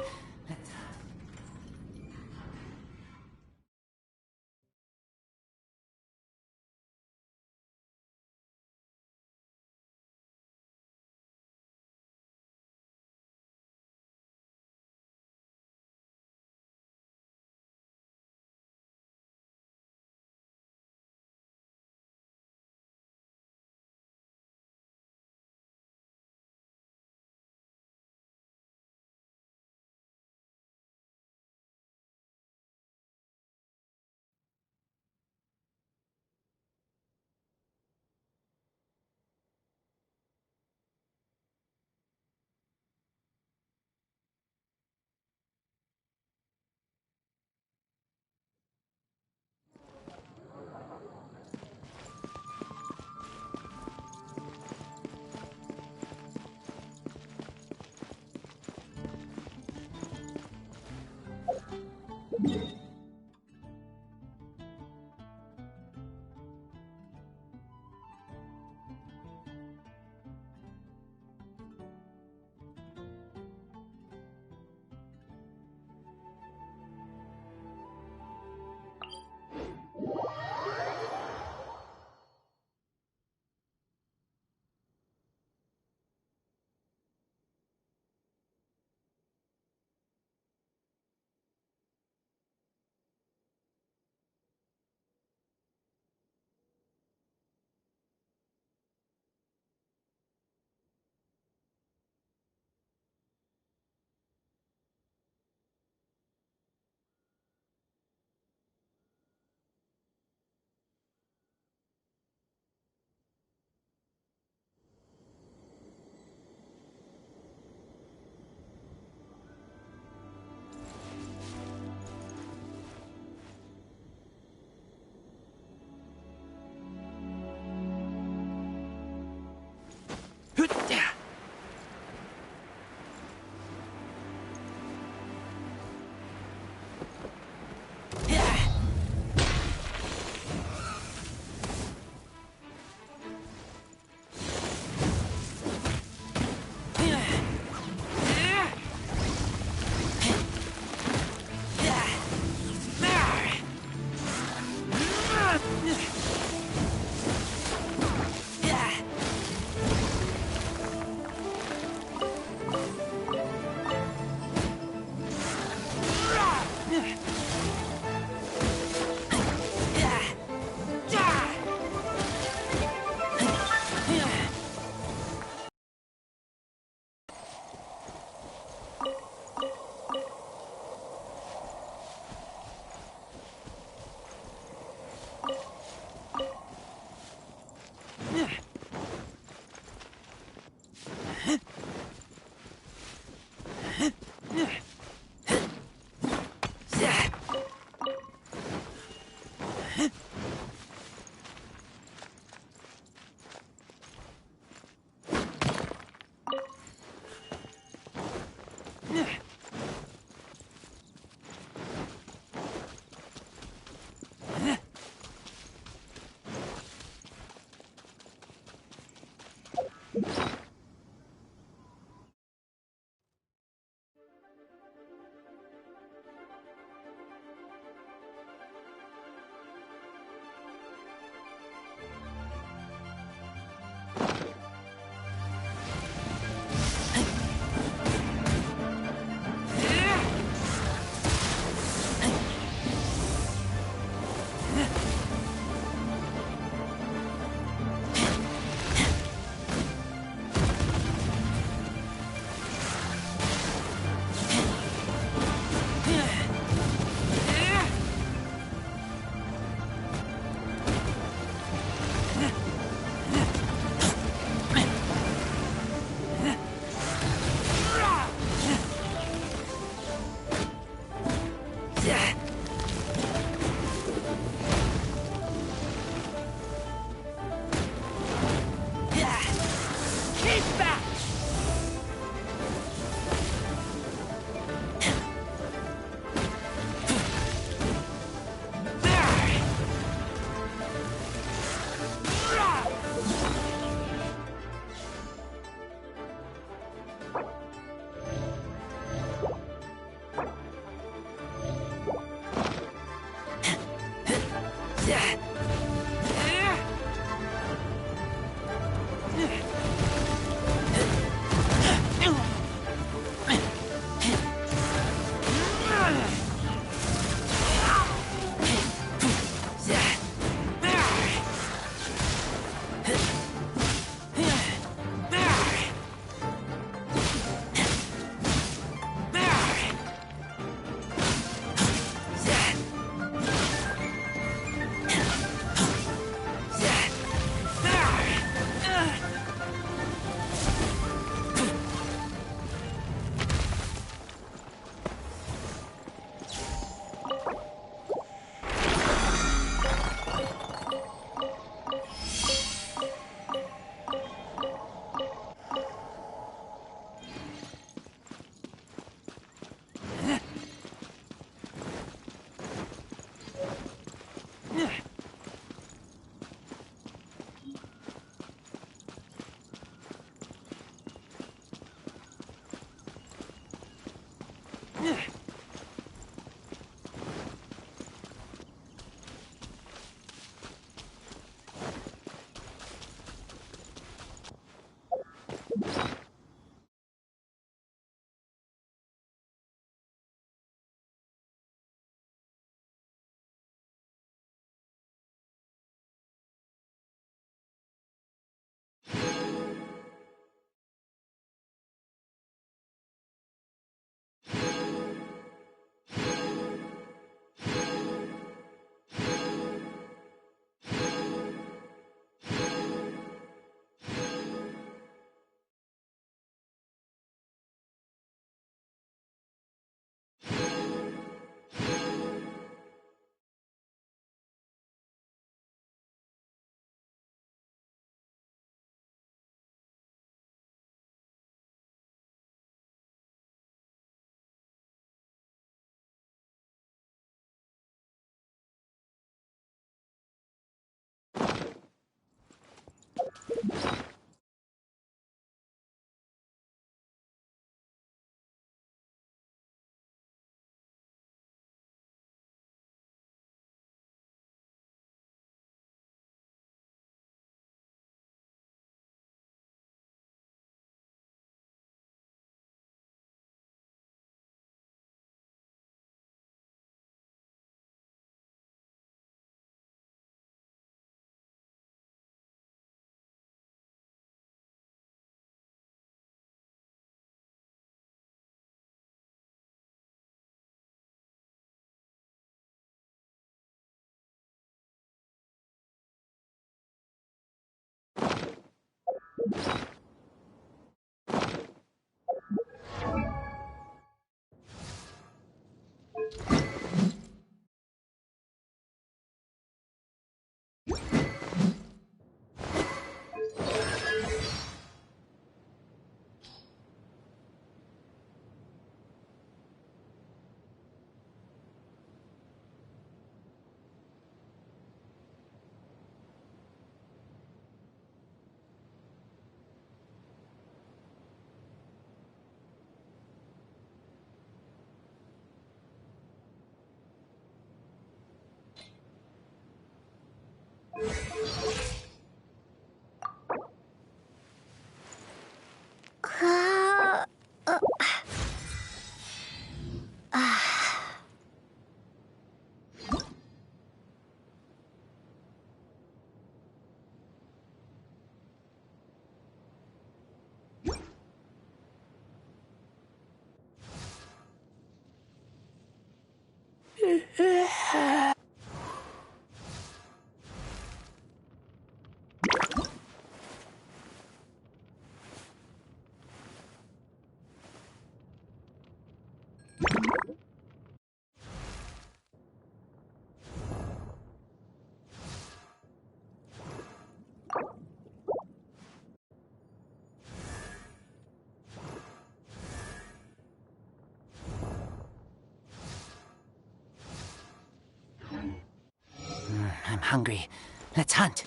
I'm hungry. Let's hunt.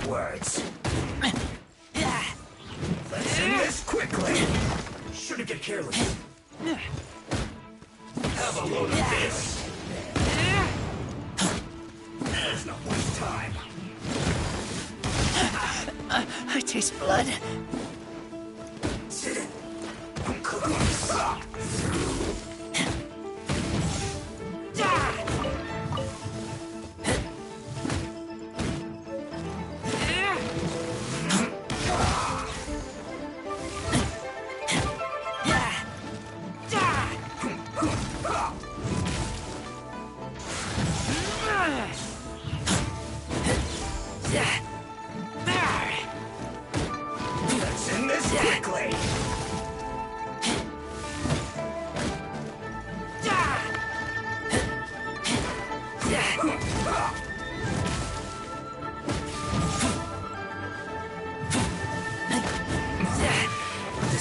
Words. Let's end this quickly. Shouldn't get careless. Have a load of this. Let's not waste time. I taste blood.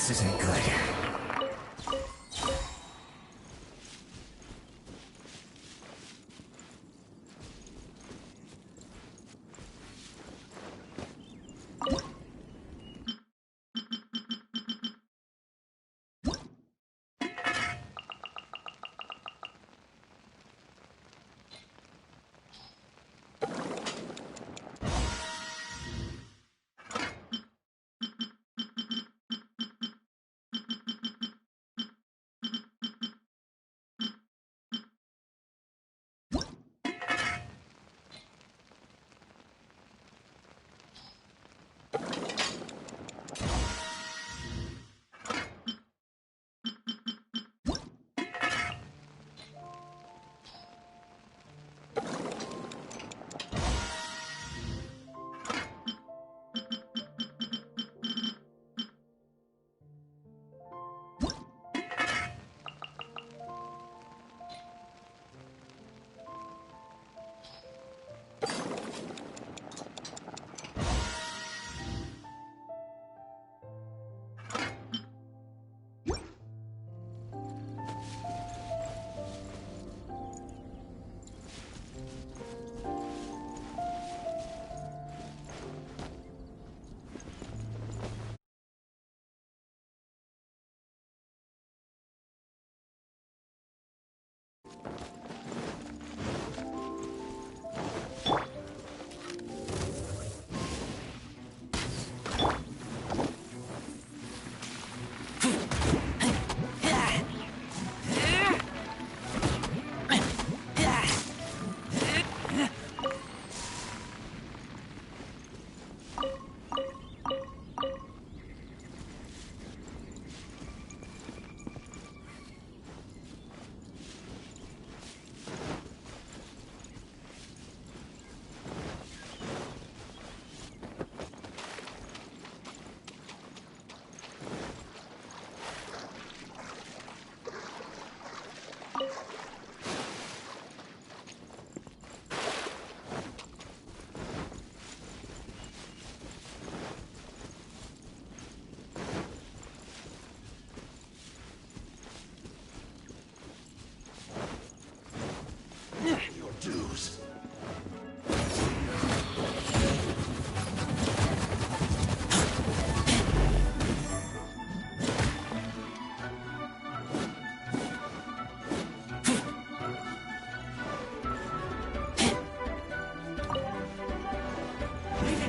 This isn't good.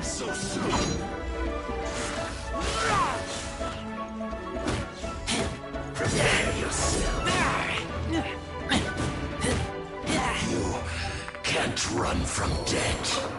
So soon. Prepare yourself. You can't run from death.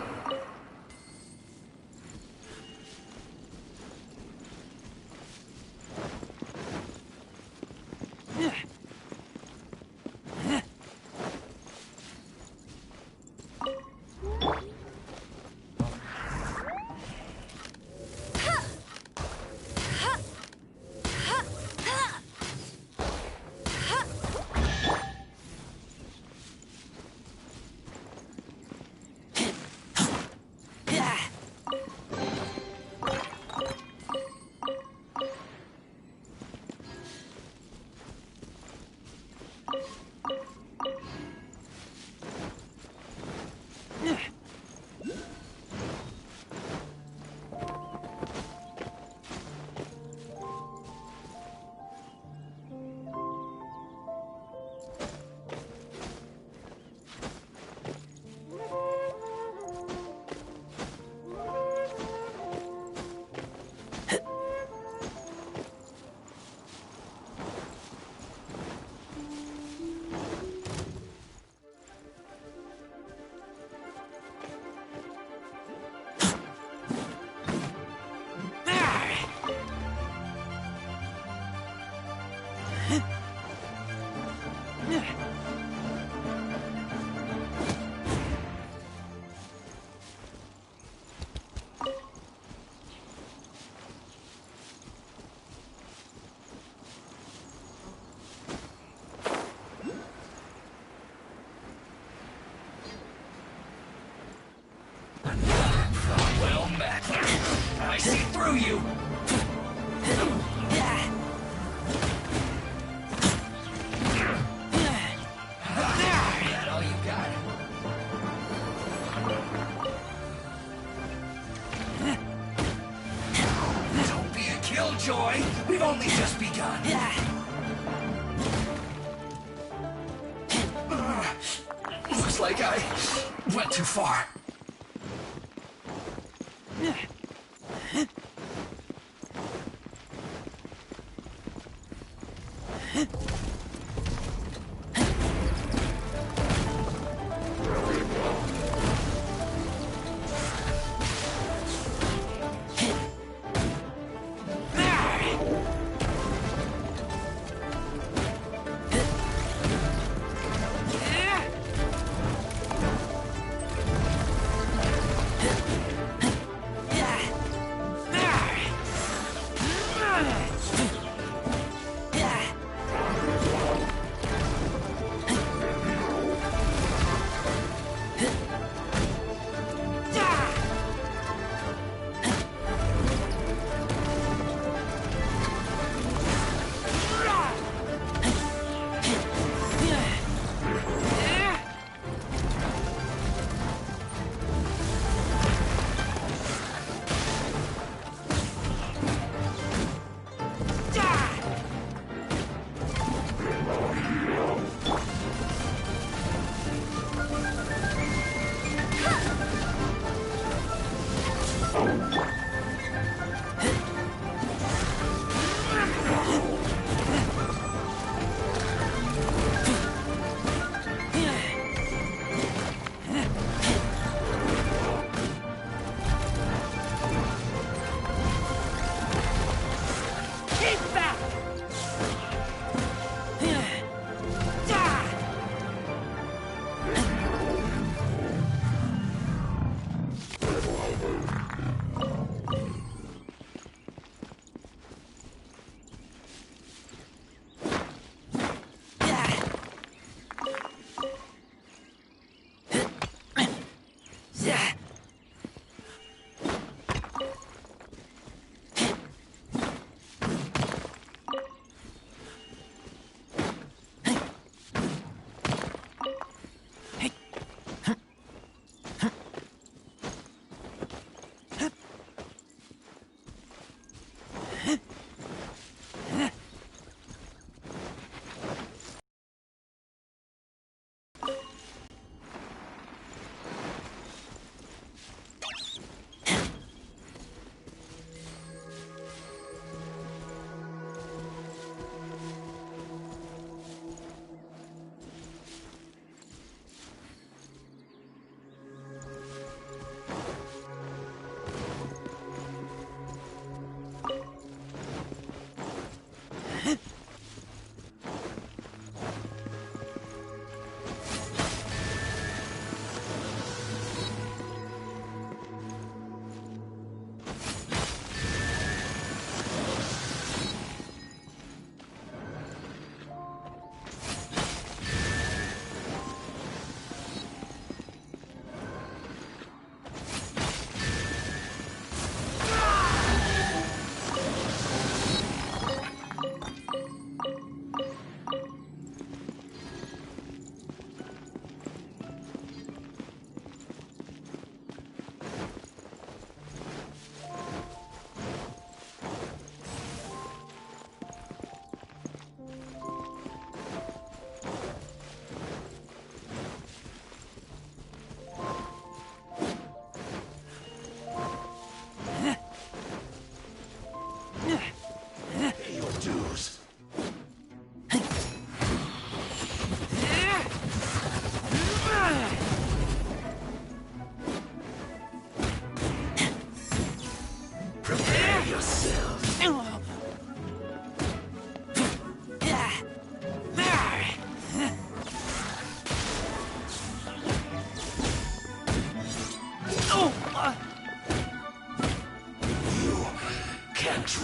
Well met. I see through you. We've only just begun. Looks like I went too far.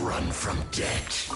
Run from death.